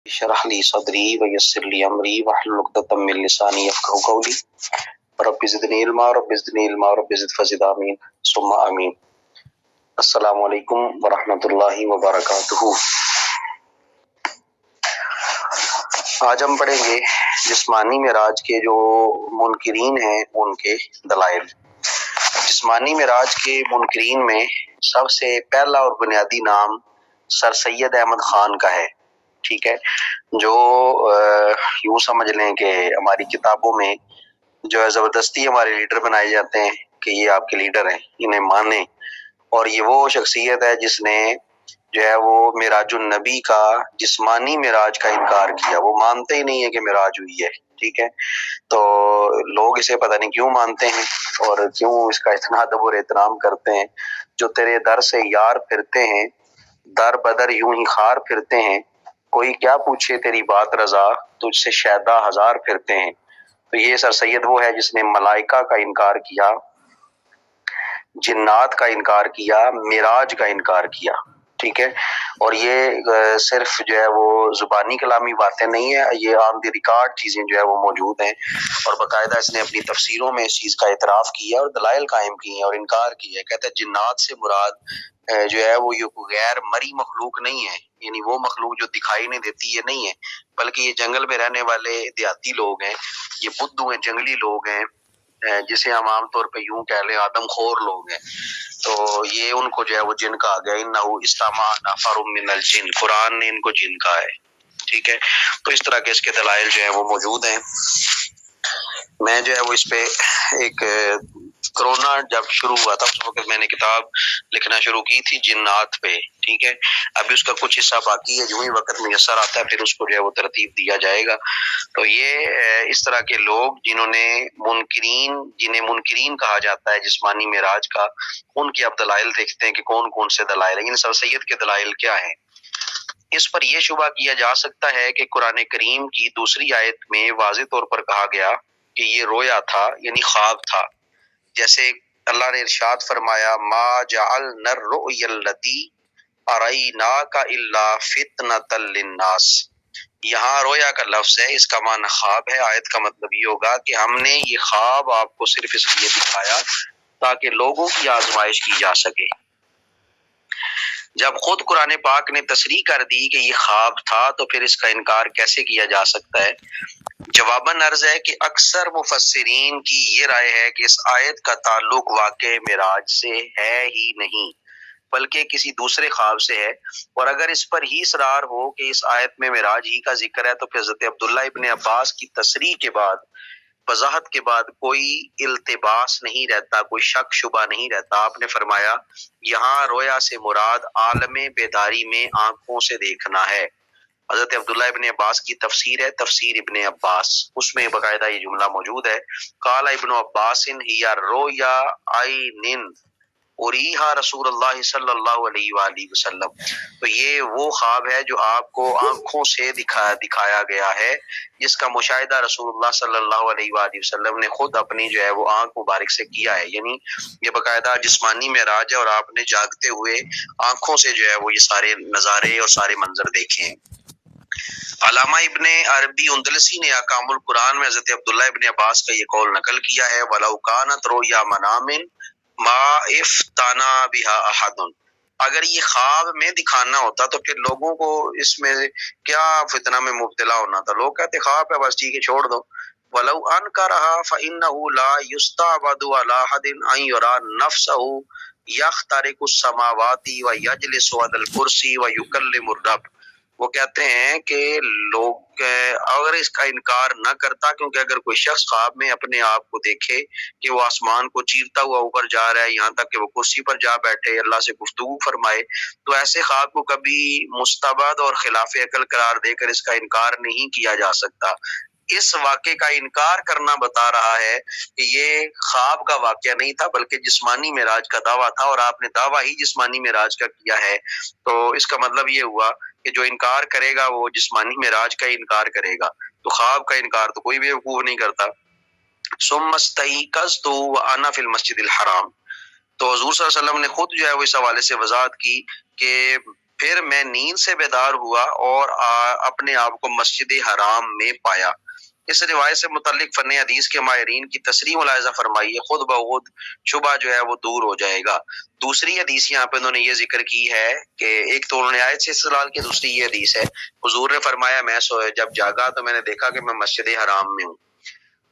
اشرح لی صدری ویسر لی امری واحلل عقدۃ من لسانی یفقهوا قولی رب زدنی علما رب زدنی علما رب زد فزد آمین ثم آمین۔ السلام علیکم ورحمۃ اللہ وبرکاتہ۔ آج ہم پڑھیں گے جسمانی معراج کے جو منکرین ہیں ان کے دلائل۔ جسمانی معراج کے منکرین میں سب سے پہلا اور بنیادی نام سر سید احمد خان کا ہے، ٹھیک ہے، جو یوں سمجھ لیں کہ ہماری کتابوں میں جو ہے زبردستی ہمارے لیڈر بنائے جاتے ہیں کہ یہ آپ کے لیڈر ہیں، انہیں مانیں۔ اور یہ وہ شخصیت ہے جس نے جو ہے وہ معراج النبی کا جسمانی معراج کا انکار کیا۔ وہ مانتے ہی نہیں ہے کہ معراج ہوئی ہے، ٹھیک ہے۔ تو لوگ اسے پتہ نہیں کیوں مانتے ہیں اور کیوں اس کا اتنا ادب اور احترام کرتے ہیں۔ جو تیرے در سے یار پھرتے ہیں، در بدر یوں ہی خار پھرتے ہیں، کوئی کیا پوچھے تیری بات رضا، تجھ سے شیدا ہزار پھرتے ہیں۔ تو یہ سر سید وہ ہے جس نے ملائکہ کا انکار کیا، جنات کا انکار کیا، معراج کا انکار کیا، ٹھیک ہے۔ اور یہ صرف جو ہے وہ زبانی کلامی باتیں نہیں ہیں، یہ آن دی ریکارڈ چیزیں جو ہے وہ موجود ہیں، اور باقاعدہ اس نے اپنی تفسیروں میں اس چیز کا اعتراف کیا اور دلائل قائم کیے ہیں اور انکار کیا ہے۔ کہتا ہے جنات سے مراد جو ہے وہ یہ غیر مری مخلوق نہیں ہے، یعنی وہ مخلوق جو دکھائی نہیں دیتی یہ نہیں ہے، بلکہ یہ جنگل میں رہنے والے دیہاتی لوگ ہیں، یہ بدو ہیں، جنگلی لوگ ہیں، جسے ہم عام طور پہ یوں کہہ لیں آدم خور لوگ ہیں۔ تو یہ ان کو جو ہے وہ جن کہا گیا، انہو استمع نفر من الجن، قرآن نے ان کو جن کہا ہے، ٹھیک ہے۔ تو اس طرح کے اس کے دلائل جو ہیں وہ موجود ہیں۔ میں جو ہے وہ اس پہ ایک کرونا جب شروع ہوا تھا اس وقت میں نے کتاب لکھنا شروع کی تھی جنات پہ، ٹھیک ہے۔ ابھی اس کا کچھ حصہ باقی ہے، جو ہی وقت میسر آتا ہے پھر اس کو جو ہے وہ ترتیب دیا جائے گا۔ تو یہ اس طرح کے لوگ جنہیں منکرین کہا جاتا ہے جسمانی معراج کا، ان کی اب دلائل دیکھتے ہیں کہ کون کون سے دلائل ہیں، ان سر سید کے دلائل کیا ہیں۔ اس پر یہ شبہ کیا جا سکتا ہے کہ قرآن کریم کی دوسری آیت میں واضح طور پر کہا گیا کہ یہ رویا تھا، یعنی خواب تھا۔ جیسے اللہ نے ارشاد فرمایا ما جعلنا الرؤیا التي اریناک الا فتنة للناس۔ یہاں رویا کا لفظ ہے، اس کا معنی خواب ہے۔ آیت کا مطلب یہ ہوگا کہ ہم نے یہ خواب آپ کو صرف اس لیے دکھایا تاکہ لوگوں کی آزمائش کی جا سکے۔ جب خود قرآن پاک نے تصریح کر دی کہ یہ خواب تھا تو پھر اس کا انکار کیسے کیا جا سکتا ہے؟ جواباً عرض ہے کہ اکثر مفسرین کی یہ رائے ہے کہ اس آیت کا تعلق واقع معراج سے ہے ہی نہیں، بلکہ کسی دوسرے خواب سے ہے۔ اور اگر اس پر ہی اصرار ہو کہ اس آیت میں معراج ہی کا ذکر ہے تو پھر حضرت عبداللہ ابن عباس کی تصریح کے بعد، وضاحت کے بعد کوئی التباس نہیں رہتا، کوئی شک شبہ نہیں رہتا۔ آپ نے فرمایا یہاں رویا سے مراد عالم بیداری میں آنکھوں سے دیکھنا ہے۔ حضرت عبداللہ ابن عباس کی تفسیر ہے تفسیر ابن عباس، اس میں باقاعدہ یہ جملہ موجود ہے، قال ابن عباس ہی رویا عین اریہا رسول اللہ صلی اللہ علیہ وآلہ وسلم۔ تو یہ وہ خواب ہے جو آپ کو آنکھوں سے دکھایا گیا ہے، جس کا مشاہدہ رسول اللہ صلی اللہ علیہ وآلہ وسلم نے خود اپنی جو ہے وہ آنکھ مبارک سے کیا ہے، یعنی یہ باقاعدہ جسمانی معراج ہے اور آپ نے جاگتے ہوئے آنکھوں سے جو ہے وہ یہ سارے نظارے اور سارے منظر دیکھے ہیں۔ علامہ ابن عربی اندلسی نے احکام القرآن میں حضرت عبداللہ ابن عباس کا یہ قول نقل کیا ہے وَلَوْ كَانَتْ رُؤْيَا مَنَامٍ مَا افتنا بِهَا أَحَدٌ۔ اگر یہ خواب میں دکھانا ہوتا تو پھر لوگوں کو اس میں کیا فتنہ میں مبتلا ہونا تھا؟ لوگ کہتے خواب ہے بس ٹھیک ہے چھوڑ دو۔ وَلَوْ أَنْكَرَهَا فَإِنَّهُ لَا يُسْتَعْبَدُ عَلَى أَحَدٍ أَنْ يُرَى نَفْسَهُ يَخْتَرِقُ السَّمَاوَاتِ وَيَجْلِسُ عَلَى الْكُرْسِي وَيُكَلِّمُ الرَّبَّ۔ وہ کہتے ہیں کہ لوگ اگر اس کا انکار نہ کرتا، کیونکہ اگر کوئی شخص خواب میں اپنے آپ کو دیکھے کہ وہ آسمان کو چیرتا ہوا اوپر جا رہا ہے، یہاں تک کہ وہ کرسی پر جا بیٹھے اللہ سے گفتگو فرمائے، تو ایسے خواب کو کبھی مستبد اور خلاف عقل قرار دے کر اس کا انکار نہیں کیا جا سکتا۔ اس واقعے کا انکار کرنا بتا رہا ہے کہ یہ خواب کا واقعہ نہیں تھا بلکہ جسمانی معراج کا دعویٰ تھا، اور آپ نے دعویٰ ہی جسمانی معراج کا کیا ہے، تو اس کا مطلب یہ ہوا کہ جو انکار کرے گا وہ جسمانی معراج کا انکار کرے گا، تو خواب کا انکار تو کوئی بیوقوف نہیں کرتا۔ ثم استيقظت وانا في المسجد الحرام۔ تو حضور صلی اللہ علیہ وسلم نے خود جو ہے وہ اس حوالے سے وضاحت کی کہ پھر میں نیند سے بیدار ہوا اور اپنے آپ کو مسجد حرام میں پایا۔ اس روایت سے متعلق فن حدیث کے ماہرین کی تصریح ملاحظہ فرمائیے، خود بخود شبہ جو ہے وہ دور ہو جائے گا۔ دوسری حدیث یہاں پہ انہوں نے یہ ذکر کی ہے کہ ایک تو انہوں نے آیت سے استدلال کی، دوسری یہ حدیث ہے حضور نے فرمایا میں جب جاگا تو میں نے دیکھا کہ میں مسجد حرام میں ہوں۔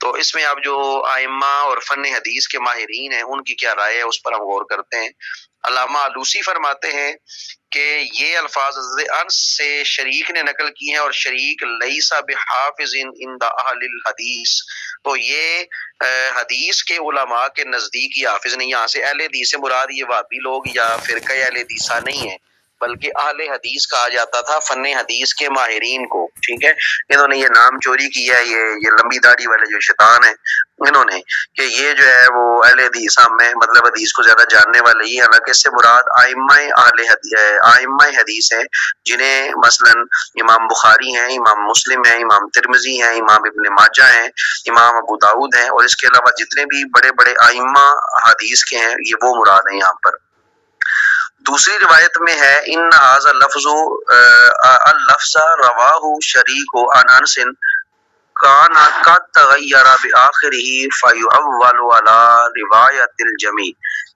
تو اس میں اب جو ائمہ اور فن حدیث کے ماہرین ہیں ان کی کیا رائے ہے اس پر ہم غور کرتے ہیں۔ علامہ علوسی فرماتے ہیں کہ یہ الفاظ حضرت انس سے شریک نے نقل کی ہیں، اور شریک لیسا بحافظ عند اہل الحدیث، تو یہ حدیث کے علماء کے نزدیک یہ حافظ نہیں۔ یہاں سے اہل حدیث سے مراد یہ وہابی لوگ یا فرقہ اہل حدیثہ نہیں ہے، بلکہ اہل حدیث کہا جاتا تھا فن حدیث کے ماہرین کو، ٹھیک ہے۔ انہوں نے یہ نام چوری کیا ہے، یہ لمبی داڑھی والے جو شیطان ہیں انہوں نے، کہ یہ جو ہے وہ اہل حدیث میں مطلب حدیث کو زیادہ جاننے والے ہی، حالانکہ اس سے مراد ائمہ حدیث ہیں، جنہیں مثلا امام بخاری ہیں، امام مسلم ہیں، امام ترمذی ہیں، امام ابن ماجہ ہیں، امام ابو داؤد ہیں، اور اس کے علاوہ جتنے بھی بڑے بڑے ائمہ حدیث کے ہیں یہ وہ مراد ہیں یہاں پر۔ دوسری روایت میں ہے ان ھذا اللفظ رواہ شریک عن انس کان قد تغیر بآخرہ فیؤول علی روایت الجمیع،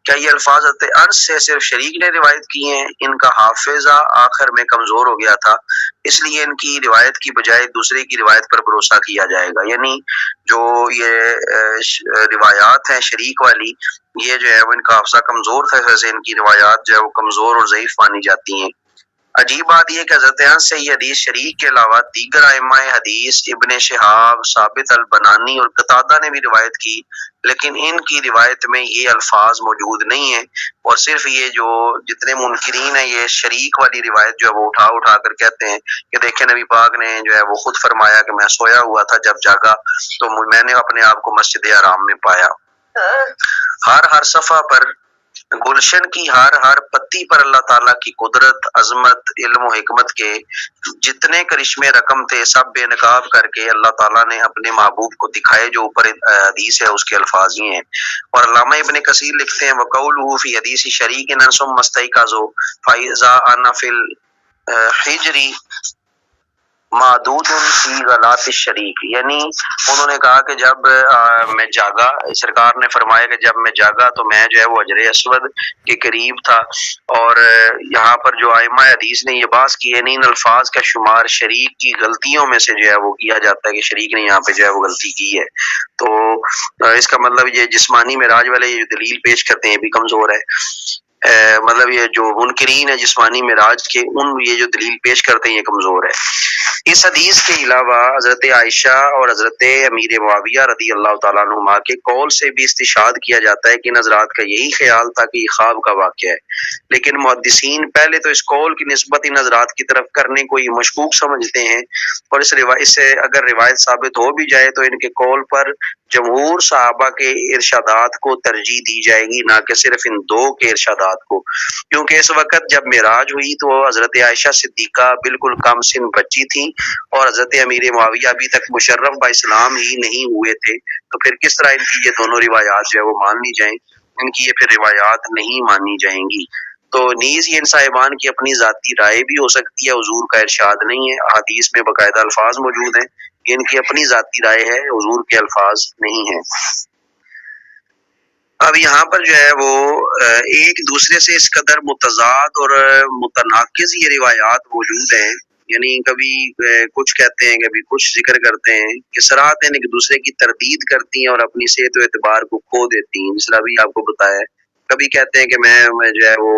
کیا یہ الفاظ انس سے صرف شریک نے روایت کی ہیں؟ ان کا حافظہ آخر میں کمزور ہو گیا تھا، اس لیے ان کی روایت کی بجائے دوسرے کی روایت پر بھروسہ کیا جائے گا۔ یعنی جو یہ روایات ہیں شریک والی، یہ جو ہے وہ ان کا حافظہ کمزور تھا، جیسے ان کی روایات جو ہے وہ کمزور اور ضعیف مانی جاتی ہیں۔ عجیب بات یہ کہ حضرت انس سے یہ حدیث شریک کے علاوہ دیگر ائمہ حدیث ابن شہاب، ثابت البنانی اور قتادہ نے بھی روایت کی، لیکن ان کی روایت میں یہ الفاظ موجود نہیں ہیں، اور صرف یہ جو جتنے منکرین ہیں یہ شریک والی روایت جو ہے وہ اٹھا کر کہتے ہیں کہ دیکھیں نبی پاک نے جو ہے وہ خود فرمایا کہ میں سویا ہوا تھا، جب جاگا تو میں نے اپنے آپ کو مسجد حرام میں پایا۔ ہر صفحہ پر گلشن کی ہر پتی پر اللہ تعالیٰ کی قدرت، عظمت، علم و حکمت کے جتنے کرشمے رقم تھے سب بے نقاب کر کے اللہ تعالیٰ نے اپنے محبوب کو دکھائے، جو اوپر حدیث ہے اس کے الفاظ ہی ہیں۔ اور علامہ ابن کثیر لکھتے ہیں وقولہ فی حدیث شریک ثم استيقظوا فاذا انا فی الحجر معدود فی غلات الشریک، یعنی انہوں نے کہا کہ جب میں جاگا، سرکار نے فرمایا کہ جب میں جاگا تو میں جو ہے وہ حجر اسود کے قریب تھا، اور یہاں پر جو ائمہ حدیث نے یہ بات کی ہے، ان الفاظ کا شمار شریک کی غلطیوں میں سے جو ہے وہ کیا جاتا ہے کہ شریک نے یہاں پہ جو ہے وہ غلطی کی ہے، تو اس کا مطلب یہ جسمانی معراج والے یہ دلیل پیش کرتے ہیں یہ بھی کمزور ہے۔ مطلب یہ جو منکرین ہے جسمانی معراج کے، ان یہ جو دلیل پیش کرتے ہیں یہ کمزور ہے۔ اس حدیث کے علاوہ حضرت عائشہ اور حضرت امیر معاویہ رضی اللہ تعالیٰ عنہما کے قول سے بھی استشہاد کیا جاتا ہے کہ ان حضرات کا یہی خیال تھا کہ یہ خواب کا واقعہ ہے، لیکن محدثین پہلے تو اس قول کی نسبت ان حضرات کی طرف کرنے کو یہ مشکوک سمجھتے ہیں، اور اس روایت سے اگر روایت ثابت ہو بھی جائے تو ان کے قول پر جمہور صحابہ کے ارشادات کو ترجیح دی جائے گی، نہ کہ صرف ان دو کے ارشادات کو، کیونکہ اس وقت جب معراج ہوئی تو حضرت عائشہ صدیقہ بالکل کم سن بچی تھی، اور حضرت امیر معاویہ ابھی تک مشرف با اسلام ہی نہیں ہوئے تھے، تو پھر کس طرح ان کی یہ دونوں روایات جو ہے وہ مانی جائیں؟ ان کی یہ پھر روایات نہیں مانی جائیں گی۔ تو نیز یہ ان صاحبان کی اپنی ذاتی رائے بھی ہو سکتی ہے، حضور کا ارشاد نہیں ہے، حدیث میں باقاعدہ الفاظ موجود ہیں، ان کی اپنی ذاتی رائے ہے، حضور کے الفاظ نہیں ہیں۔ اب یہاں پر جو ہے وہ ایک دوسرے سے اس قدر متضاد اور متناقض یہ روایات موجود ہیں، یعنی کبھی کچھ کہتے ہیں کبھی کچھ ذکر کرتے ہیں کہ صراحتاً ایک دوسرے کی تردید کرتی ہیں اور اپنی صحت و اعتبار کو کھو دیتی ہیں، مثلا ابھی آپ کو بتایا ہے، کبھی کہتے ہیں کہ میں جو ہے وہ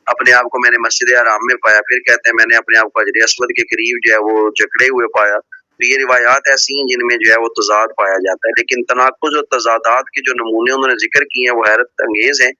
اپنے آپ کو میں نے مسجد حرام میں پایا، پھر کہتے ہیں میں نے اپنے آپ کو حجر اسود کے قریب جو ہے وہ جکڑے ہوئے پایا۔ تو یہ روایات ایسی ہیں جن میں جو ہے وہ تضاد پایا جاتا ہے، لیکن تناقض اور تضادات کے جو نمونے انہوں نے ذکر کیے ہیں وہ حیرت انگیز ہیں۔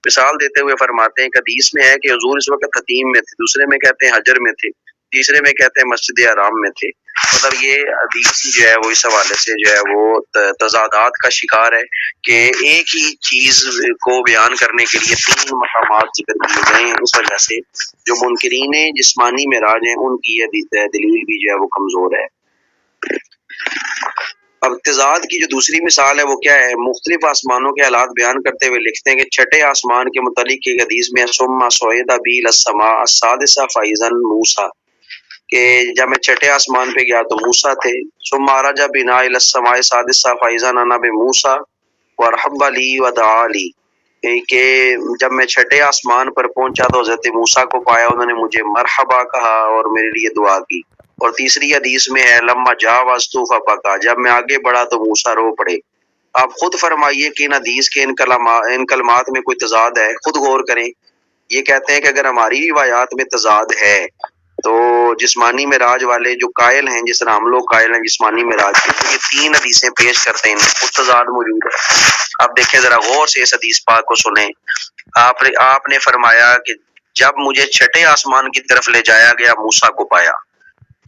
مثال دیتے ہوئے فرماتے ہیں کہ حدیث میں ہے کہ حضور اس وقت حتیم میں تھے، دوسرے میں کہتے ہیں حجر میں تھے، تیسرے میں کہتے ہیں مسجد حرام میں تھے۔ مطلب یہ حدیث جو ہے وہ اس حوالے سے جو ہے وہ تضادات کا شکار ہے کہ ایک ہی چیز کو بیان کرنے کے لیے تین مقامات ذکر کیے گئے ہیں، اس وجہ سے جو منکرین جسمانی معراج ہیں ان کی یہ دلیل بھی جو ہے وہ کمزور ہے۔ اب تضاد کی جو دوسری مثال ہے وہ کیا ہے؟ مختلف آسمانوں کے حالات بیان کرتے ہوئے لکھتے ہیں کہ چھٹے آسمان کے متعلق ایک حدیث میں ثم صعد بی الی السماء السادسہ فاذا موسیٰ، کہ جب میں چھٹے آسمان پہ گیا تو موسیٰ تھے. ثم عرج بنا الی السماء السادسہ فاذا انا بموسیٰ ورحب لی ودعا لی، کہ جب میں چھٹے آسمان پر پہنچا تو حضرت موسیٰ کو پایا، انہوں نے مجھے مرحبا کہا اور میرے لیے دعا کی. اور تیسری حدیث میں ہے لما جاوزت فبکا، جب میں آگے بڑھا تو موسیٰ رو پڑے. آپ خود فرمائیے کہ ان حدیث کے ان کلمات میں کوئی تضاد ہے؟ خود غور کریں. یہ کہتے ہیں کہ اگر ہماری روایات میں تضاد ہے تو جسمانی معراج والے جو قائل ہیں، جس طرح ہم لوگ قائل ہیں جسمانی معراج کے، تو یہ 3 حدیثیں پیش کرتے ہیں، خود تضاد موجود ہے. اب دیکھیں ذرا غور سے اس حدیث پاک کو سنیں. آپ نے فرمایا کہ جب مجھے چھٹے آسمان کی طرف لے جایا گیا موسیٰ کو پایا.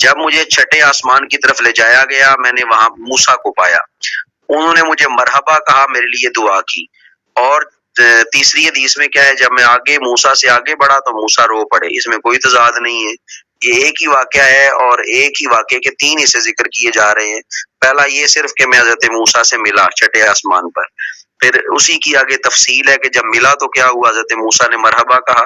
جب مجھے چھٹے آسمان کی طرف لے جایا گیا میں نے وہاں موسیٰ کو پایا، انہوں نے مجھے مرحبا کہا، میرے لیے دعا کی. اور تیسری حدیث میں کیا ہے؟ جب میں آگے موسیٰ سے آگے بڑھا تو موسیٰ رو پڑے. اس میں کوئی تضاد نہیں ہے، یہ ایک ہی واقعہ ہے اور ایک ہی واقعے کے 3 حصے ذکر کیے جا رہے ہیں. پہلا یہ صرف کہ میں حضرت موسیٰ سے ملا چھٹے آسمان پر، پھر اسی کی آگے تفصیل ہے کہ جب ملا تو کیا ہوا؟ حضرت موسیٰ نے مرحبا کہا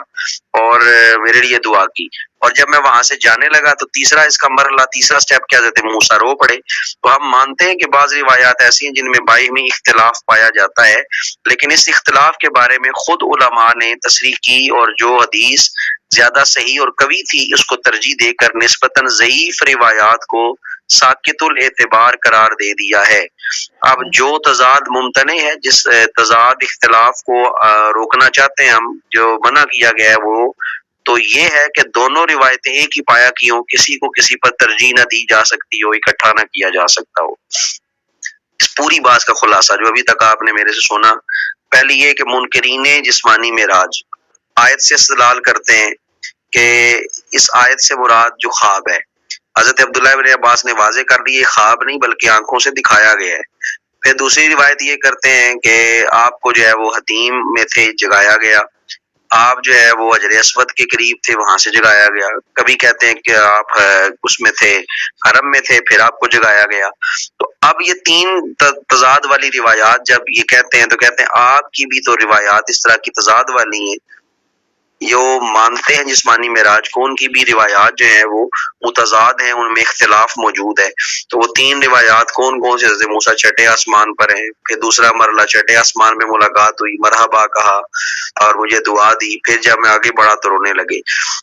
اور میرے لیے دعا کی. اور جب میں وہاں سے جانے لگا تو تیسرا اس کا مرحلہ، تیسرا سٹیپ کیا؟ حضرت موسیٰ رو پڑے. تو ہم مانتے ہیں کہ بعض روایات ایسی ہیں جن میں باہمی اختلاف پایا جاتا ہے، لیکن اس اختلاف کے بارے میں خود علماء نے تصریح کی اور جو حدیث زیادہ صحیح اور قوی تھی اس کو ترجیح دے کر نسبتاً ضعیف روایات کو ساکت الاعتبار قرار دے دیا ہے. اب جو تضاد ممتنع ہے، جس تضاد اختلاف کو روکنا چاہتے ہیں ہم، جو منع کیا گیا ہے وہ تو یہ ہے کہ دونوں روایتیں ایک ہی پایا کی ہوں، کسی کو کسی پر ترجیح نہ دی جا سکتی ہو، اکٹھا نہ کیا جا سکتا ہو. اس پوری بات کا خلاصہ جو ابھی تک آپ نے میرے سے سنا، پہلی یہ کہ منکرین جسمانی معراج آیت سے استدلال کرتے ہیں کہ اس آیت سے مراد جو خواب ہے، حضرت عبداللہ بن عباس نے واضح کر دی، یہ خواب نہیں بلکہ آنکھوں سے دکھایا گیا ہے. پھر دوسری روایت یہ کرتے ہیں کہ آپ کو جو ہے وہ حتیم میں تھے، جگایا گیا. آپ جو ہے وہ حجر اسود کے قریب تھے، وہاں سے جگایا گیا. کبھی کہتے ہیں کہ آپ اس میں تھے، حرم میں تھے، پھر آپ کو جگایا گیا. تو اب یہ 3 تضاد والی روایات جب یہ کہتے ہیں تو کہتے ہیں آپ کی بھی تو روایات اس طرح کی تضاد والی ہیں. جو مانتے ہیں جسمانی معراج کو، ان کی بھی روایات جو ہیں وہ متضاد ہیں، ان میں اختلاف موجود ہے. تو وہ 3 روایات کون کون سے؟ حضرت موسیٰ چھٹے آسمان پر ہیں، پھر دوسرا مرحلہ چھٹے آسمان میں ملاقات ہوئی، مرحبا کہا اور مجھے دعا دی، پھر جب میں آگے بڑھا تو رونے لگے.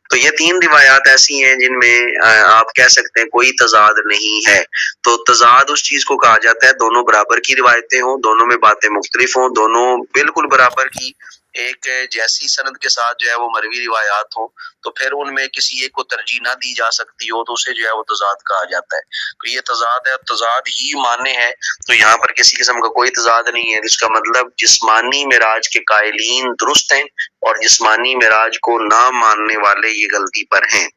تو یہ 3 روایات ایسی ہیں جن میں آپ کہہ سکتے ہیں کوئی تضاد نہیں ہے. تو تضاد اس چیز کو کہا جاتا ہے دونوں برابر کی روایتیں ہوں، دونوں میں باتیں مختلف ہوں، دونوں بالکل برابر کی ایک جیسی سند کے ساتھ جو ہے وہ مروی روایات ہوں، تو پھر ان میں کسی ایک کو ترجیح نہ دی جا سکتی ہو تو اسے جو ہے وہ تضاد کہا جاتا ہے. تو یہ تضاد ہے، تضاد ہی معنی ہے. تو یہاں پر کسی قسم کا کوئی تضاد نہیں ہے، جس کا مطلب جسمانی معراج کے قائلین درست ہیں اور جسمانی معراج کو نہ ماننے والے یہ غلطی پر ہیں.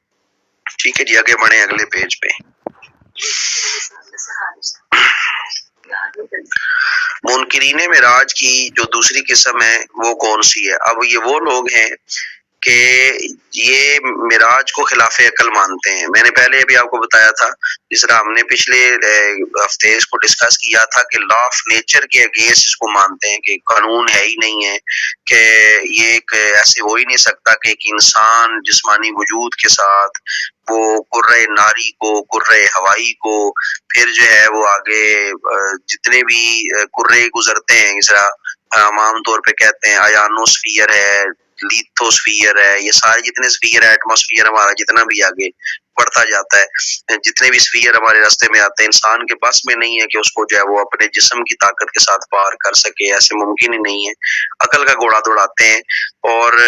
ٹھیک ہے جی، آگے بڑھیں اگلے پیج پہ. منکرین معراج کی جو دوسری قسم ہے وہ کون سی ہے؟ اب یہ وہ لوگ ہیں کہ یہ معراج کو خلاف عقل مانتے ہیں. میں نے پہلے بھی آپ کو بتایا تھا، جس طرح ہم نے پچھلے ہفتے اس کو ڈسکس کیا تھا کہ لا آف نیچر کے اگینسٹ اس کو مانتے ہیں کہ قانون ہے ہی نہیں ہے، کہ یہ ایک ایسے ہو ہی نہیں سکتا کہ ایک انسان جسمانی وجود کے ساتھ وہ کرۂ ناری کو، کرۂ ہوائی کو، پھر جو ہے وہ آگے جتنے بھی کرے گزرتے ہیں، اس طرح عام طور پہ کہتے ہیں آیانوسفیئر ہے، لیتھوسفیئر ہے، یہ سارے جتنے سفیئر ہے، ایٹماسفیئر ہمارا جتنا بھی آگے بڑھتا جاتا ہے، جتنے بھی سفیئر ہمارے راستے میں آتے ہیں، انسان کے بس میں نہیں ہے کہ اس کو جو ہے وہ اپنے جسم کی طاقت کے ساتھ پار کر سکے، ایسے ممکن ہی نہیں ہے. عقل کا گھوڑا دوڑاتے ہیں اور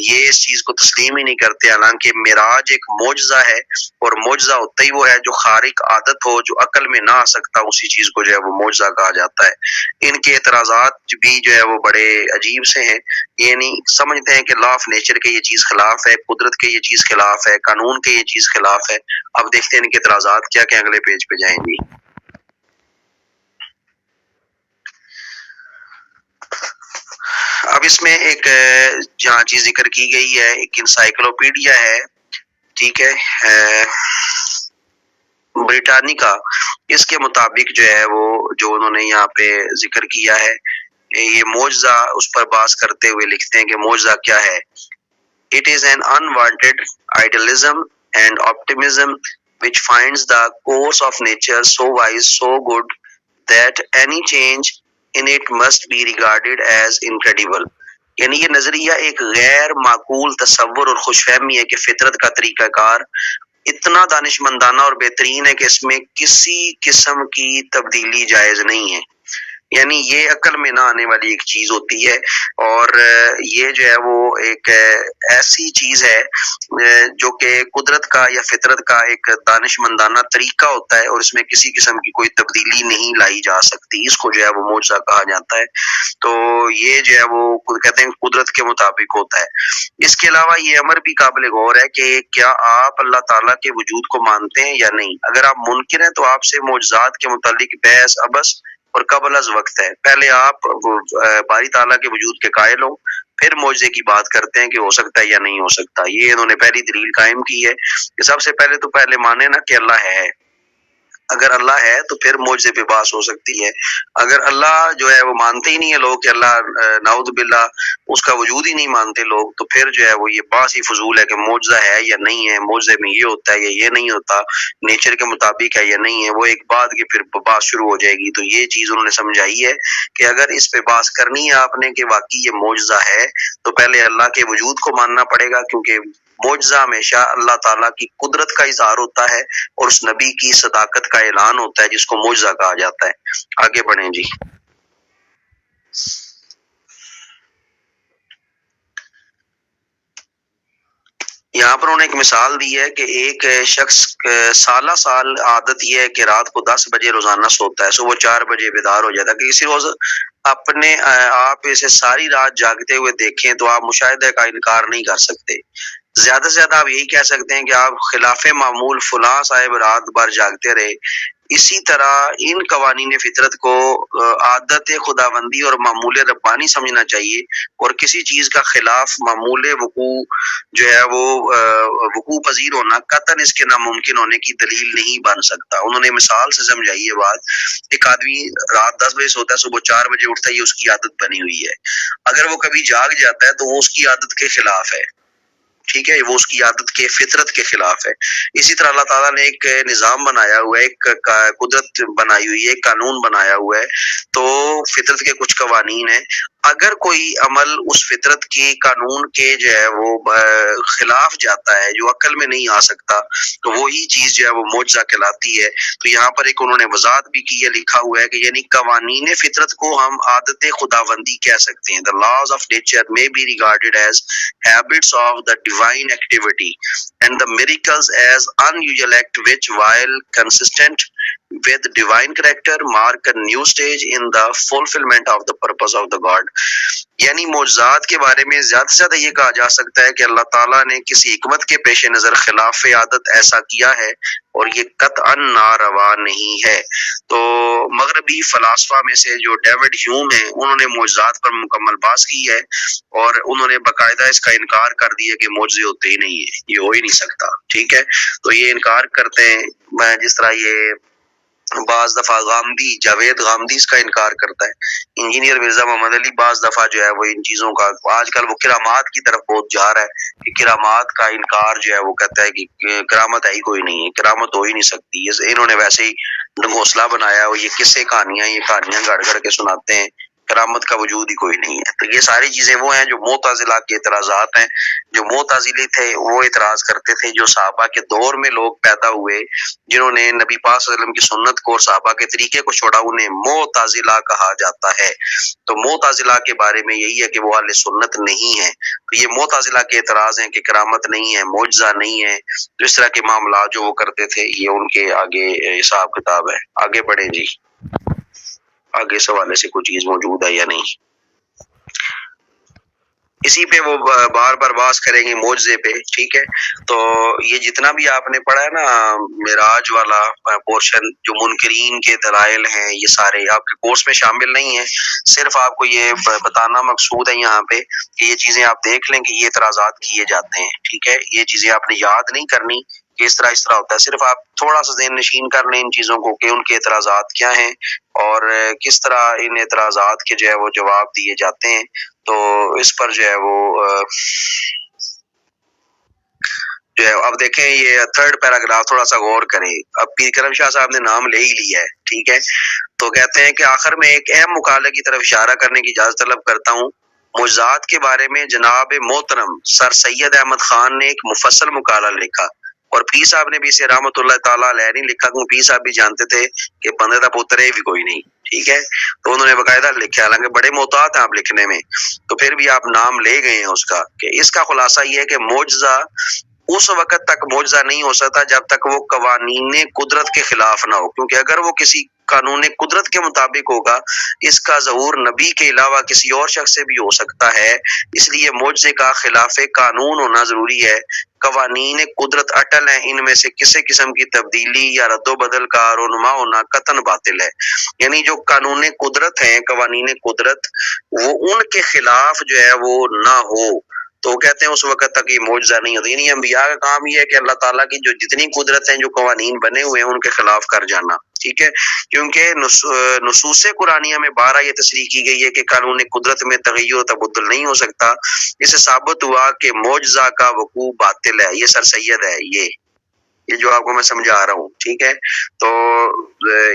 یہ اس چیز کو تسلیم ہی نہیں کرتے. حالانکہ معراج ایک معجزہ ہے اور معجزہ ہوتا ہی وہ ہے جو خارق عادت ہو، جو عقل میں نہ آ سکتا، اسی چیز کو جو ہے وہ معجزہ کہا جاتا ہے. ان کے اعتراضات بھی جو ہے وہ بڑے عجیب سے ہیں. یہ نہیں سمجھتے ہیں کہ لا آف نیچر کے یہ چیز خلاف ہے، قدرت کے یہ چیز خلاف ہے، قانون کے یہ چیز خلاف ہے. اب دیکھتے ہیں ان کے اعتراضات کیا کہ اگلے پیج پہ جائیں گی. اب اس میں ایک جہاں چیز ذکر کی گئی ہے، ایک انسائکلوپیڈیا ہے، ٹھیک ہے، بریٹانیکا، اس کے مطابق جو ہے وہ جو انہوں نے یہاں پہ ذکر کیا ہے، یہ معجزہ اس پر بات کرتے ہوئے لکھتے ہیں کہ معجزہ کیا ہے. It is an unwanted idealism and optimism which finds the course of nature so wise, so good that any change in it must be regarded as incredible. یعنی یہ نظریہ ایک غیر معقول تصور اور خوش فہمی ہے کہ فطرت کا طریقہ کار اتنا دانشمندانہ اور بہترین ہے کہ اس میں کسی قسم کی تبدیلی جائز نہیں ہے. یعنی یہ عقل میں نہ آنے والی ایک چیز ہوتی ہے، اور یہ جو ہے وہ ایک ایسی چیز ہے جو کہ قدرت کا یا فطرت کا ایک دانشمندانہ طریقہ ہوتا ہے، اور اس میں کسی قسم کی کوئی تبدیلی نہیں لائی جا سکتی. اس کو جو ہے وہ معجزہ کہا جاتا ہے. تو یہ جو ہے وہ کہتے ہیں قدرت کے مطابق ہوتا ہے. اس کے علاوہ یہ امر بھی قابل غور ہے کہ کیا آپ اللہ تعالیٰ کے وجود کو مانتے ہیں یا نہیں. اگر آپ منکر ہیں تو آپ سے معجزات کے متعلق بحث ابس اور قبل از وقت ہے. پہلے آپ باری تعالیٰ کے وجود کے قائل ہو، پھر معجزے کی بات کرتے ہیں کہ ہو سکتا ہے یا نہیں ہو سکتا. یہ انہوں نے پہلی دلیل قائم کی ہے کہ سب سے پہلے تو پہلے مانے نا کہ اللہ ہے. اگر اللہ ہے تو پھر معجزے پہ بات ہو سکتی ہے. اگر اللہ جو ہے وہ مانتے ہی نہیں ہے لوگ کہ اللہ نعوذ باللہ اس کا وجود ہی نہیں مانتے لوگ، تو پھر جو ہے وہ یہ بات ہی فضول ہے کہ معجزہ ہے یا نہیں ہے، معجزے میں یہ ہوتا ہے یا یہ نہیں ہوتا، نیچر کے مطابق ہے یا نہیں ہے. وہ ایک بات کی پھر بات شروع ہو جائے گی. تو یہ چیز انہوں نے سمجھائی ہے کہ اگر اس پہ بات کرنی ہے آپ نے کہ واقعی یہ معجزہ ہے، تو پہلے اللہ کے وجود کو ماننا پڑے گا، کیونکہ معجزہ ہمیشہ اللہ تعالیٰ کی قدرت کا اظہار ہوتا ہے اور اس نبی کی صداقت کا اعلان ہوتا ہے جس کو معجزہ کہا جاتا ہے. آگے بڑھیں جی. یہاں پر انہوں نے ایک مثال دی ہے کہ ایک شخص سالہ سال عادت یہ ہے کہ رات کو 10 بجے روزانہ سوتا ہے، صبح 4 بجے بیدار ہو جاتا ہے. کہ کسی روز اپنے آپ اسے ساری رات جاگتے ہوئے دیکھیں تو آپ مشاہدے کا انکار نہیں کر سکتے. زیادہ سے زیادہ آپ یہی کہہ سکتے ہیں کہ آپ خلاف معمول فلاں صاحب رات بھر جاگتے رہے. اسی طرح ان قوانین فطرت کو عادت خداوندی اور معمول ربانی سمجھنا چاہیے، اور کسی چیز کا خلاف معمول وقوع جو ہے وہ وقوع پذیر ہونا قطعاً اس کے ناممکن ہونے کی دلیل نہیں بن سکتا. انہوں نے مثال سے سمجھائی یہ بات. ایک آدمی رات 10 بجے سوتا ہے، صبح 4 بجے اٹھتا ہے، یہ اس کی عادت بنی ہوئی ہے. اگر وہ کبھی جاگ جاتا ہے تو وہ اس کی عادت کے خلاف ہے. ٹھیک ہے، وہ اس کی عادت کے فطرت کے خلاف ہے. اسی طرح اللہ تعالیٰ نے ایک نظام بنایا ہوا ہے، ایک قدرت بنائی ہوئی ہے، ایک قانون بنایا ہوا ہے. تو فطرت کے کچھ قوانین ہیں، اگر کوئی عمل اس فطرت کے قانون کے جو ہے وہ خلاف جاتا ہے، جو عقل میں نہیں آ سکتا، تو وہی چیز جو ہے وہ معجزہ کہلاتی ہے. تو یہاں پر ایک انہوں نے وضاحت بھی کی ہے، لکھا ہوا ہے کہ یعنی قوانین فطرت کو ہم عادت خداوندی کہہ سکتے ہیں. The laws of nature may be regarded as habits of the divine activity and the miracles as unusual act which, while consistent with divine character, mark a new stage in the fulfillment of the purpose of the God. یعنی معجزات کے بارے میں زیادہ سے زیادہ یہ کہا جا سکتا ہے کہ اللہ تعالیٰ نے کسی حکمت کے پیش نظر خلاف عادت ایسا کیا ہے، اور یہ قطعاً ناروا نہیں ہے. تو مغربی فلاسفہ میں سے جو ڈیوڈ ہیوم ہیں، انہوں نے معجزات پر مکمل بحث کی ہے، اور انہوں نے باقاعدہ اس کا انکار کر دیا کہ معجزے ہوتے ہی نہیں ہیں، یہ ہو ہی نہیں سکتا. ٹھیک ہے، تو یہ انکار کرتے ہیں. جس طرح یہ بعض دفعہ جاوید غامدی اس کا انکار کرتا ہے. انجینئر مرزا محمد علی بعض دفعہ جو ہے وہ ان چیزوں کا، آج کل وہ کرامات کی طرف بہت جا رہا ہے کہ کرامات کا انکار جو ہے وہ کہتا ہے کہ کرامت ہی کوئی نہیں ہے، کرامت ہو ہی نہیں سکتی. انہوں نے ویسے ہی ڈھنگوسلا بنایا ہو، یہ قصے کہانیاں، یہ کہانیاں گڑ گڑ کے سناتے ہیں، کرامت کا وجود ہی کوئی نہیں ہے. تو یہ ساری چیزیں وہ ہیں جو معتزلہ کے اعتراضات ہیں. جو معتزلی تھے وہ اعتراض کرتے تھے جو صحابہ کے دور میں لوگ پیدا ہوئے جنہوں نے نبی پاک صلی اللہ علیہ وسلم کی سنت کو اور صحابہ کے طریقے کو چھوڑا، انہیں معتزلہ کہا جاتا ہے. تو معتزلہ کے بارے میں یہی ہے کہ وہ اہل سنت نہیں ہے. تو یہ معتزلہ کے اعتراض ہیں کہ کرامت نہیں ہے، معجزہ نہیں ہے، تو اس طرح کے معاملات جو وہ کرتے تھے، یہ ان کے آگے حساب کتاب ہے. آگے بڑھیں جی. آگے اس حوالے سے کوئی چیز موجود ہے یا نہیں؟ اسی پہ وہ بار بار بحث کریں گے معجزے پہ. ٹھیک ہے، تو یہ جتنا بھی آپ نے پڑھا ہے نا معراج والا پورشن، جو منکرین کے دلائل ہیں، یہ سارے آپ کے کورس میں شامل نہیں ہیں. صرف آپ کو یہ بتانا مقصود ہے یہاں پہ کہ یہ چیزیں آپ دیکھ لیں کہ یہ اعتراضات کیے جاتے ہیں. ٹھیک ہے، یہ چیزیں آپ نے یاد نہیں کرنی، کہ اس طرح ہوتا ہے. صرف آپ تھوڑا سا ذہن نشین کر لیں ان چیزوں کو کہ ان کے اعتراضات کیا ہیں اور کس طرح ان اعتراضات کے جو ہے وہ جواب دیے جاتے ہیں. تو اس پر جو ہے وہ جو ہے اب دیکھیں یہ تھرڈ پیراگراف تھوڑا سا غور کریں. اب پیر کرم شاہ صاحب نے نام لے ہی لیا ہے, ٹھیک ہے, تو کہتے ہیں کہ آخر میں ایک اہم مقالے کی طرف اشارہ کرنے کی اجازت طلب کرتا ہوں. معجزات کے بارے میں جناب محترم سر سید احمد خان نے ایک مفصل مقالہ لکھا اور پیر صاحب نے بھی اسے رحمۃ اللہ تعالیٰ علیہ نہیں لکھا, کیونکہ پیر صاحب بھی جانتے تھے کہ بندے کا پتر ہے بھی کوئی نہیں, ٹھیک ہے, تو انہوں نے باقاعدہ لکھا, حالانکہ بڑے محتاط ہیں آپ لکھنے میں, تو پھر بھی آپ نام لے گئے ہیں اس کا. کہ اس کا خلاصہ یہ ہے کہ معجزہ اس وقت تک معجزہ نہیں ہو سکتا جب تک وہ قوانین قدرت کے خلاف نہ ہو, کیونکہ اگر وہ کسی قانون قدرت کے مطابق ہوگا اس کا ظہور نبی کے علاوہ کسی اور شخص سے بھی ہو سکتا ہے. اس لیے معجزے کا خلاف قانون ہونا ضروری ہے. قوانین قدرت اٹل ہیں, ان میں سے کسی قسم کی تبدیلی یا رد و بدل کا رونما ہونا قطعاً باطل ہے. یعنی جو قانون قدرت ہیں, قوانین قدرت, وہ ان کے خلاف جو ہے وہ نہ ہو تو کہتے ہیں اس وقت تک یہ معجزہ نہیں ہوتا. یعنی انبیاء کا کام یہ ہے کہ اللہ تعالیٰ کی جو جتنی قدرت ہیں, جو قوانین بنے ہوئے ہیں, ان کے خلاف کر جانا, ٹھیک ہے, کیونکہ نصوص قرآنیہ میں 12 یہ تصریح کی گئی ہے کہ قانون قدرت میں تغیر و تبدل نہیں ہو سکتا. اس سے ثابت ہوا کہ معجزہ کا وقوع باطل ہے. یہ سر سید ہے, یہ جو آپ کو میں سمجھا رہا ہوں, ٹھیک ہے. تو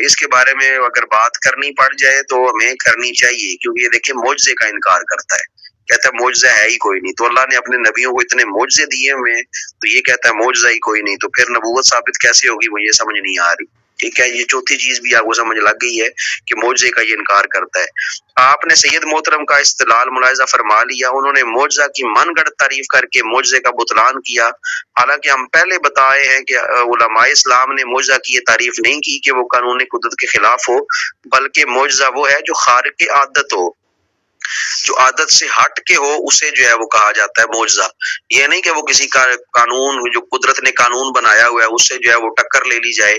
اس کے بارے میں اگر بات کرنی پڑ جائے تو ہمیں کرنی چاہیے, کیونکہ یہ دیکھیں معجزے کا انکار کرتا ہے, کہتا ہے معجزہ ہے ہی کوئی نہیں. تو اللہ نے اپنے نبیوں کو اتنے معجزے دیے ہوئے ہیں, تو یہ کہتا ہے معجزہ ہی کوئی نہیں, تو پھر نبوت ثابت کیسے ہوگی, مجھے سمجھ نہیں آ رہی, ٹھیک ہے. یہ چوتھی چیز بھی آپ کو سمجھ لگ گئی ہے کہ معجزے کا یہ انکار کرتا ہے. آپ نے سید محترم کا استدلال ملاحظہ فرما لیا. انہوں نے معجزہ کی من گڑھ تعریف کر کے معجزے کا بطلان کیا, حالانکہ ہم پہلے بتائے ہیں کہ علماء اسلام نے معجزہ کی یہ تعریف نہیں کی کہ وہ قانون قدرت کے خلاف ہو, بلکہ معجزہ وہ ہے جو خارق عادت ہو, جو عادت سے ہٹ کے ہو, اسے جو ہے وہ کہا جاتا ہے معجزہ. یہ نہیں کہ وہ کسی کا قانون جو قدرت نے قانون بنایا ہوا ہے اس سے جو ہے وہ ٹکر لے لی جائے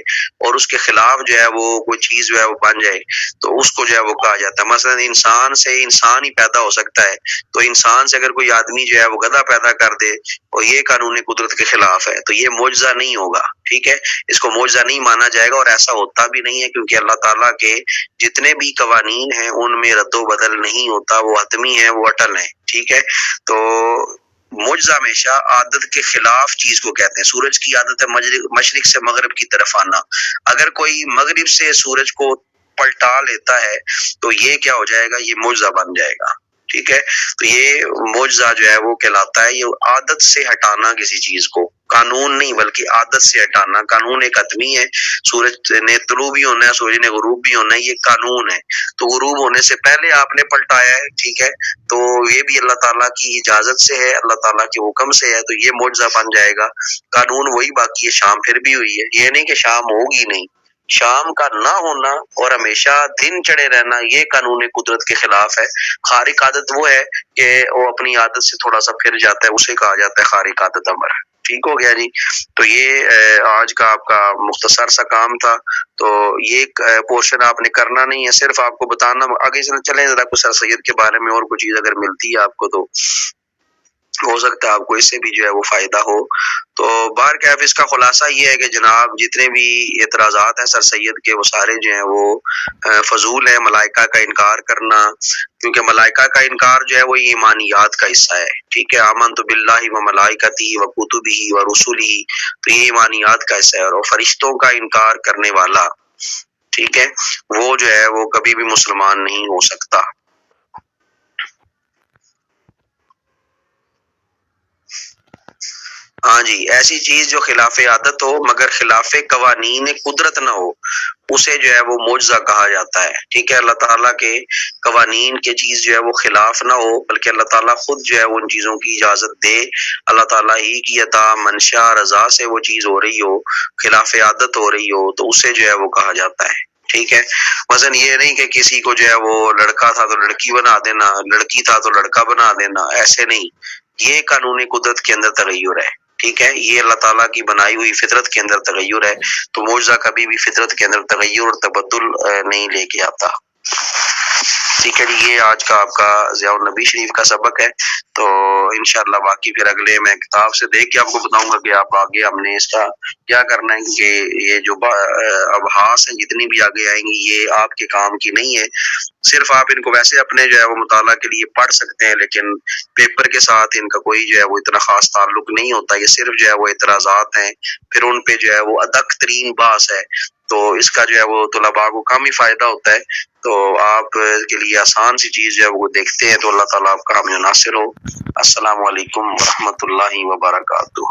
اور اس کے خلاف جو ہے وہ کوئی چیز جو ہے وہ بن جائے, تو اس کو جو ہے وہ کہا جاتا ہے. مثلا انسان سے انسان ہی پیدا ہو سکتا ہے, تو انسان سے اگر کوئی آدمی جو ہے وہ گدھا پیدا کر دے اور یہ قانون قدرت کے خلاف ہے تو یہ معجزہ نہیں ہوگا, ٹھیک ہے, اس کو معجزہ نہیں مانا جائے گا, اور ایسا ہوتا بھی نہیں ہے, کیونکہ اللہ تعالیٰ کے جتنے بھی قوانین ہیں ان میں رد و بدل نہیں ہوتا, وہ حتمی ہیں, وہ اٹل ہیں, ٹھیک ہے. تو معجزہ ہمیشہ عادت کے خلاف چیز کو کہتے ہیں. سورج کی عادت ہے مشرق سے مغرب کی طرف آنا, اگر کوئی مغرب سے سورج کو پلٹا لیتا ہے تو یہ کیا ہو جائے گا, یہ معجزہ بن جائے گا, ٹھیک ہے. تو یہ معجزہ جو ہے وہ کہلاتا ہے, یہ عادت سے ہٹانا کسی چیز کو, قانون نہیں بلکہ عادت سے ہٹانا. قانون ایک حتمی ہے, سورج نے طلوع بھی ہونا ہے, سورج نے غروب بھی ہونا ہے, یہ قانون ہے. تو غروب ہونے سے پہلے آپ نے پلٹایا ہے, ٹھیک ہے, تو یہ بھی اللہ تعالیٰ کی اجازت سے ہے, اللہ تعالیٰ کے حکم سے ہے, تو یہ معجزہ بن جائے گا. قانون وہی باقی ہے, شام پھر بھی ہوئی ہے, یہ نہیں کہ شام ہوگی نہیں. شام کا نہ ہونا اور ہمیشہ دن چڑھے رہنا یہ قانون قدرت کے خلاف ہے. خارق عادت وہ ہے کہ وہ اپنی عادت سے تھوڑا سا پھر جاتا ہے, اسے کہا جاتا ہے خارق عادت امر. ٹھیک ہو گیا جی. تو یہ آج کا آپ کا مختصر سا کام تھا, تو یہ پورشن آپ نے کرنا نہیں ہے, صرف آپ کو بتانا. آگے چلیں ذرا کچھ سر سید کے بارے میں اور کوئی چیز اگر ملتی ہے آپ کو تو ہو سکتا ہے آپ کو اس سے بھی جو ہے وہ فائدہ ہو. تو بہرکیف اس کا خلاصہ یہ ہے کہ جناب جتنے بھی اعتراضات ہیں سر سید کے وہ سارے جو ہیں وہ فضول ہیں. ملائکہ کا انکار کرنا, کیونکہ ملائکہ کا انکار جو ہے وہ ایمانیات کا حصہ ہے, ٹھیک ہے. آمنت باللہ و ملائکتہ و کتبہ و رسلہ, تو یہ ایمانیات کا حصہ ہے. اور فرشتوں کا انکار کرنے والا, ٹھیک ہے, وہ جو ہے وہ کبھی بھی مسلمان نہیں ہو سکتا. ہاں جی, ایسی چیز جو خلاف عادت ہو مگر خلاف قوانین قدرت نہ ہو اسے جو ہے وہ معجزہ کہا جاتا ہے, ٹھیک ہے. اللہ تعالیٰ کے قوانین کی چیز جو ہے وہ خلاف نہ ہو بلکہ اللہ تعالیٰ خود جو ہے ان چیزوں کی اجازت دے, اللہ تعالیٰ ہی کی عطا منشا رضا سے وہ چیز ہو رہی ہو, خلاف عادت ہو رہی ہو, تو اسے جو ہے وہ کہا جاتا ہے, ٹھیک ہے. مثلا یہ نہیں کہ کسی کو جو ہے وہ لڑکا تھا تو لڑکی بنا دینا, لڑکی تھا تو لڑکا بنا دینا, ایسے نہیں. یہ قانون قدرت کے اندر تغیر ہے, ٹھیک ہے. یہ اللہ تعالیٰ کی بنائی ہوئی فطرت کے اندر تغیر ہے. تو معجزہ کبھی بھی فطرت کے اندر تغیر اور تبدل نہیں لے کے آتا. ٹھیک ہے جی، یہ آج کا آپ کا ضیاء النبی شریف کا سبق ہے، تو انشاءاللہ باقی پھر اگلے میں کتاب سے دیکھ کے آپ کو بتاؤں گا کہ آپ آگے ہم نے اس کا کیا کرنا ہے، کیونکہ یہ جو ابحاث ہیں جتنی بھی آگے آئیں گی یہ آپ کے کام کی نہیں ہے، صرف آپ ان کو ویسے اپنے جو ہے وہ مطالعہ کے لیے پڑھ سکتے ہیں، لیکن پیپر کے ساتھ ان کا کوئی جو ہے وہ اتنا خاص تعلق نہیں ہوتا، یہ صرف جو ہے وہ اعتراضات ہیں، پھر ان پہ جو ہے وہ ادق ترین بحث ہے، تو اس کا جو ہے وہ طلباء کو کم ہی فائدہ ہوتا ہے، تو آپ کے لیے آسان سی چیز جو ہے وہ دیکھتے ہیں، تو اللہ تعالیٰ آپ کا حامی و ناصر ہو۔ السلام علیکم ورحمۃ اللہ وبرکاتہ۔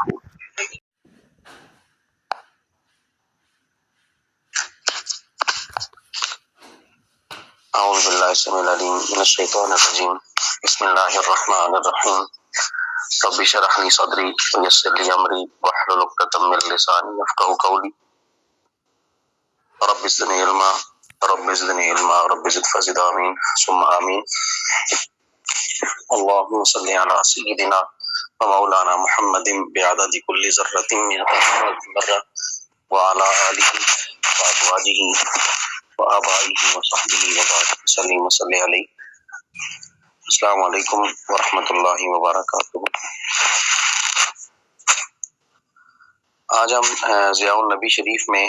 اعوذ باللہ السمیع العلیم من الشیطان الرجیم، بسم اللہ الرحمن الرحیم، رب اشرح لی صدری ویسر لی امری واحلل عقدۃ من لسانی یفقہوا قولی، رب زدنی علما رب زدنی علما رب زد فزد آمین ثم آمین۔ اللهم صل على سيدنا ومولانا محمد بعدد كل ذرة مئة مرة وعلى آله وأزواجه وآبائه وصحبه وبارك وسلم وصل عليه۔ السلام علیکم ورحمۃ اللہ وبرکاتہ۔ آج ہم ضیاء النبی شریف میں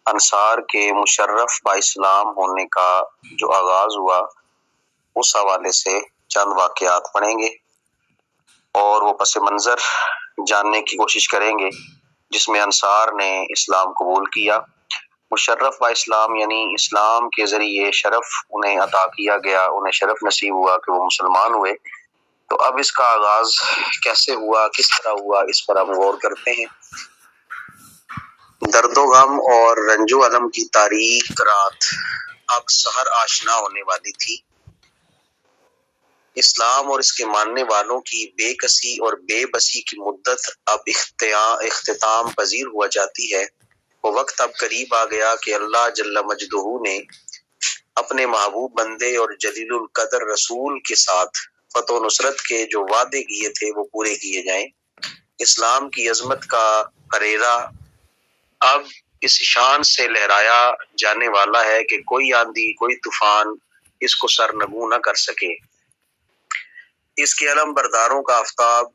انصار کے مشرف با اسلام ہونے کا جو آغاز ہوا اس حوالے سے چند واقعات پڑھیں گے اور وہ پس منظر جاننے کی کوشش کریں گے جس میں انصار نے اسلام قبول کیا۔ مشرف با اسلام یعنی اسلام کے ذریعے شرف انہیں عطا کیا گیا، انہیں شرف نصیب ہوا کہ وہ مسلمان ہوئے۔ تو اب اس کا آغاز کیسے ہوا، کس طرح ہوا، اس پر ہم غور کرتے ہیں۔ درد و غم اور رنج و الم کی تاریک رات اب سحر آشنا ہونے والی تھی۔ اسلام اور اس کے ماننے والوں کی بے کسی اور بے بسی کی مدت اب اختتام پذیر ہوا جاتی ہے۔ وہ وقت اب قریب آ گیا کہ اللہ جل مجدہ نے اپنے محبوب بندے اور جلیل القدر رسول کے ساتھ فتح و نصرت کے جو وعدے کیے تھے وہ پورے کیے جائیں۔ اسلام کی عظمت کا قریرہ اب اس شان سے لہرایا جانے والا ہے کہ کوئی آندھی کوئی طوفان اس کو سرنگوں نہ کر سکے۔ اس کے علم برداروں کا آفتاب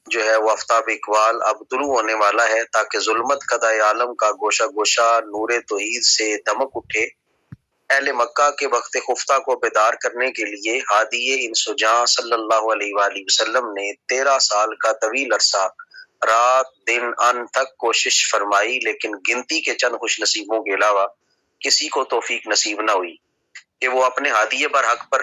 جو ہے وہ آفتاب اقبال اب طلوع ہونے والا ہے تاکہ ظلمت قدائے عالم کا گوشہ گوشہ نور توحید سے دمک اٹھے۔ اہل مکہ کے وقت خفتہ کو بیدار کرنے کے لیے ہادی انس و جاں صلی اللہ علیہ وآلہ وسلم نے 13 سال کا طویل عرصہ رات دن ان تک کوشش فرمائی، لیکن گنتی کے چند خوش نصیبوں کے علاوہ کسی کو توفیق نصیب نہ ہوئی کہ وہ اپنے ہادی برحق پر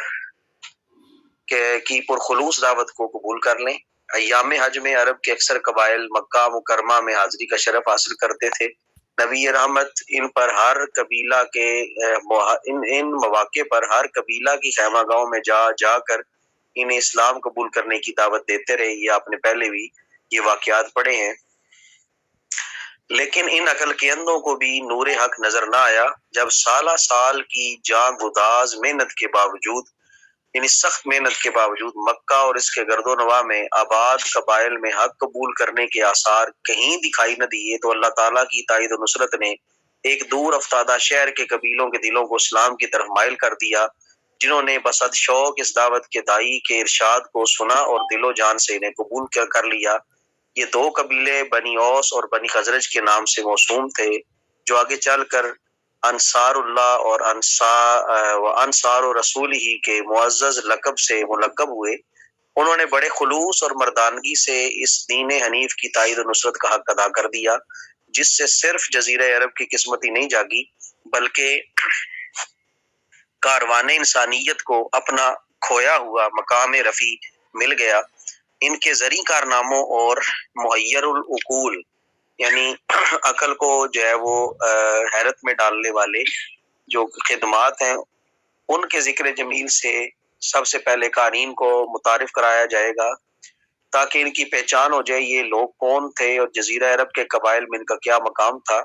کی پرخلوص دعوت کو قبول کر لیں۔ ایام حج میں عرب کے اکثر قبائل مکہ مکرمہ میں حاضری کا شرف حاصل کرتے تھے۔ نبی رحمت ان پر ہر قبیلہ کے ان مواقع پر ہر قبیلہ کی خیمہ گاہوں میں جا جا کر انہیں اسلام قبول کرنے کی دعوت دیتے رہے۔ یہ آپ نے پہلے بھی یہ واقعات پڑھے ہیں۔ لیکن ان عقل کے اندھوں کو بھی نور حق نظر نہ آیا جب سالہ سال کی جاں گداز محنت کے باوجود، یعنی سخت محنت کے باوجود مکہ اور اس کے گرد و نواح میں آباد قبائل میں حق قبول کرنے کے آثار کہیں دکھائی نہ دیے، تو اللہ تعالیٰ کی تائید و نصرت نے ایک دور افتادہ شہر کے قبیلوں کے دلوں کو اسلام کی طرف مائل کر دیا، جنہوں نے بصد شوق اس دعوت کے داعی کے ارشاد کو سنا اور دل و جان سے انہیں قبول کر لیا۔ یہ دو قبیلے بنی اوس اور بنی خزرج کے نام سے موسوم تھے، جو آگے چل کر انصار اللہ اور انصار و رسول ہی کے معزز لقب سے ملقب ہوئے۔ انہوں نے بڑے خلوص اور مردانگی سے اس دین حنیف کی تائید و نصرت کا حق ادا کر دیا، جس سے صرف جزیرہ عرب کی قسمت ہی نہیں جاگی بلکہ کاروان انسانیت کو اپنا کھویا ہوا مقام رفیع مل گیا۔ ان کے زرعی کارناموں اور محیر العقول یعنی عقل کو جو ہے وہ حیرت میں ڈالنے والے جو خدمات ہیں ان کے ذکر جمیل سے سب سے پہلے قارئین کو متعارف کرایا جائے گا تاکہ ان کی پہچان ہو جائے یہ لوگ کون تھے اور جزیرہ عرب کے قبائل میں ان کا کیا مقام تھا۔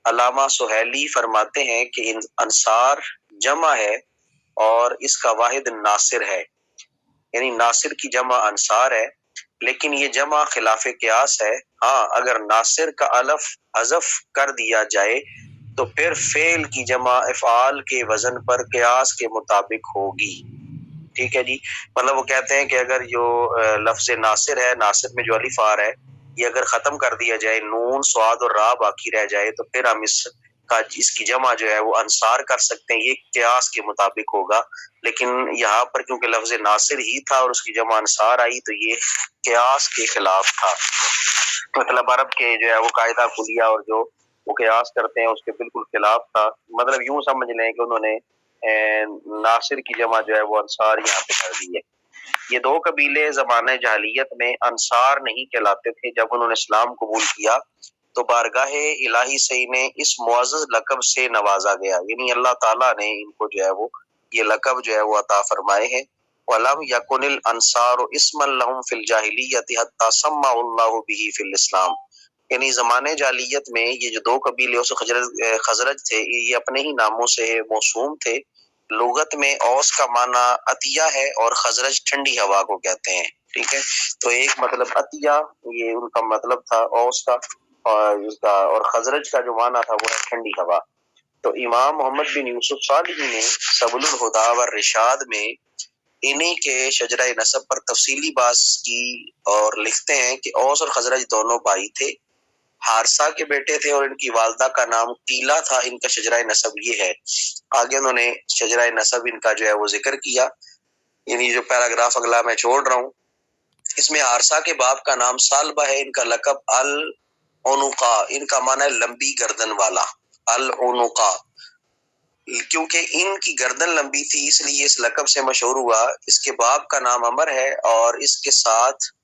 علامہ سہیلی فرماتے ہیں کہ انصار جمع ہے اور اس کا واحد ناصر ہے، یعنی ناصر کی جمع انصار ہے، لیکن یہ جمع خلاف قیاس ہے۔ ہاں اگر ناصر کا الف حذف کر دیا جائے تو پھر فعل کی جمع افعال کے وزن پر قیاس کے مطابق ہوگی. ٹھیک ہے جی. مطلب وہ کہتے ہیں کہ اگر جو لفظ ناصر ہے، ناصر میں جو الف آر ہے، یہ اگر ختم کر دیا جائے، نون صاد اور را باقی رہ جائے، تو پھر ہم اس کی جمع جو ہے وہ انصار کر سکتے ہیں. یہ قیاس کے مطابق ہوگا. لیکن یہاں پر کیونکہ لفظ ناصر ہی تھا اور اس کی جمع انصار آئی، تو یہ قیاس کے خلاف تھا. مطلب عرب کے جو ہے وہ قاعدہ کلیہ اور جو وہ قیاس کرتے ہیں اس کے بالکل خلاف تھا. مطلب یوں سمجھ لیں کہ انہوں نے ناصر کی جمع جو ہے وہ انصار یہاں پہ کر دی ہے. یہ دو قبیلے زمانہ جاہلیت میں انصار نہیں کہلاتے تھے. جب انہوں نے اسلام قبول کیا تو بارگاہ الہی سے انہیں اس معزز لقب سے نوازا گیا. یعنی اللہ تعالیٰ نے ان کو جو ہے وہ یہ لقب جو ہے وہ عطا فرمائے ہیں. وَلَمْ يَكُنِ الْأَنصَارُ اسْمًا لَهُمْ فِي الْجَاهِلِيَّةِ حَتَّى سَمَّهُ اللَّهُ بِهِ فِي الْإِسْلام. یعنی زمانے جاہلیت میں یہ جو دو قبیلے اوس خزرج تھے، یہ اپنے ہی ناموں سے موسوم تھے. لغت میں اوس کا معنی عطیہ ہے اور خزرج ٹھنڈی ہوا کو کہتے ہیں. ٹھیک ہے. تو ایک مطلب عطیہ یہ ان کا مطلب تھا اوس کا، اور خزرج کا جو معنی تھا وہ ہے ٹھنڈی ہوا. تو امام محمد بن یوسف صالحی نے سبل الہدی والرشاد میں انہی کے شجرہ نسب پر تفصیلی بات کی اور لکھتے ہیں کہ اوس اور خزرج دونوں بھائی تھے. حارثہ کے بیٹے تھے اور ان کی والدہ کا نام قیلہ تھا. ان کا شجرہ نسب یہ ہے. آگے انہوں نے شجرہ نسب ان کا جو ہے وہ ذکر کیا. یعنی جو پیراگراف اگلا میں چھوڑ رہا ہوں، اس میں حارثہ کے باپ کا نام سالبہ ہے. ان کا لقب العنقا، ان کا معنی ہے لمبی گردن والا. العنقا، کیونکہ ان کی گردن لمبی تھی اس لیے اس لقب سے مشہور ہوا. اس کے باپ کا نام عمر ہے اور اس کے ساتھ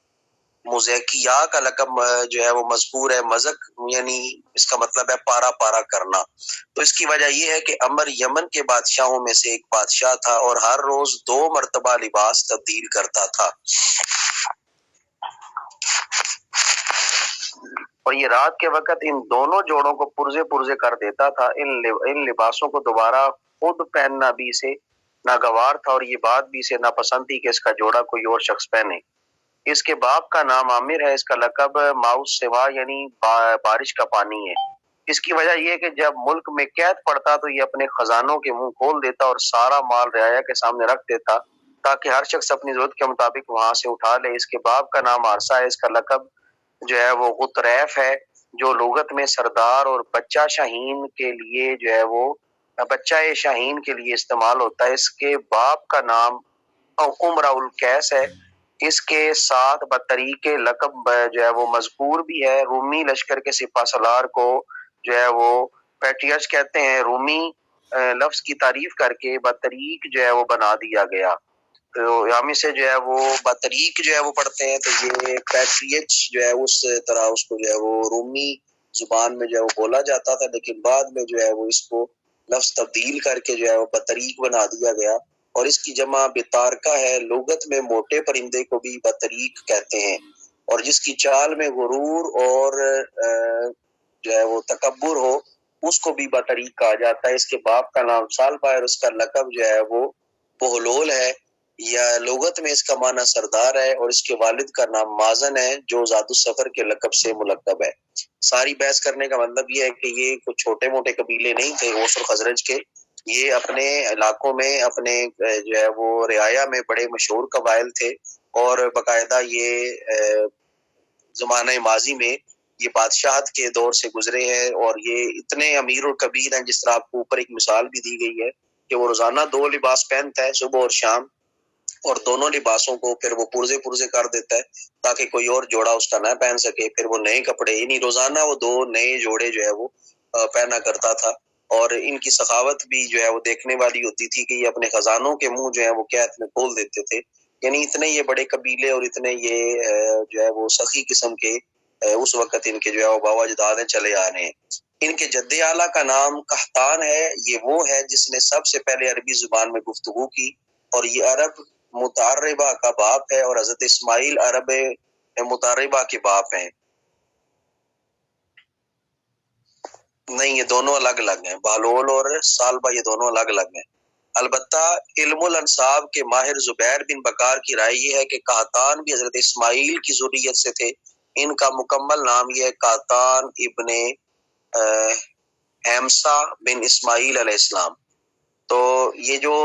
مزیکیا کا لقب جو ہے وہ مذکور ہے. مزک یعنی اس کا مطلب ہے پارا پارا کرنا. تو اس کی وجہ یہ ہے کہ عمر یمن کے بادشاہوں میں سے ایک بادشاہ تھا اور ہر روز 2 مرتبہ لباس تبدیل کرتا تھا. اور یہ رات کے وقت ان دونوں جوڑوں کو پرزے پرزے کر دیتا تھا. ان لباسوں کو دوبارہ خود پہننا بھی اسے ناگوار تھا اور یہ بات بھی اسے ناپسند تھی کہ اس کا جوڑا کوئی اور شخص پہنے. اس کے باپ کا نام عامر ہے. اس کا لقب ماؤس سوا یعنی بارش کا پانی ہے. اس کی وجہ یہ ہے کہ جب ملک میں قحط پڑتا تو یہ اپنے خزانوں کے منہ کھول دیتا اور سارا مال رعایا کے سامنے رکھ دیتا تاکہ ہر شخص اپنی ضرورت کے مطابق وہاں سے اٹھا لے. اس کے باپ کا نام عارثہ ہے. اس کا لقب جو ہے وہ غطریف ہے، جو لغت میں سردار اور بچہ شاہین کے لیے جو ہے وہ بچہ شاہین کے لیے استعمال ہوتا ہے. اس کے باپ کا نام امرا القیس ہے. اس کے ساتھ بطریق لقب جو ہے وہ مذکور بھی ہے. رومی لشکر کے سپہ سالار کو جو ہے وہ پیٹریچ کہتے ہیں. رومی لفظ کی تعریف کر کے بطریق جو ہے وہ بنا دیا گیا. تو ہم اسے جو ہے وہ بطریق جو ہے وہ پڑھتے ہیں، تو یہ پیٹریچ جو ہے اس طرح اس کو جو ہے وہ رومی زبان میں جو ہے وہ بولا جاتا تھا، لیکن بعد میں جو ہے وہ اس کو لفظ تبدیل کر کے جو ہے وہ بطریق بنا دیا گیا. اور اس کی جمع بطارکہ ہے. لغت میں موٹے پرندے کو بھی بطریق کہتے ہیں اور جس کی چال میں غرور اور جو ہے وہ تکبر ہو اس کو بھی بطریق کہا جاتا ہے. اس کے باپ کا نام سالبہ ہے اور اس کا لقب جو ہے وہ بہلول ہے، یا لغت میں اس کا معنی سردار ہے. اور اس کے والد کا نام مازن ہے جو ذات السفر کے لقب سے ملقب ہے. ساری بحث کرنے کا مطلب یہ ہے کہ یہ کچھ چھوٹے موٹے قبیلے نہیں تھے اوس اور خزرج کے. یہ اپنے علاقوں میں اپنے جو ہے وہ رعایا میں بڑے مشہور قبائل تھے اور باقاعدہ یہ زمانہ ماضی میں یہ بادشاہت کے دور سے گزرے ہیں اور یہ اتنے امیر الکبیر ہیں. جس طرح آپ کو اوپر ایک مثال بھی دی گئی ہے کہ وہ روزانہ 2 لباس پہنتا ہے، صبح اور شام، اور دونوں لباسوں کو پھر وہ پرزے پرزے کر دیتا ہے تاکہ کوئی اور جوڑا اس کا نہ پہن سکے. پھر وہ نئے کپڑے، یعنی روزانہ وہ 2 نئے جوڑے جو ہے وہ پہنا کرتا تھا. اور ان کی سخاوت بھی جو ہے وہ دیکھنے والی ہوتی تھی کہ یہ اپنے خزانوں کے منہ جو ہے وہ قحط میں کھول دیتے تھے. یعنی اتنے یہ بڑے قبیلے اور اتنے یہ جو ہے وہ سخی قسم کے اس وقت ان کے جو ہے وہ بابا اجداد چلے آ رہے ہیں. ان کے جد اعلیٰ کا نام قحطان ہے. یہ وہ ہے جس نے سب سے پہلے عربی زبان میں گفتگو کی اور یہ عرب متعربہ کا باپ ہے اور حضرت اسماعیل عرب متعربہ کے باپ ہیں. نہیں، یہ دونوں الگ الگ ہیں. بہلول اور سالبہ یہ دونوں الگ الگ ہیں. البتہ علم الانصاب کے ماہر زبیر بن بکار کی رائے یہ ہے کہ قحطان بھی حضرت اسماعیل کی ذریت سے تھے. ان کا مکمل نام یہ ہے قحطان ابن حمزہ بن اسماعیل علیہ السلام. تو یہ جو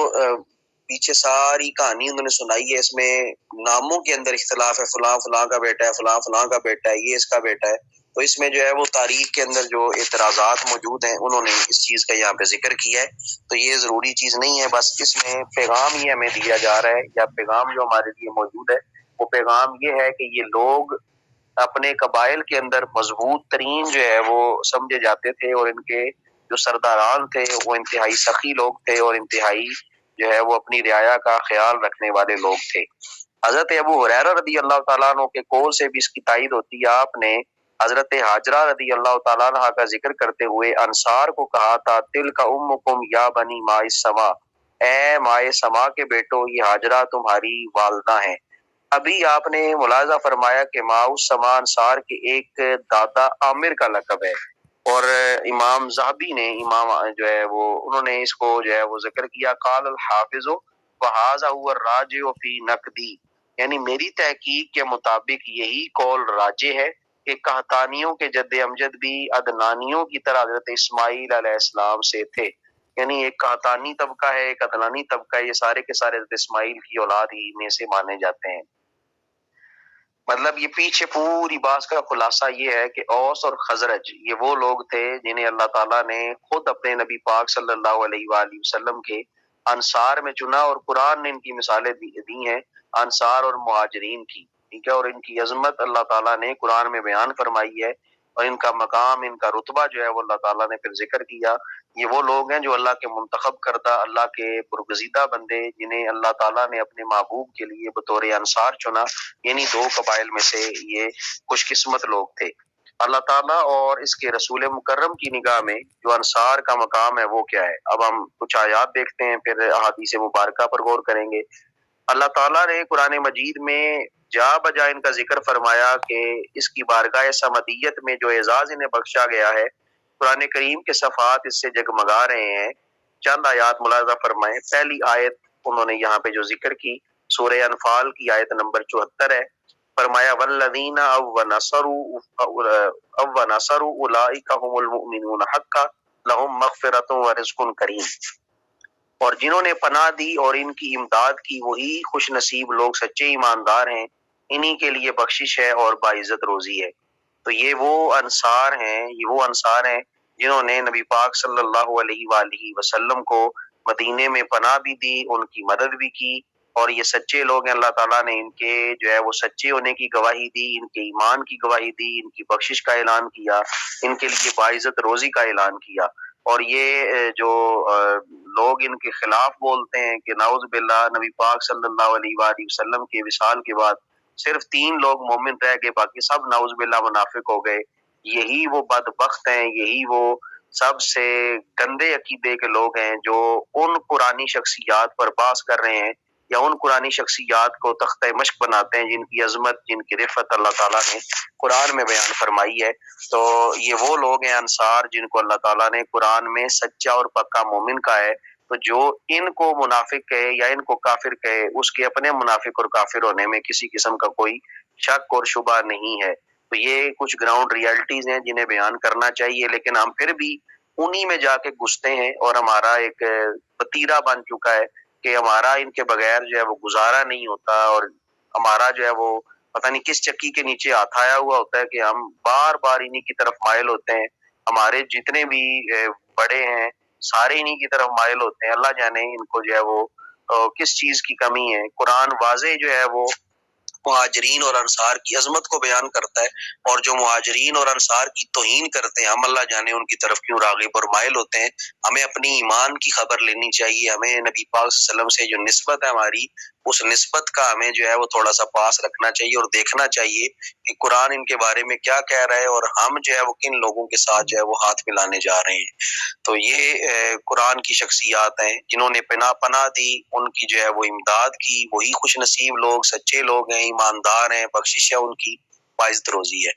پیچھے ساری کہانی انہوں نے سنائی ہے، اس میں ناموں کے اندر اختلاف ہے، فلاں فلاں کا بیٹا ہے، فلاں فلاں کا بیٹا ہے، یہ اس کا بیٹا ہے. تو اس میں جو ہے وہ تاریخ کے اندر جو اعتراضات موجود ہیں انہوں نے اس چیز کا یہاں پہ ذکر کیا ہے. تو یہ ضروری چیز نہیں ہے، بس اس میں پیغام یہ ہمیں دیا جا رہا ہے، یا پیغام جو ہمارے لیے موجود ہے وہ پیغام یہ ہے کہ یہ لوگ اپنے قبائل کے اندر مضبوط ترین جو ہے وہ سمجھے جاتے تھے، اور ان کے جو سرداران تھے وہ انتہائی سخی لوگ تھے، اور انتہائی جو ہے وہ اپنی رعایا کا خیال رکھنے والے لوگ تھے. حضرت ابو ہریرہ رضی اللہ تعالیٰ عنہ کے قول سے بھی اس کی تائید ہوتی ہے. آپ نے حضرت ہاجرہ رضی اللہ تعالیٰ عنہ کا ذکر کرتے ہوئے انصار کو کہا تھا، تلک امکم یا بنی ماء السما، اے ماء سما کے بیٹو، یہ ہاجرہ تمہاری والدہ ہیں. ابھی آپ نے ملاحظہ فرمایا کہ ماء السما انصار کے ایک دادا عامر کا لقب ہے، اور امام ذہبی نے امام جو ہے وہ انہوں نے اس کو جو ہے وہ ذکر کیا، قال الحافظ وہذا هو الراجع فی نقدی، یعنی میری تحقیق کے مطابق یہی قول راجع ہے کہ قحطانیوں کے جد امجد بھی عدنانیوں کی طرح حضرت اسماعیل علیہ السلام سے تھے. یعنی ایک قحطانی طبقہ ہے، ایک عدنانی طبقہ ہے، یہ سارے کے سارے حضرت اسماعیل کی اولاد ہی میں سے مانے جاتے ہیں. مطلب یہ پیچھے پوری بات کا خلاصہ یہ ہے کہ اوس اور خزرج یہ وہ لوگ تھے جنہیں اللہ تعالیٰ نے خود اپنے نبی پاک صلی اللہ علیہ وآلہ وسلم کے انصار میں چنا، اور قرآن نے ان کی مثالیں دی ہیں انصار اور مہاجرین کی، ٹھیک ہے. اور ان کی عظمت اللہ تعالیٰ نے قرآن میں بیان فرمائی ہے، اور ان کا مقام، ان کا رتبہ جو ہے وہ اللہ تعالیٰ نے پھر ذکر کیا. یہ وہ لوگ ہیں جو اللہ کے منتخب کردہ، اللہ کے برگزیدہ بندے، جنہیں اللہ تعالیٰ نے اپنے محبوب کے لیے بطور انصار چنا. یعنی دو قبائل میں سے یہ خوش قسمت لوگ تھے. اللہ تعالیٰ اور اس کے رسول مکرم کی نگاہ میں جو انصار کا مقام ہے وہ کیا ہے. اب ہم کچھ آیات دیکھتے ہیں، پھر احادیث مبارکہ پر غور کریں گے. اللہ تعالیٰ نے قرآن مجید میں جا بجا ان کا ذکر فرمایا کہ اس کی بارگاہ سمدیت میں جو اعزاز انہیں بخشا گیا ہے، قرآن کریم کے صفحات اس سے جگمگا رہے ہیں. چند آیات ملاحظہ فرمائیں. پہلی آیت انہوں نے یہاں پہ جو ذکر کی سورہ انفال کی آیت نمبر 74 ہے. فرمایا والذین او نصروا اولئک هم المؤمنون حقا لهم مغفرۃ ورزق کریم، اور جنہوں نے پناہ دی اور ان کی امداد کی وہی خوش نصیب لوگ سچے ایماندار ہیں، انہی کے لیے بخشش ہے اور باعزت روزی ہے. تو یہ وہ انصار ہیں جنہوں نے نبی پاک صلی اللہ علیہ وآلہ وسلم کو مدینے میں پناہ بھی دی، ان کی مدد بھی کی، اور یہ سچے لوگ ہیں. اللہ تعالیٰ نے ان کے جو ہے وہ سچے ہونے کی گواہی دی، ان کے ایمان کی گواہی دی، ان کی بخشش کا اعلان کیا، ان کے لیے باعزت روزی کا اعلان کیا. اور یہ جو لوگ ان کے خلاف بولتے ہیں کہ نعوذ باللہ نبی پاک صلی اللہ علیہ وآلہ وسلم کے وصال کے بعد صرف 3 لوگ مومن رہ گئے، باقی سب نعوذ باللہ منافق ہو گئے، یہی وہ بدبخت ہیں، یہی وہ سب سے گندے عقیدے کے لوگ ہیں جو ان قرآنی شخصیات پر بحث کر رہے ہیں، یا ان قرآنی شخصیات کو تختہ مشق بناتے ہیں جن کی عظمت، جن کی رفعت اللہ تعالیٰ نے قرآن میں بیان فرمائی ہے. تو یہ وہ لوگ ہیں انصار جن کو اللہ تعالیٰ نے قرآن میں سچا اور پکا مومن کا ہے. تو جو ان کو منافق کہے یا ان کو کافر کہے، اس کے اپنے منافق اور کافر ہونے میں کسی قسم کا کوئی شک اور شبہ نہیں ہے. تو یہ کچھ گراؤنڈ ریالٹیز ہیں جنہیں بیان کرنا چاہیے، لیکن ہم پھر بھی انہی میں جا کے گھستے ہیں، اور ہمارا ایک وتیرہ بن چکا ہے کہ ہمارا ان کے بغیر جو ہے وہ گزارا نہیں ہوتا، اور ہمارا جو ہے وہ پتہ نہیں کس چکی کے نیچے ہاتھ آیا ہوا ہوتا ہے کہ ہم بار بار انہی کی طرف مائل ہوتے ہیں. ہمارے جتنے بھی بڑے ہیں سارے انہی کی طرف مائل ہوتے ہیں. اللہ جانے ان کو جو ہے وہ کس چیز کی کمی ہے. قرآن واضح جو ہے وہ مہاجرین اور انصار کی عظمت کو بیان کرتا ہے، اور جو مہاجرین اور انصار کی توہین کرتے ہیں، ہم اللہ جانے ان کی طرف کیوں راغب اور مائل ہوتے ہیں. ہمیں اپنی ایمان کی خبر لینی چاہیے، ہمیں نبی پاک صلی اللہ علیہ وسلم سے جو نسبت ہے ہماری، اس نسبت کا ہمیں جو ہے وہ تھوڑا سا پاس رکھنا چاہیے، اور دیکھنا چاہیے کہ قرآن ان کے بارے میں کیا کہہ رہا ہے، اور ہم جو ہے وہ کن لوگوں کے ساتھ جو ہے وہ ہاتھ ملانے جا رہے ہیں. تو یہ قرآن کی شخصیات ہیں جنہوں نے پناہ دی، ان کی جو ہے وہ امداد کی، وہی خوش نصیب لوگ، سچے لوگ ہیں، ایماندار ہیں، بخشش ہے ان کی، باعزت روزی ہے.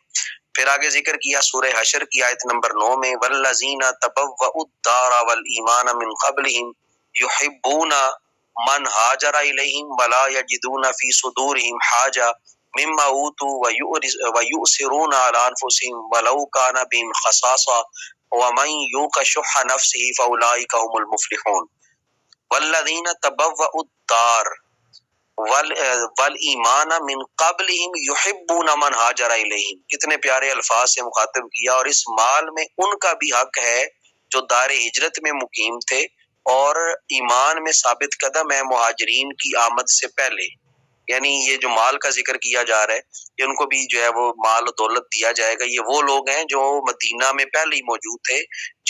پھر آگے ذکر کیا سورہ حشر کی آیت نمبر 9 میں والذین تبوؤا الدار والایمان من قبلہم یحبون من ہاجر الیہم ولا یجدون فی صدورہم حاجہ مما اوتوا ويؤثرون على انفسهم ولو كان بهم خصاصة ومن يوق شح نفسه فاولئك هم المفلحون والذین تبوأوا الدار والایمان من قبلہم یحبون من ہاجر الیہم. کتنے پیارے الفاظ سے مخاطب کیا. اور اس مال میں ان کا بھی حق ہے جو دار ہجرت میں مقیم تھے اور ایمان میں ثابت قدم ہے مہاجرین کی آمد سے پہلے. یعنی یہ جو مال کا ذکر کیا جا رہا ہے کہ ان کو بھی جو ہے وہ مال و دولت دیا جائے گا. یہ وہ لوگ ہیں جو مدینہ میں پہلے ہی موجود تھے،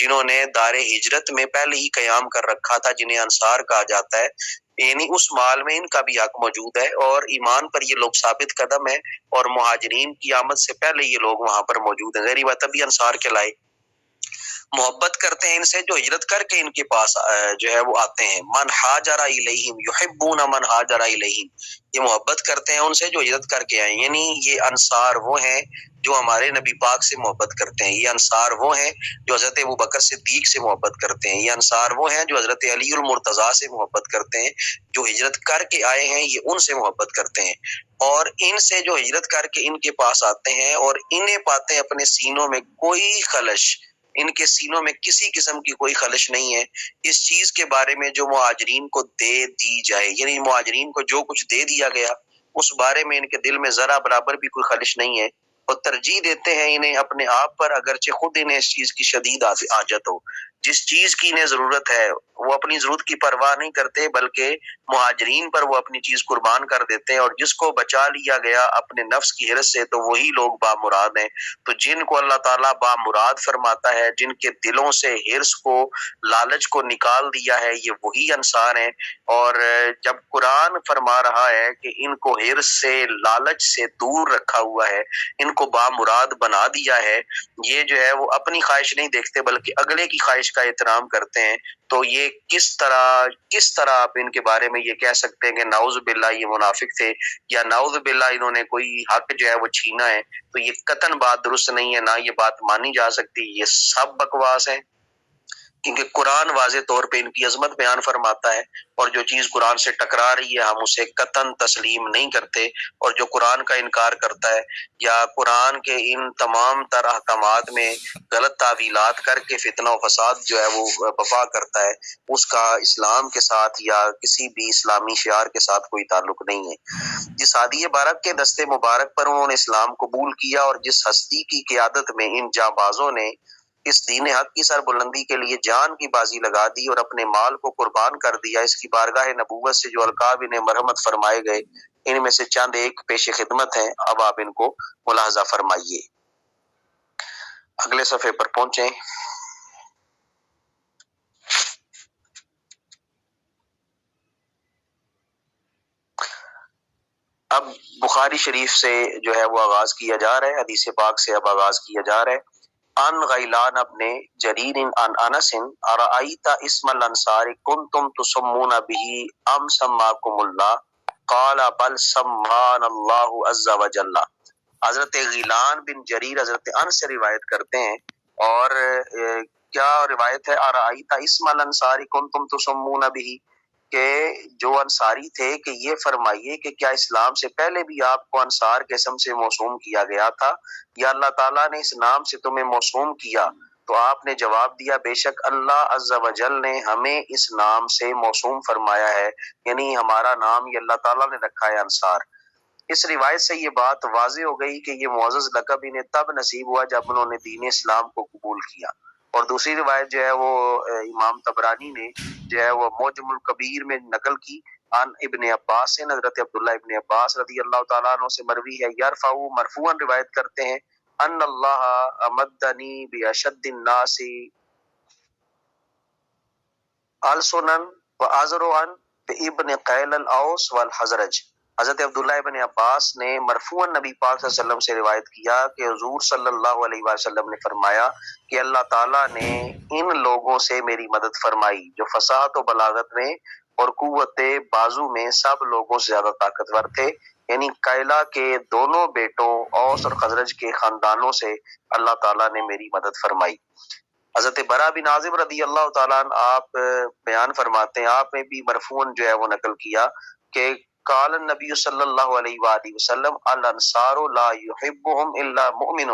جنہوں نے دار ہجرت میں پہلے ہی قیام کر رکھا تھا، جنہیں انصار کہا جاتا ہے. یعنی اس مال میں ان کا بھی حق موجود ہے اور ایمان پر یہ لوگ ثابت قدم ہے اور مہاجرین کی آمد سے پہلے یہ لوگ وہاں پر موجود ہیں. غیر بات ابھی انصار کے لائے محبت کرتے ہیں ان سے جو ہجرت کر کے ان کے پاس جو ہے وہ آتے ہیں. من ہاجر الیہم یحبون من ہاجر الیہم، یہ محبت کرتے ہیں ان سے جو ہجرت کر کے آئے. یعنی یہ انصار وہ ہیں جو ہمارے نبی پاک سے محبت کرتے ہیں. یہ انصار وہ ہیں جو حضرت ابوبکر صدیق سے محبت کرتے ہیں. یہ انصار وہ ہیں جو حضرت علی المرتضیٰ سے محبت کرتے ہیں. جو ہجرت کر کے آئے ہیں یہ ان سے محبت کرتے ہیں اور ان سے جو ہجرت کر کے ان کے پاس آتے ہیں اور انہیں پاتے ہیں اپنے سینوں میں کوئی خلش، ان کے سینوں میں کسی قسم کی کوئی خلش نہیں ہے اس چیز کے بارے میں جو مہاجرین کو دے دی جائے. یعنی مہاجرین کو جو کچھ دے دیا گیا اس بارے میں ان کے دل میں ذرا برابر بھی کوئی خلش نہیں ہے اور ترجیح دیتے ہیں انہیں اپنے آپ پر، اگرچہ خود انہیں اس چیز کی شدید حاجت ہو. جس چیز کی انہیں ضرورت ہے وہ اپنی ضرورت کی پرواہ نہیں کرتے بلکہ مہاجرین پر وہ اپنی چیز قربان کر دیتے ہیں. اور جس کو بچا لیا گیا اپنے نفس کی حرص سے تو وہی لوگ بامراد ہیں. تو جن کو اللہ تعالیٰ بامراد فرماتا ہے، جن کے دلوں سے حرص کو، لالچ کو نکال دیا ہے، یہ وہی انصار ہیں. اور جب قرآن فرما رہا ہے کہ ان کو حرص سے، لالچ سے دور رکھا ہوا ہے، ان کو بامراد بنا دیا ہے، یہ جو ہے وہ اپنی خواہش نہیں دیکھتے بلکہ اگلے کی خواہش کا احترام کرتے ہیں. تو یہ کس طرح آپ ان کے بارے میں یہ کہہ سکتے ہیں کہ نعوذ باللہ یہ منافق تھے یا نعوذ باللہ انہوں نے کوئی حق جو ہے وہ چھینا ہے. تو یہ قطعاً بات درست نہیں ہے، نہ یہ بات مانی جا سکتی. یہ سب بکواس ہے کیونکہ قرآن واضح طور پہ ان کی عظمت بیان فرماتا ہے اور جو چیز قرآن سے ٹکرا رہی ہے ہم اسے قطعاً تسلیم نہیں کرتے. اور جو قرآن کا انکار کرتا ہے یا قرآن کے ان تمام تر احکامات میں غلط تعویلات کر کے فتنہ و فساد جو ہے وہ بپا کرتا ہے، اس کا اسلام کے ساتھ یا کسی بھی اسلامی شعار کے ساتھ کوئی تعلق نہیں ہے. جس ہادی بارک کے دستے مبارک پر انہوں نے اسلام قبول کیا اور جس ہستی کی قیادت میں ان جانبازوں نے اس دین حق کی سر بلندی کے لیے جان کی بازی لگا دی اور اپنے مال کو قربان کر دیا، اس کی بارگاہ نبوت سے جو القاب انہیں مرحمت فرمائے گئے ان میں سے چند ایک پیش خدمت ہیں. اب آپ ان کو ملاحظہ فرمائیے. اگلے صفحے پر پہنچیں. اب بخاری شریف سے جو ہے وہ آغاز کیا جا رہا ہے، حدیث پاک سے اب آغاز کیا جا رہا ہے. ان غیلان ابن جریر ان انس ارأیت اسم الانصار کنتم تسمون به ام سماکم اللہ قال بل سمان اللہ عز وجل. حضرت غیلان بن جریر حضرت انس سے روایت کرتے ہیں اور کیا روایت ہے؟ ارأیت اسم الانصار کنتم تسمون به، کہ جو انصاری تھے کہ یہ فرمائیے کہ کیا اسلام سے پہلے بھی آپ کو انصار کے اسم سے موسوم کیا گیا تھا یا اللہ تعالیٰ نے اس نام سے تمہیں موسوم کیا؟ تو آپ نے جواب دیا بے شک اللہ عز و جل نے ہمیں اس نام سے موسوم فرمایا ہے، یعنی ہمارا نام یہ اللہ تعالیٰ نے رکھا ہے انصار. اس روایت سے یہ بات واضح ہو گئی کہ یہ معزز لقب انہیں تب نصیب ہوا جب انہوں نے دین اسلام کو قبول کیا. اور دوسری روایت جو ہے وہ امام طبرانی نے جو ہے وہ معجم الکبیر میں نقل کی عن ابن عباس سے، حضرت عبداللہ ابن عباس رضی اللہ تعالیٰ عنہ سے مروی ہے. یرفع مرفوعا روایت کرتے ہیں ان اللہ امدنی باشد الناس السنا وازرعا بابن قیل الاوس والحزرج. حضرت عبداللہ ابن عباس نے مرفوعاً نبی پاک صلی اللہ علیہ وسلم سے روایت کیا کہ حضور صلی اللہ علیہ وسلم نے فرمایا کہ اللہ تعالیٰ نے ان لوگوں سے میری مدد فرمائی جو فصاحت و بلاغت میں اور قوت بازو میں سب لوگوں سے زیادہ طاقتور تھے. یعنی قیلہ کے دونوں بیٹوں اوس اور خزرج کے خاندانوں سے اللہ تعالیٰ نے میری مدد فرمائی. حضرت برا بن عازب رضی اللہ تعالیٰ عنہ آپ بیان فرماتے ہیں، آپ نے بھی مرفوعاً جو ہے وہ نقل کیا کہ قال النبی صلی اللہ علیہ وآلہ وسلم الانصار لا يحبهم الا مؤمن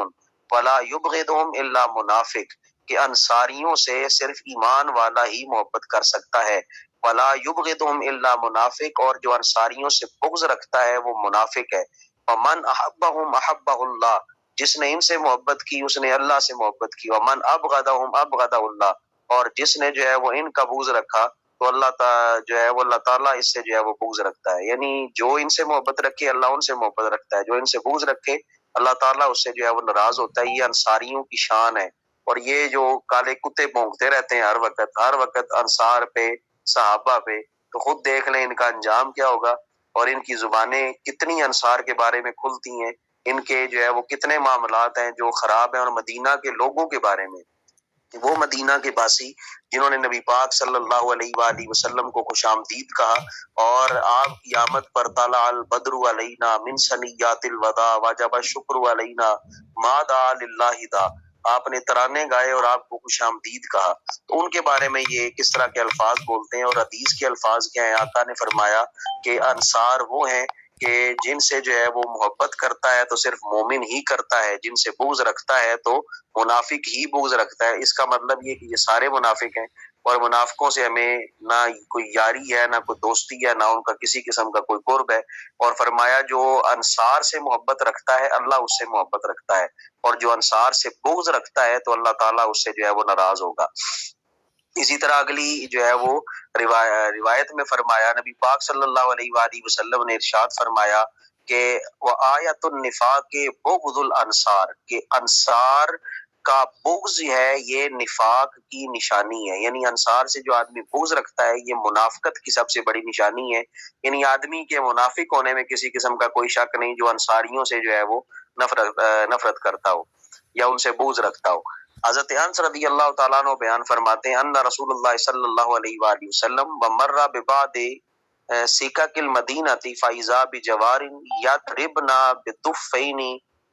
ولا يبغضهم الا منافق، کہ انصاریوں سے صرف ایمان والا ہی محبت کر سکتا ہے، ولا يبغضهم الا منافق، اور جو انصاریوں سے بغض رکھتا ہے وہ منافق ہے۔ ومن احبهم احبه اللہ، جس نے ان سے محبت کی اس نے اللہ سے محبت کی۔ ومن ابغضهم ابغضه اللہ، اور جس نے جو ہے وہ ان کا بغض رکھا تو اللہ تعالیٰ جو ہے وہ اللہ تعالیٰ اس سے جو ہے وہ بغض رکھتا ہے، یعنی جو ان سے محبت رکھے اللہ ان سے محبت رکھتا ہے، جو ان سے بغض رکھے اللہ تعالیٰ اس سے جو ہے وہ ناراض ہوتا ہے۔ یہ انصاریوں کی شان ہے، اور یہ جو کالے کتے بھونکتے رہتے ہیں ہر وقت انصار پہ، صحابہ پہ، تو خود دیکھ لیں ان کا انجام کیا ہوگا، اور ان کی زبانیں کتنی انصار کے بارے میں کھلتی ہیں، ان کے جو ہے وہ کتنے معاملات ہیں جو خراب ہیں، اور مدینہ کے لوگوں کے بارے میں، وہ مدینہ کے باسی جنہوں نے نبی پاک صلی اللہ علیہ وآلہ وسلم کو خوش آمدید کہا، اور آپ کی آمد پر طلع البدر علینا من ثنیات الوداع وجب الشکر علینا ما دعا للہ دا، آپ نے ترانے گائے اور آپ کو خوش آمدید کہا۔ تو ان کے بارے میں یہ کس طرح کے الفاظ بولتے ہیں، اور حدیث کے الفاظ کیا ہیں؟ آقا نے فرمایا کہ انصار وہ ہیں کہ جن سے جو ہے وہ محبت کرتا ہے تو صرف مومن ہی کرتا ہے، جن سے بغض رکھتا ہے تو منافق ہی بغض رکھتا ہے۔ اس کا مطلب یہ کہ یہ سارے منافق ہیں، اور منافقوں سے ہمیں نہ کوئی یاری ہے، نہ کوئی دوستی ہے، نہ ان کا کسی قسم کا کوئی قرب ہے۔ اور فرمایا جو انصار سے محبت رکھتا ہے اللہ اس سے محبت رکھتا ہے، اور جو انصار سے بغض رکھتا ہے تو اللہ تعالیٰ اس سے جو ہے وہ ناراض ہوگا۔ اسی طرح اگلی جو ہے وہ روایت میں فرمایا، نبی پاک صلی اللہ علیہ وآلہ وسلم نے ارشاد فرمایا کہ وآیت النفاق بغض الانصار، کہ انصار کا بغض ہے یہ نفاق کی نشانی ہے، یعنی انصار سے جو آدمی بغض رکھتا ہے یہ منافقت کی سب سے بڑی نشانی ہے، یعنی آدمی کے منافق ہونے میں کسی قسم کا کوئی شک نہیں جو انصاریوں سے جو ہے وہ نفرت کرتا ہو یا ان سے بغض رکھتا ہو۔ حضرت انس رضی اللہ تعالیٰ عنہ بیان فرماتے ہیں ان رسول اللہ صلی اللہ علیہ وآلہ وسلم ومر ببعد سکک المدینہ فاذا بجوار یضربنا بالدفین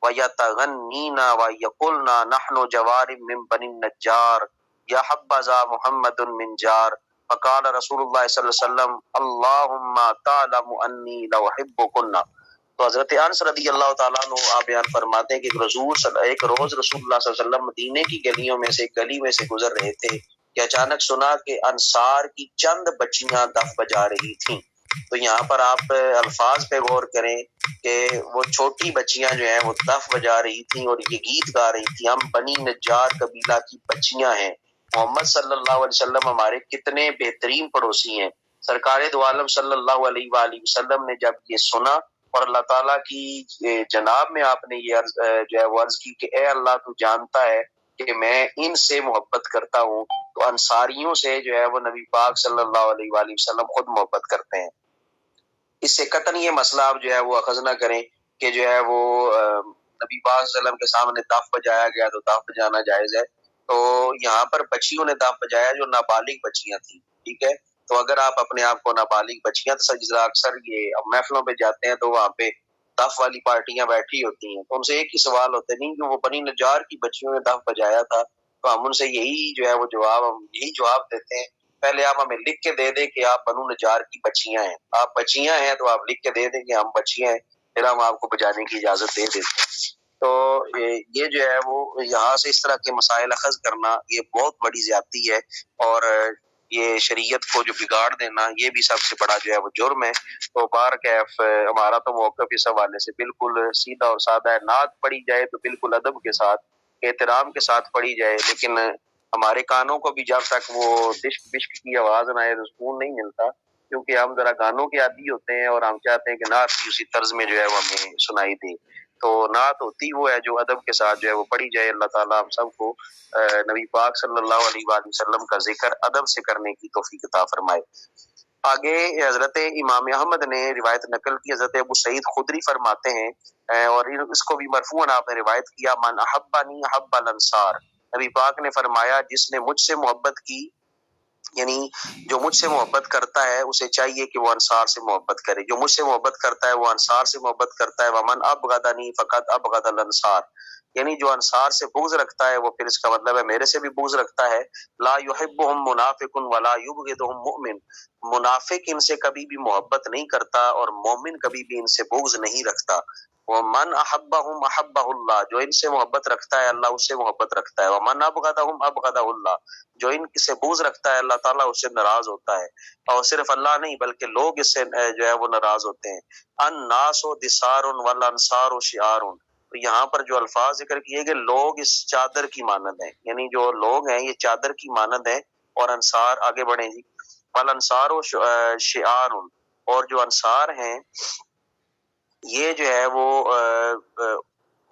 ویتغنین ویقولنا نحن جوار من بنی النجار یا حبذا محمد من جار، فقال رسول اللہ صلی اللہ علیہ وسلم اللہم تعلم انی لو احبکن۔ تو حضرت انس رضی اللہ تعالیٰ عنہ آپ بیان فرماتے ہیں کہ ایک روز رسول اللہ صلی اللہ علیہ وسلم مدینے کی گلیوں میں سے ایک گلی میں سے گزر رہے تھے کہ اچانک سنا کہ انصار کی چند بچیاں دف بجا رہی تھیں۔ تو یہاں پر آپ الفاظ پہ غور کریں کہ وہ چھوٹی بچیاں جو ہیں وہ دف بجا رہی تھیں اور یہ گیت گا رہی تھیں، ہم بنی نجار قبیلہ کی بچیاں ہیں، محمد صلی اللہ علیہ وسلم ہمارے کتنے بہترین پڑوسی ہیں۔ سرکار دو عالم صلی اللہ علیہ وآلہ وسلم نے جب یہ سنا اور اللہ تعالیٰ کی جناب میں آپ نے یہ جو ہے وہ عرض کی کہ اے اللہ تو جانتا ہے کہ میں ان سے محبت کرتا ہوں، تو انصاریوں سے جو ہے وہ نبی پاک صلی اللہ علیہ وآلہ وسلم خود محبت کرتے ہیں۔ اس سے قطعاً یہ مسئلہ آپ جو ہے وہ اخذ نہ کریں کہ جو ہے وہ نبی پاک صلی اللہ علیہ وسلم کے سامنے دف بجایا گیا تو دف بجانا جائز ہے، تو یہاں پر بچیوں نے دف بجایا جو نابالغ بچیاں تھیں، ٹھیک ہے۔ تو اگر آپ اپنے آپ کو نابالغ بچیاں اکثر یہ محفلوں پہ جاتے ہیں تو وہاں پہ دف والی پارٹیاں بیٹھی ہوتی ہیں، تو ان سے ایک ہی سوال ہوتا ہے نہیں کہ وہ بنی نجار کی بچیوں نے دف بجایا تھا، تو ہم ان سے یہی جو ہے وہ یہی جواب دیتے ہیں، پہلے آپ ہمیں لکھ کے دے دیں کہ آپ بنو نجار کی بچیاں ہیں، آپ بچیاں ہیں تو آپ لکھ کے دے دیں کہ ہم بچیاں ہیں، پھر ہم آپ کو بجانے کی اجازت دے دیتے ہیں۔ تو یہ جو ہے وہ یہاں سے اس طرح کے مسائل اخذ کرنا یہ بہت بڑی زیادتی ہے، اور یہ شریعت کو جو بگاڑ دینا یہ بھی سب سے بڑا جو ہے وہ جرم ہے۔ تو بارکیف ہمارا تو موقف اس حوالے سے بالکل سیدھا اور سادہ ہے، نعت پڑھی جائے تو بالکل ادب کے ساتھ احترام کے ساتھ پڑھی جائے، لیکن ہمارے کانوں کو بھی جب تک وہ دشک بشک کی آواز نہ آئے تو سکون نہیں ملتا، کیونکہ ہم ذرا گانوں کے عادی ہوتے ہیں اور ہم چاہتے ہیں کہ نعت بھی اسی طرز میں جو ہے وہ ہمیں سنائی دے۔ تو نعت ہوتی وہ ہے جو ادب کے ساتھ جو ہے وہ پڑھی جائے۔ اللہ تعالیٰ ہم سب کو نبی پاک صلی اللہ علیہ وآلہ وسلم کا ذکر ادب سے کرنے کی توفیق عطا فرمائے۔ آگے حضرت امام احمد نے روایت نقل کی، حضرت ابو سعید خدری فرماتے ہیں اور اس کو بھی مرفوعاً آپ نے روایت کیا، من احبنی احب الانصار، نبی پاک نے فرمایا جس نے مجھ سے محبت کی، یعنی جو مجھ سے محبت کرتا ہے اسے چاہیے کہ وہ انصار سے محبت کرے، جو مجھ سے محبت کرتا ہے وہ انصار سے محبت کرتا ہے، ومن ابغضنی فقد ابغض الانصار، یعنی جو انصار سے بغض رکھتا ہے وہ پھر اس کا مطلب ہے میرے سے بھی بغض رکھتا ہے. لا یحبہم منافق ولا یبغضہم مؤمن، منافق ان سے کبھی بھی محبت نہیں کرتا اور مومن کبھی بھی ان سے بغض نہیں رکھتا. ومن احبہم احبہ اللہ، جو ان سے محبت رکھتا ہے اللہ اس سے محبت رکھتا ہے. ومن ابغضہم ابغضہ اللہ، جو ان سے بغض رکھتا ہے اللہ تعالیٰ اس سے ناراض ہوتا ہے. اور صرف اللہ نہیں بلکہ لوگ اس سے جو ہے وہ ناراض ہوتے ہیں. الناس دثار والانصار شعار، تو یہاں پر جو الفاظ ذکر کیے گئے لوگ اس چادر کی مانند ہیں، یعنی جو لوگ ہیں یہ چادر کی مانند ہیں. اور انصار آگے بڑھیں جی. والانصار شعار، اور جو انصار ہیں یہ جو ہے وہ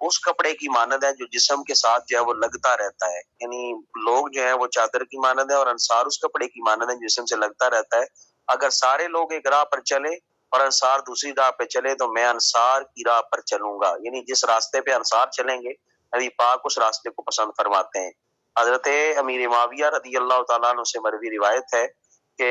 اس کپڑے کی مانند ہے جو جسم کے ساتھ جو ہے وہ لگتا رہتا ہے. یعنی لوگ جو ہیں وہ چادر کی مانند ہے اور انصار اس کپڑے کی مانند ہے جسم سے لگتا رہتا ہے. اگر سارے لوگ ایک راہ پر چلے اور انصار دوسری راہ پہ چلے تو میں انصار کی راہ پر چلوں گا. یعنی جس راستے پہ انصار چلیں گے نبی پاک اس راستے کو پسند فرماتے ہیں. حضرت امیر معاویہ رضی اللہ تعالیٰ عنہ سے مروی روایت ہے کہ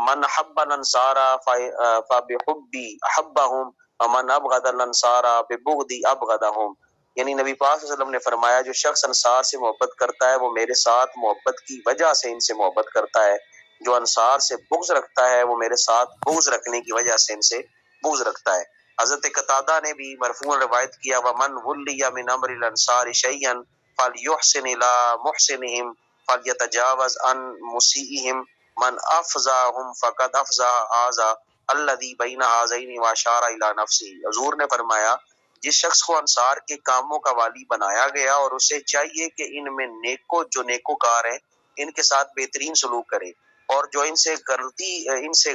من حب الانصار فبحبی احبہم ومن ابغض الانصار ببغضی ابغضہم. یعنی نبی پاک صلی اللہ علیہ وسلم نے فرمایا جو شخص انصار سے محبت کرتا ہے وہ میرے ساتھ محبت کی وجہ سے ان سے محبت کرتا ہے، جو انصار سے بغض رکھتا ہے وہ میرے ساتھ بغض رکھنے کی وجہ سے ان سے بغض رکھتا ہے. حضرت قتادہ نے بھی مرفوعاً روایت کیا ومن ولی من امر الانصار شیئا فلیحسن الی محسنہم فلیتجاوز عن مسیئہم من افضاہم فقد افضا ھذا الذی بین ھذین واشار الی نفسہ. حضور نے فرمایا جس شخص کو انصار کے کاموں کا والی بنایا گیا اور اسے چاہیے کہ ان میں جو نیکوکار ہیں ان کے ساتھ بہترین سلوک کرے، اور جو ان سے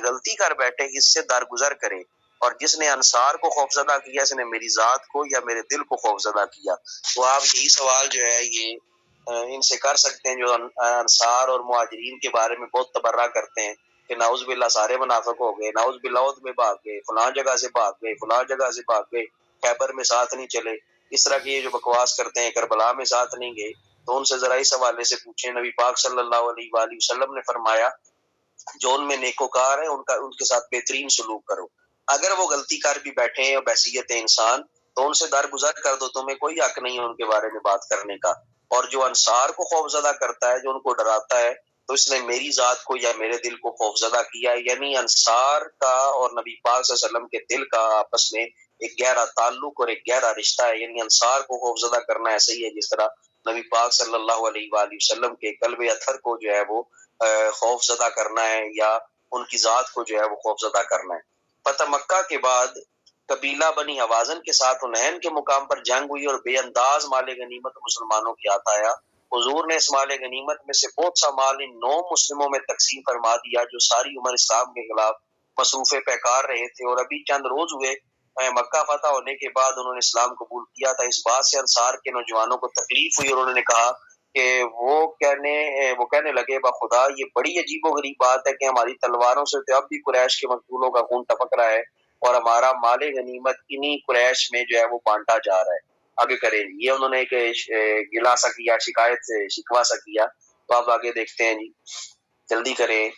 غلطی کر بیٹھے اس سے درگزر کرے. اور جس نے انصار کو خوفزدہ کیا اس نے میری ذات کو یا میرے دل کو خوفزدہ کیا. تو آپ یہی سوال جو ہے یہ ان سے کر سکتے ہیں جو انصار اور مہاجرین کے بارے میں بہت تبرہ کرتے ہیں کہ نعوذ باللہ سارے منافق ہو گئے، نعوذ باللہ عہد میں بھاگ گئے، فلاں جگہ سے بھاگ گئے، فلاں جگہ سے بھاگ گئے، خیبر میں ساتھ نہیں چلے. اس طرح کی یہ جو بکواس کرتے ہیں کربلا میں ساتھ نہیں گئے، تو ان سے ذرا اس حوالے سے پوچھیں. نبی پاک صلی اللہ علیہ وآلہ وسلم نے فرمایا جو ان میں نیکوکار ہیں ان کے ساتھ بہترین سلوک کرو. اگر وہ غلطی کر بھی بیٹھے ہیں اور بحیثیت انسان تو ان سے درگزر کر دو، تمہیں کوئی حق نہیں ہے ان کے بارے میں بات کرنے کا. اور جو انصار کو خوفزدہ کرتا ہے جو ان کو ڈراتا ہے تو اس نے میری ذات کو یا میرے دل کو خوفزدہ کیا. یعنی انصار کا اور نبی پاک صلی اللہ علیہ وسلم کے دل کا آپس میں ایک گہرا تعلق اور ایک گہرا رشتہ ہے. یعنی انصار کو خوفزدہ کرنا ایسے ہی ہے جس طرح نبی پاک صلی اللہ علیہ وآلہ وسلم کے قلب اطہر کو جو ہے وہ خوف زدہ کرنا ہے یا ان کی ذات کو جو ہے وہ خوف زدہ کرنا ہے. فتح مکہ کے بعد قبیلہ بنی حوازن کے ساتھ حنین کے مقام پر جنگ ہوئی اور بے انداز مال غنیمت مسلمانوں کے ہاتھ آیا. حضور نے اس مال غنیمت میں سے بہت سا مال ان 9 مسلموں میں تقسیم فرما دیا جو ساری عمر اسلام کے خلاف مصروف پیکار رہے تھے، اور ابھی چند روز ہوئے مکہ فتح ہونے کے بعد انہوں نے اسلام قبول کیا تھا. اس بات سے انصار کے نوجوانوں کو تکلیف ہوئی اور انہوں نے کہا کہ وہ کہنے لگے بخدا یہ بڑی عجیب و غریب بات ہے کہ ہماری تلواروں سے تو اب بھی قریش کے مقتولوں کا خون ٹپک رہا ہے اور ہمارا مال غنیمت انہی قریش میں جو ہے وہ بانٹا جا رہا ہے. آگے کریں یہ انہوں نے ایک گلا سا کیا، شکایت سے شکوا سا کیا. تو آپ آگے دیکھتے ہیں جی، جلدی کریں.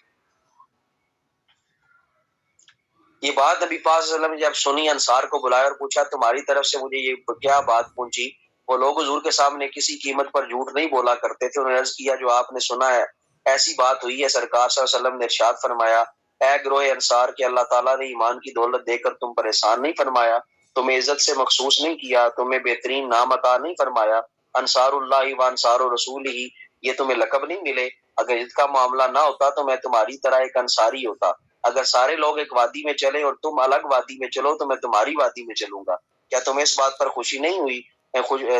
یہ بات نبی پاک صلی اللہ علیہ وسلم نے جب سنی انصار کو بلایا اور پوچھا تمہاری طرف سے مجھے یہ کیا بات پہنچی. وہ لوگ حضور کے سامنے کسی قیمت پر جھوٹ نہیں بولا کرتے تھے. انہوں نے عرض کیا جو آپ نے سنا ہے ایسی بات ہوئی ہے. سرکار صلی اللہ علیہ وسلم نے ارشاد فرمایا اے گروہ انصار کہ اللہ تعالیٰ نے ایمان کی دولت دے کر تم پر احسان نہیں فرمایا، تمہیں عزت سے مخصوص نہیں کیا، تمہیں بہترین نام عطا نہیں فرمایا. انصار اللہ و انصار رسول ہی، یہ تمہیں لقب نہیں ملے. اگر عزت کا معاملہ نہ ہوتا تو میں تمہاری طرح ایک انصاری ہوتا. اگر سارے لوگ ایک وادی میں چلے اور تم الگ وادی میں چلو تو میں تمہاری وادی میں چلوں گا. کیا تمہیں اس بات پر خوشی نہیں ہوئی؟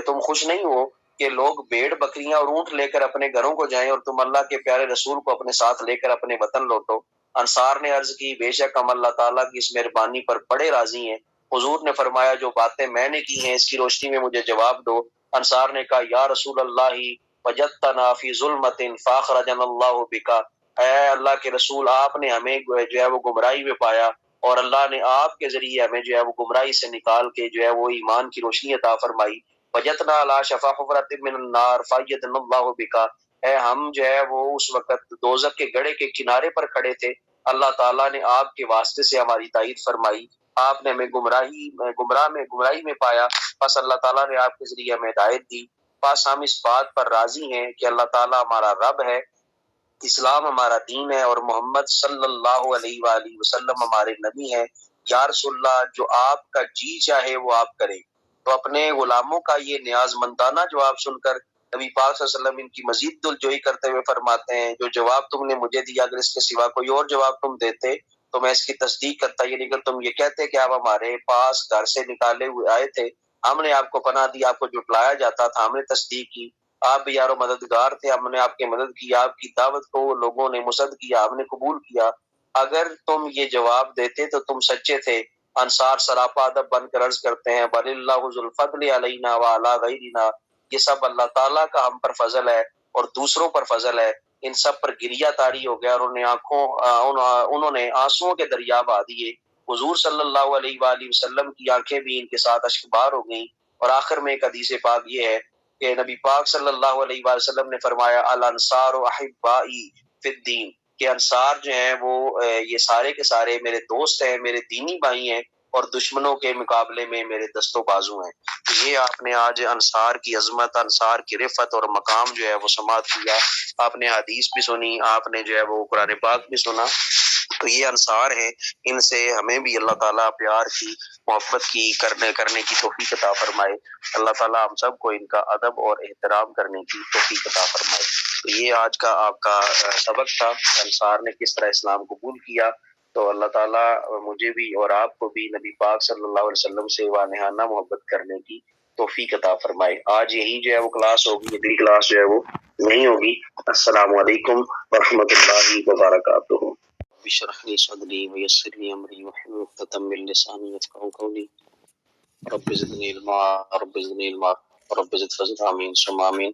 تم خوش نہیں ہو کہ لوگ بھیڑ بکریاں اور اونٹ لے کر اپنے گھروں کو جائیں اور تم اللہ کے پیارے رسول کو اپنے ساتھ لے کر اپنے وطن لوٹو. انصار نے عرض کی بے شک ہم اللہ تعالیٰ کی اس مہربانی پر بڑے راضی ہیں. حضور نے فرمایا جو باتیں میں نے کی ہیں اس کی روشنی میں مجھے جواب دو. انصار نے کہا یا رسول اللہ وجدتنا فی ظلمت فاخرجنا اللہ بکا، اے اللہ کے رسول آپ نے ہمیں جو ہے وہ گمراہی میں پایا اور اللہ نے آپ کے ذریعے ہمیں جو ہے وہ گمراہی سے نکال کے جو ہے وہ ایمان کی روشنی عطا فرمائی. وجدنا علی شفا حفرۃ من النار فایدنا اللہ بکا، اے ہم جو ہے وہ اس وقت دوزخ کے گڑھے کے کنارے پر کھڑے تھے، اللہ تعالیٰ نے آپ کے واسطے سے ہماری تائید فرمائی. آپ نے ہمیں گمراہی میں پایا، بس اللہ تعالیٰ نے آپ کے ذریعے ہمیں ہدایت دی۔ بس ہم اس بات پر راضی ہیں کہ اللہ تعالیٰ ہمارا رب ہے، اسلام ہمارا دین ہے، اور محمد صلی اللہ علیہ وآلہ وسلم ہمارے نبی ہیں۔ یا رسول اللہ، جو آپ کا جی چاہے وہ آپ کریں۔ تو اپنے غلاموں کا یہ نیاز مندانہ جواب سن کر نبی پاک صلی اللہ علیہ وسلم ان کی مزید دلجوئی کرتے ہوئے فرماتے ہیں، جو جواب تم نے مجھے دیا، اگر اس کے سوا کوئی اور جواب تم دیتے تو میں اس کی تصدیق کرتا، یعنی اگر تم یہ کہتے کہ آپ ہمارے پاس گھر سے نکالے ہوئے آئے تھے، ہم نے آپ کو پناہ دی، آپ کو جھٹلایا جاتا تھا، ہم نے تصدیق کی، آپ بھی یارو مددگار تھے، ہم نے آپ کی مدد کی، آپ کی دعوت کو لوگوں نے مصد کیا، ہم نے قبول کیا، اگر تم یہ جواب دیتے تو تم سچے تھے۔ انصار سراپا ادب بن کر عرض کرتے ہیں، بل اللہ ذو الفضل علینا وعلی غیرنا، یہ سب اللہ تعالیٰ کا ہم پر فضل ہے اور دوسروں پر فضل ہے۔ ان سب پر گریہ طاری ہو گیا اور انہوں نے آنسوؤں کے دریا بہا دیے۔ حضور صلی اللہ علیہ وآلہ وسلم کی آنکھیں بھی ان کے ساتھ اشکبار ہو گئیں۔ اور آخر میں ایک حدیث پاک یہ ہے کہ نبی پاک صلی اللہ علیہ وآلہ وسلم نے فرمایا، الانصار احبائی فی الدین، کہ انصار جو ہیں وہ یہ سارے کے سارے میرے دوست ہیں، میرے دینی بھائی ہیں، اور دشمنوں کے مقابلے میں میرے دست و بازو ہیں۔ یہ آپ نے آج انصار کی عظمت، انصار کی رفت اور مقام جو ہے وہ سماعت کیا، آپ نے حدیث بھی سنی، آپ نے جو ہے وہ قرآن پاک بھی سنا۔ تو یہ انصار ہیں، ان سے ہمیں بھی اللہ تعالیٰ پیار کی، محبت کی، کرنے کی توفیق عطا فرمائے۔ اللہ تعالیٰ ہم سب کو ان کا ادب اور احترام کرنے کی توفیق عطا فرمائے۔ تو یہ آج کا آپ کا سبق تھا، انصار نے کس طرح اسلام قبول کیا۔ تو اللہ تعالیٰ مجھے بھی اور آپ کو بھی نبی پاک صلی اللہ علیہ وسلم سے وانہانہ محبت کرنے کی توفیق عطا فرمائے۔ آج یہی جو ہے وہ کلاس ہوگی، اگلی کلاس جو ہے وہ نہیں ہوگی۔ السلام علیکم ورحمۃ اللہ وبرکاتہ۔ اشرح لي صدري ويسر لي امري واحلل عقدة من لساني يفقهوا قولي رب زدني علما رب زدني علما رب زد فزد آمين ثم آمين۔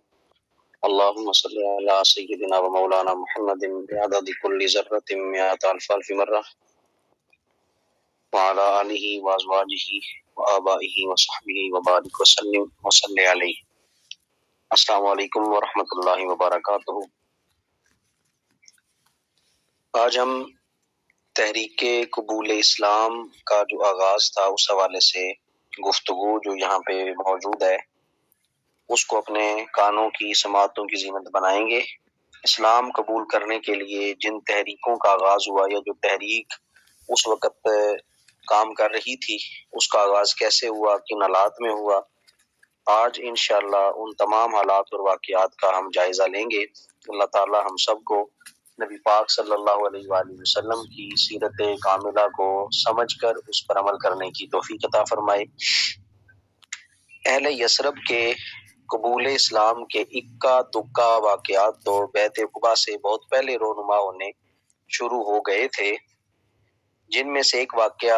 اللهم صل على سيدنا ومولانا محمد بعدد كل ذرة مئة ألف ألف مرة وعلى آله وأزواجه وآبائه وصحبه وبارك وسلم وصل عليه۔ السلام علیکم ورحمۃ اللہ وبرکاتہ۔ آج ہم تحریک قبول اسلام کا جو آغاز تھا اس حوالے سے گفتگو جو یہاں پہ موجود ہے اس کو اپنے کانوں کی سماعتوں کی زینت بنائیں گے۔ اسلام قبول کرنے کے لیے جن تحریکوں کا آغاز ہوا یا جو تحریک اس وقت کام کر رہی تھی اس کا آغاز کیسے ہوا، کن حالات میں ہوا، آج انشاءاللہ ان تمام حالات اور واقعات کا ہم جائزہ لیں گے۔ اللہ تعالی ہم سب کو نبی پاک صلی اللہ علیہ وآلہ وسلم کی سیرت کاملہ کو سمجھ کر اس پر عمل کرنے کی توفیق عطا فرمائے۔ اہل یثرب کے قبول اسلام کے اکا دکا واقعات تو بیعت عقبہ سے بہت پہلے رونما ہونے شروع ہو گئے تھے، جن میں سے ایک واقعہ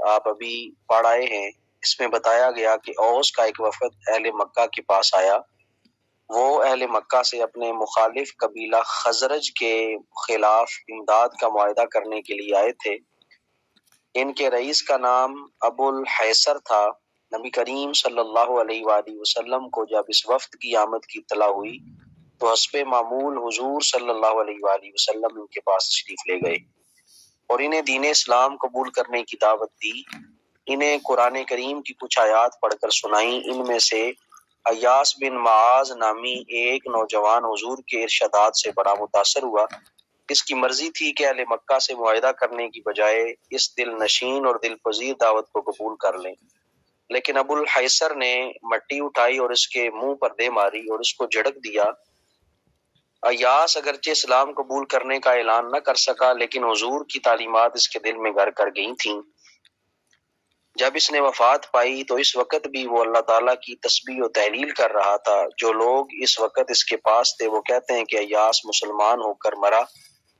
آپ ابھی پڑھ آئے ہیں۔ اس میں بتایا گیا کہ اوس کا ایک وفد اہل مکہ کے پاس آیا، وہ اہل مکہ سے اپنے مخالف قبیلہ خزرج کے خلاف امداد کا معاہدہ کرنے کے لیے آئے تھے۔ ان کے رئیس کا نام ابو الحیثر تھا۔ نبی کریم صلی اللہ علیہ وآلہ وسلم کو جب اس وفد کی آمد کی اطلاع ہوئی تو حسب معمول حضور صلی اللہ علیہ وآلہ وسلم ان کے پاس تشریف لے گئے اور انہیں دین اسلام قبول کرنے کی دعوت دی۔ انہیں قرآن کریم کی کچھ آیات پڑھ کر سنائیں۔ ان میں سے ایاس بن معاذ نامی ایک نوجوان حضور کے ارشادات سے بڑا متاثر ہوا۔ اس کی مرضی تھی کہ اہل مکہ سے معاہدہ کرنے کی بجائے اس دل نشین اور دل پذیر دعوت کو قبول کر لیں، لیکن ابو الحیثر نے مٹی اٹھائی اور اس کے منہ پر دے ماری اور اس کو جھڑک دیا۔ ایاس اگرچہ اسلام قبول کرنے کا اعلان نہ کر سکا، لیکن حضور کی تعلیمات اس کے دل میں گھر کر گئی تھیں۔ جب اس نے وفات پائی تو اس وقت بھی وہ اللہ تعالیٰ کی تسبیح و تحلیل کر رہا تھا۔ جو لوگ اس وقت اس کے پاس تھے وہ کہتے ہیں کہ ایاس مسلمان ہو کر مرا۔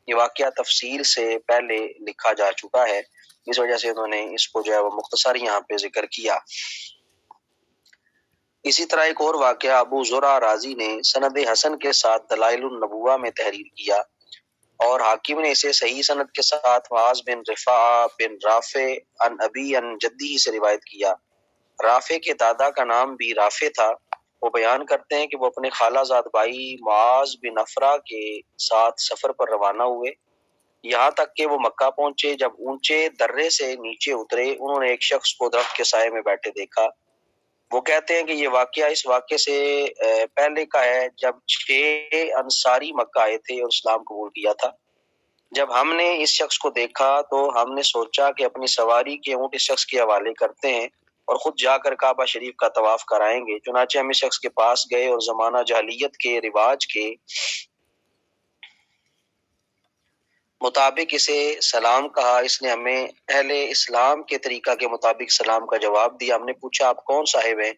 یہ واقعہ تفصیل سے پہلے لکھا جا چکا ہے، اس وجہ سے انہوں نے اس کو جو ہے وہ مختصر یہاں پہ ذکر کیا۔ اسی طرح ایک اور واقعہ ابو زرع رازی نے سند حسن کے ساتھ دلائل النبوہ میں تحریر کیا اور حاکم نے اسے صحیح سند کے ساتھ معاذ بن رفاعہ بن رافع عن ابی عن جدی سے روایت کیا۔ رافع کے دادا کا نام بھی رافع تھا۔ وہ بیان کرتے ہیں کہ وہ اپنے خالہ زاد بھائی معاذ بن افرا کے ساتھ سفر پر روانہ ہوئے۔ یہاں تک کہ وہ مکہ پہنچے۔ جب اونچے درے سے نیچے اترے، انہوں نے ایک شخص کو درخت کے سائے میں بیٹھے دیکھا۔ وہ کہتے ہیں کہ یہ واقعہ اس واقعے سے پہلے کا ہے جب 6 انصاری مکہ آئے تھے اور اسلام قبول کیا تھا۔ جب ہم نے اس شخص کو دیکھا تو ہم نے سوچا کہ اپنی سواری کے اونٹ اس شخص کے حوالے کرتے ہیں اور خود جا کر کعبہ شریف کا طواف کرائیں گے۔ چنانچہ ہم اس شخص کے پاس گئے اور زمانہ جاہلیت کے رواج کے مطابق اسے سلام کہا۔ اس نے ہمیں اہل اسلام کے طریقہ کے مطابق سلام کا جواب دیا۔ ہم نے پوچھا آپ کون صاحب ہیں؟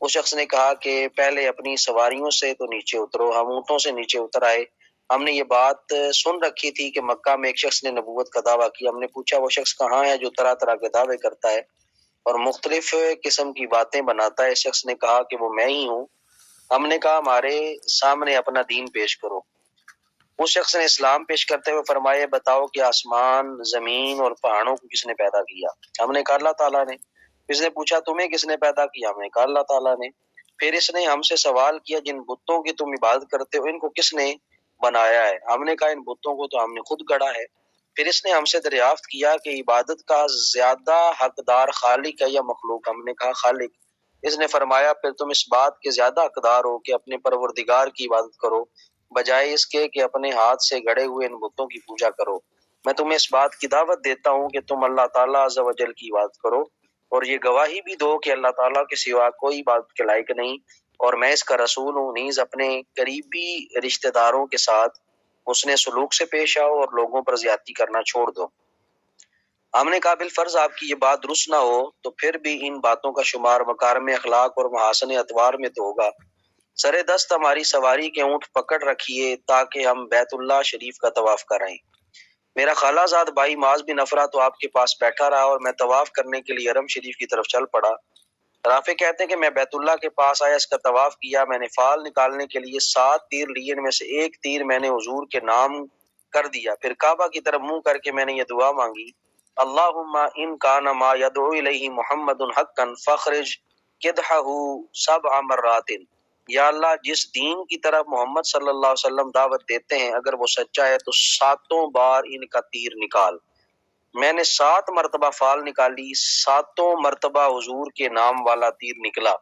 اس شخص نے کہا کہ پہلے اپنی سواریوں سے تو نیچے اترو۔ ہم اونٹوں سے نیچے اتر آئے۔ ہم نے یہ بات سن رکھی تھی کہ مکہ میں ایک شخص نے نبوت کا دعویٰ کیا۔ ہم نے پوچھا وہ شخص کہاں ہے جو طرح طرح کے دعوے کرتا ہے اور مختلف قسم کی باتیں بناتا ہے؟ اس شخص نے کہا کہ وہ میں ہی ہوں۔ ہم نے کہا ہمارے سامنے اپنا دین پیش کرو۔ اس شخص نے اسلام پیش کرتے ہوئے فرمایا بتاؤ کہ آسمان، زمین اور پہاڑوں کو کس نے پیدا کیا؟ ہم نے کہا اللہ تعالیٰ نے۔ اس نے پوچھا تمہیں کس نے پیدا کیا؟ ہم نے کہا اللہ تعالیٰ نے۔ پھر اس نے ہم سے سوال کیا جن بتوں کی تم عبادت کرتے ہو ان کو کس نے بنایا ہے؟ ہم نے کہا ان بتوں کو تو ہم نے خود گڑھا ہے۔ پھر اس نے ہم سے دریافت کیا کہ عبادت کا زیادہ حقدار خالق ہے یا مخلوق؟ ہم نے کہا خالق۔ اس نے فرمایا پھر تم اس بات کے زیادہ حقدار ہو کہ اپنے پروردگار کی عبادت کرو بجائے اس کے کہ اپنے ہاتھ سے گڑے ہوئے ان بتوں کی پوجا کرو۔ میں تمہیں اس بات کی دعوت دیتا ہوں کہ تم اللہ تعالیٰ عز و جل کی عبادت کرو اور یہ گواہی بھی دو کہ اللہ تعالیٰ کے سوا کوئی عبادت کے لائق نہیں اور میں اس کا رسول ہوں۔ نیز اپنے قریبی رشتہ داروں کے ساتھ حسن سلوک سے پیش آؤ اور لوگوں پر زیادتی کرنا چھوڑ دو۔ ہم نے کہا بالفرض آپ کی یہ بات درست نہ ہو تو پھر بھی ان باتوں کا شمار مکارم اخلاق اور محاسن اتوار میں تو ہوگا۔ سر دست ہماری سواری کے اونٹ پکڑ رکھیے تاکہ ہم بیت اللہ شریف کا طواف کرائیں۔ میرا خالہ زاد بھائی معاذ بن افرا تو آپ کے پاس بیٹھا رہا اور میں طواف کرنے کے لیے حرم شریف کی طرف چل پڑا۔ رافع کہتے ہیں کہ میں بیت اللہ کے پاس آیا، اس کا طواف کیا۔ میں نے فال نکالنے کے لیے 7 تیر لیے، ان میں سے ایک تیر میں نے حضور کے نام کر دیا۔ پھر کعبہ کی طرف منہ کر کے میں نے یہ دعا مانگی اللہم ان کان ما یدعو الیہ محمد حقا فاخرج کدحہ 7 مرات۔ یا اللہ جس دین کی طرف محمد صلی اللہ علیہ وسلم دعوت دیتے ہیں اگر وہ سچا ہے تو 7 بار ان کا تیر نکال۔ میں نے 7 مرتبہ فال نکالی، 7 مرتبہ حضور کے نام والا تیر نکلا۔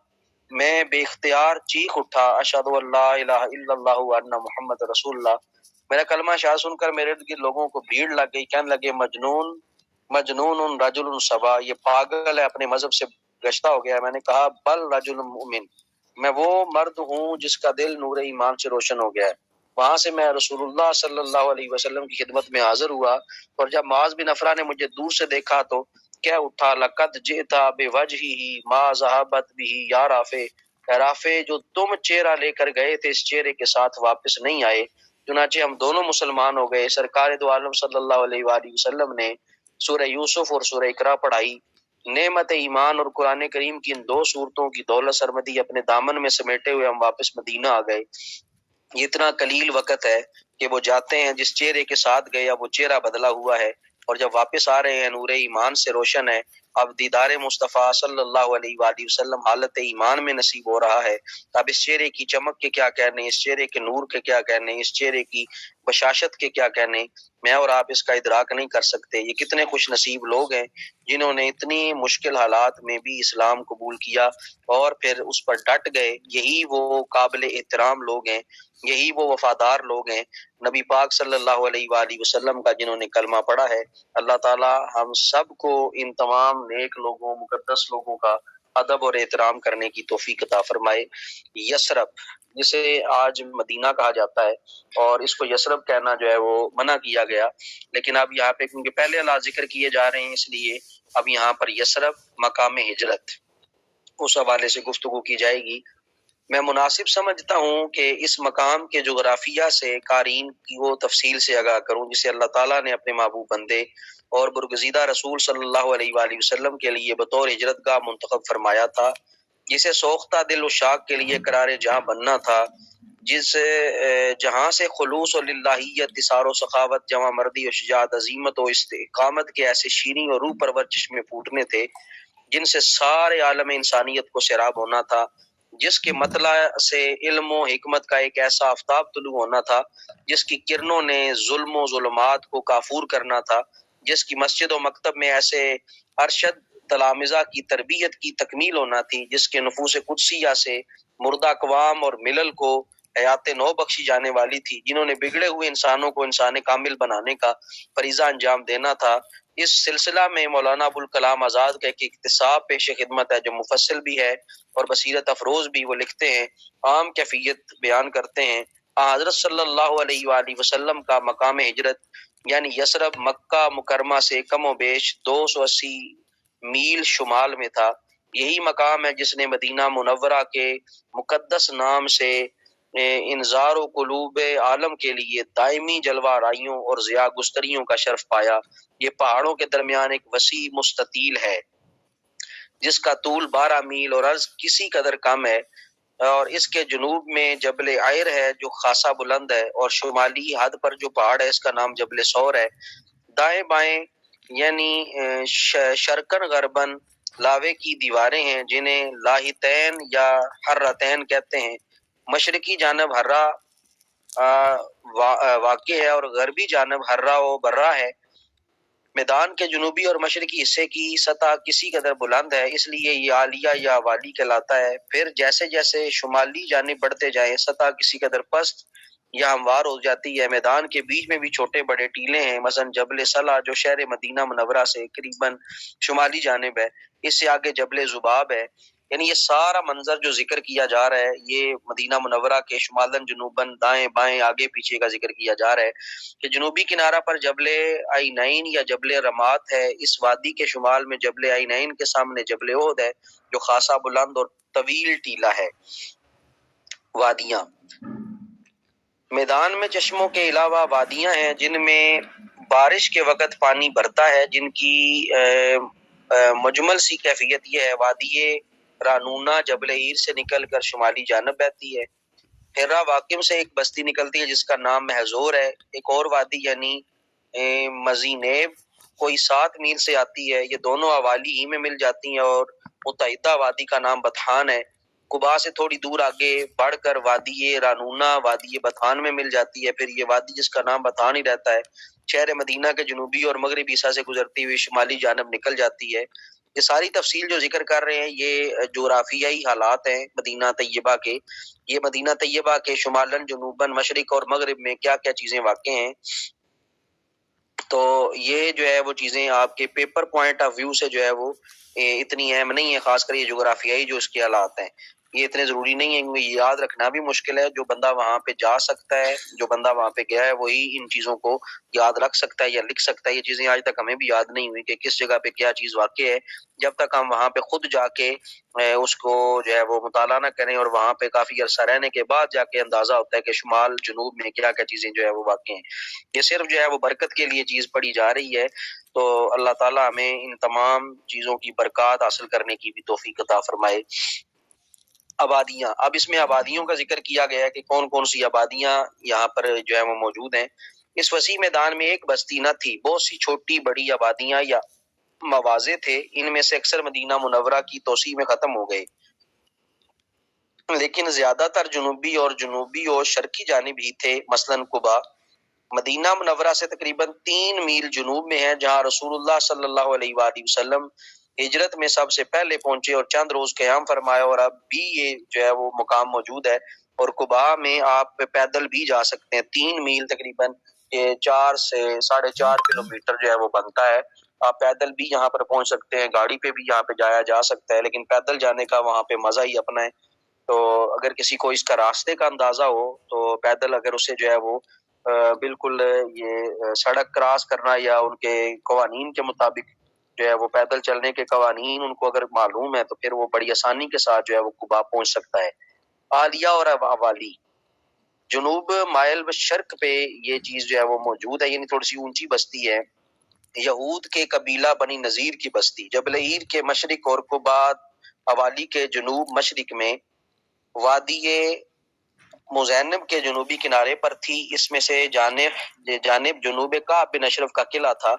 میں بے اختیار چیخ اٹھا اشہد ان لا الہ الا اللہ وان محمد رسول اللہ۔ میرا کلمہ شہادت سن کر میرے ارد گرد لوگوں کو بھیڑ لگ گئی، کہنے لگے مجنون رجل صبا، یہ پاگل ہے، اپنے مذہب سے گشتہ ہو گیا ہے۔ میں نے کہا بل رجل مؤمن، میں وہ مرد ہوں جس کا دل نور ایمان سے روشن ہو گیا ہے۔ وہاں سے میں رسول اللہ صلی اللہ علیہ وسلم کی خدمت میں حاضر ہوا اور جب معاذ بن افرا نے مجھے دور سے دیکھا تو کہہ اٹھا لقد جئت بوجہہ ما ذہبت بہ یا رافع، اے رافع جو تم چہرہ لے کر گئے تھے اس چہرے کے ساتھ واپس نہیں آئے۔ چنانچہ ہم دونوں مسلمان ہو گئے۔ سرکار دو عالم صلی اللہ علیہ وآلہ وسلم نے سورہ یوسف اور سورہ اقرا پڑھائی۔ نعمت ایمان اور قرآن کریم کی ان 2 صورتوں کی دولت سرمدی اپنے دامن میں سمیٹے ہوئے ہم واپس مدینہ آ گئے۔ یہ اتنا قلیل وقت ہے کہ وہ جاتے ہیں جس چہرے کے ساتھ گئے اب وہ چہرہ بدلا ہوا ہے اور جب واپس آ رہے ہیں نور ایمان سے روشن ہے۔ اب دیدار مصطفیٰ صلی اللہ علیہ وآلہ وسلم حالت ایمان میں نصیب ہو رہا ہے۔ اب اس چہرے کی چمک کے کیا کہنے، اس چہرے کے نور کے کیا کہنے، اس چہرے کی بشاشت کے کیا کہنے، میں اور آپ اس کا ادراک نہیں کر سکتے۔ یہ کتنے خوش نصیب لوگ ہیں جنہوں نے اتنی مشکل حالات میں بھی اسلام قبول کیا اور پھر اس پر ڈٹ گئے۔ یہی وہ قابل احترام لوگ ہیں، یہی وہ وفادار لوگ ہیں نبی پاک صلی اللہ علیہ وآلہ وسلم کا جنہوں نے کلمہ پڑھا ہے۔ اللہ تعالی ہم سب کو ان تمام نیک لوگوں، مقدس لوگوں کا ادب اور احترام کرنے کی توفیق عطا فرمائے۔ یثرب جسے آج مدینہ کہا جاتا ہے اور اس کو یثرب کہنا جو ہے وہ منع کیا گیا، لیکن اب یہاں پہ کیونکہ پہلے الفاظ ذکر کیے جا رہے ہیں اس لیے اب یہاں پر یثرب مقام ہجرت اس حوالے سے گفتگو کی جائے گی۔ میں مناسب سمجھتا ہوں کہ اس مقام کے جغرافیہ سے قارئین کی وہ تفصیل سے آگاہ کروں جسے اللہ تعالیٰ نے اپنے محبوب بندے اور برگزیدہ رسول صلی اللہ علیہ وآلہ وسلم کے لیے بطور ہجرت گاہ منتخب فرمایا تھا، جسے سوختہ دل و شاک کے لیے قرار جہاں بننا تھا، جس جہاں سے خلوص و للہیت، اثار و سخاوت، جمع مردی و شجاعت، عظیمت و استقامت کے ایسے شیریں اور روح پرور چشمے پھوٹنے تھے جن سے سارے عالم انسانیت کو سیراب ہونا تھا۔ جس کے مطلع سے علم و حکمت کا ایک ایسا آفتاب طلوع ہونا تھا جس کی کرنوں نے ظلم و ظلمات کو کافور کرنا تھا، جس کی مسجد و مکتب میں ایسے ارشد تلامذہ کی تربیت کی تکمیل ہونا تھی، جس کے نفوس قدسیہ سے مردہ اقوام اور ملل کو حیات نو بخشی جانے والی تھی، جنہوں نے بگڑے ہوئے انسانوں کو انسان کامل بنانے کا فریضہ انجام دینا تھا۔ اس سلسلہ میں مولانا ابوالکلام آزاد کا ایک اقتصاب پیش خدمت ہے جو مفصل بھی ہے اور بصیرت افروز بھی۔ وہ لکھتے ہیں، عام کیفیت بیان کرتے ہیں، حضرت صلی اللہ علیہ وآلہ وسلم کا مقام ہجرت یعنی یثرب مکہ مکرمہ سے کم و بیش 280 میل شمال میں تھا۔ یہی مقام ہے جس نے مدینہ منورہ کے مقدس نام سے انذار و قلوب عالم کے لیے دائمی جلوہ آرائیوں اور ضیاء گستریوں کا شرف پایا۔ یہ پہاڑوں کے درمیان ایک وسیع مستطیل ہے جس کا طول 12 میل اور عرض کسی قدر کم ہے، اور اس کے جنوب میں جبل عیر ہے جو خاصا بلند ہے، اور شمالی حد پر جو پہاڑ ہے اس کا نام جبل سور ہے۔ دائیں بائیں یعنی شرقن غربن لاوے کی دیواریں ہیں جنہیں لاہتین یا حرتین کہتے ہیں۔ مشرقی جانب ہرہ واقع ہے اور غربی جانب ہرہ و برہ ہے۔ میدان کے جنوبی اور مشرقی حصے کی سطح کسی قدر بلند ہے، اس لیے یہ عالیہ یا والی کہلاتا ہے۔ پھر جیسے جیسے شمالی جانب بڑھتے جائیں سطح کسی قدر پست یا ہموار ہو جاتی ہے۔ میدان کے بیچ میں بھی چھوٹے بڑے ٹیلے ہیں، مثلا جبل صلہ جو شہر مدینہ منورہ سے قریباً شمالی جانب ہے، اس سے آگے جبل ذباب ہے۔ یعنی یہ سارا منظر جو ذکر کیا جا رہا ہے یہ مدینہ منورہ کے شمالاً جنوباً دائیں بائیں آگے پیچھے کا ذکر کیا جا رہا ہے کہ جنوبی کنارہ پر جبل عینین یا جبل رمات ہے۔ اس وادی کے شمال میں جبل عینین کے سامنے جبل احد ہے جو خاصا بلند اور طویل ٹیلہ ہے۔ وادیاں، میدان میں چشموں کے علاوہ وادیاں ہیں جن میں بارش کے وقت پانی بھرتا ہے، جن کی مجمل سی کیفیت یہ ہے: وادی رانونا جبل عیر سے نکل کر شمالی جانب بہتی ہے۔ ہرا واقم سے ایک بستی نکلتی ہے جس کا نام محظور ہے۔ ایک اور وادی یعنی مزینیب کوئی 7 میل سے آتی ہے، یہ دونوں اوالی ہی میں مل جاتی ہیں، اور متحدہ وادی کا نام بطحان ہے۔ قباء سے تھوڑی دور آگے بڑھ کر وادی رانونا وادی بطحان میں مل جاتی ہے۔ پھر یہ وادی جس کا نام بطحان ہی رہتا ہے شہر مدینہ کے جنوبی اور مغربی حصہ سے گزرتی ہوئی شمالی جانب نکل جاتی ہے۔ یہ ساری تفصیل جو ذکر کر رہے ہیں یہ جغرافیائی حالات ہیں مدینہ طیبہ کے۔ یہ مدینہ طیبہ کے شمالاً جنوباً مشرق اور مغرب میں کیا کیا چیزیں واقع ہیں، تو یہ جو ہے وہ چیزیں آپ کے پیپر پوائنٹ آف ویو سے جو ہے وہ اتنی اہم نہیں ہے، خاص کر یہ جغرافیائی جو اس کے حالات ہیں یہ اتنے ضروری نہیں ہیں، کیونکہ یاد رکھنا بھی مشکل ہے۔ جو بندہ وہاں پہ جا سکتا ہے، جو بندہ وہاں پہ گیا ہے وہی ان چیزوں کو یاد رکھ سکتا ہے یا لکھ سکتا ہے۔ یہ چیزیں آج تک ہمیں بھی یاد نہیں ہوئی کہ کس جگہ پہ کیا چیز واقع ہے، جب تک ہم وہاں پہ خود جا کے اس کو جو ہے وہ مطالعہ نہ کریں، اور وہاں پہ کافی عرصہ رہنے کے بعد جا کے اندازہ ہوتا ہے کہ شمال جنوب میں کیا کیا چیزیں جو ہے وہ واقع ہیں۔ یہ صرف جو ہے وہ برکت کے لیے چیز پڑھی جا رہی ہے، تو اللہ تعالیٰ ہمیں ان تمام چیزوں کی برکات حاصل کرنے کی بھی توفیق عطا فرمائے۔ آبادیاں، اب اس میں آبادیوں کا ذکر کیا گیا ہے کہ کون کون سی آبادیاں یہاں پر جو ہے وہ موجود ہیں۔ اس وسیع میدان میں ایک بستی نہ تھی، بہت سی چھوٹی بڑی آبادیاں یا مواضع تھے، ان میں سے اکثر مدینہ منورہ کی توسیع میں ختم ہو گئے، لیکن زیادہ تر جنوبی اور شرقی جانب ہی تھے۔ مثلاً قباء مدینہ منورہ سے تقریباً 3 میل جنوب میں ہے، جہاں رسول اللہ صلی اللہ علیہ وآلہ وسلم ہجرت میں سب سے پہلے پہنچے اور چند روز قیام فرمایا، اور اب بھی یہ جو ہے وہ مقام موجود ہے۔ اور قباء میں آپ پیدل بھی جا سکتے ہیں، 3 میل تقریباً 4 سے 4.5 کلومیٹر جو ہے وہ بنتا ہے۔ آپ پیدل بھی یہاں پر پہنچ سکتے ہیں، گاڑی پہ بھی یہاں پہ جایا جا سکتا ہے، لیکن پیدل جانے کا وہاں پہ مزہ ہی اپنا ہے۔ تو اگر کسی کو اس کا راستے کا اندازہ ہو تو پیدل اگر اسے جو ہے وہ بالکل یہ سڑک کراس کرنا یا ان کے قوانین کے مطابق جو ہے وہ پیدل چلنے کے قوانین ان کو اگر معلوم ہے تو پھر وہ بڑی آسانی کے ساتھ جو ہے وہ قباء پہنچ سکتا ہے۔ عالیہ اور اوالی، جنوب مائل شرق پہ یہ چیز جو ہے وہ موجود ہے، یعنی تھوڑی سی اونچی بستی ہے، یہود کے قبیلہ بنی نذیر کی بستی جبل عیر کے مشرق اور قباء اوالی کے جنوب مشرق میں وادی مزینب کے جنوبی کنارے پر تھی۔ اس میں سے جانب جنوب کعب بن اشرف کا قلعہ تھا،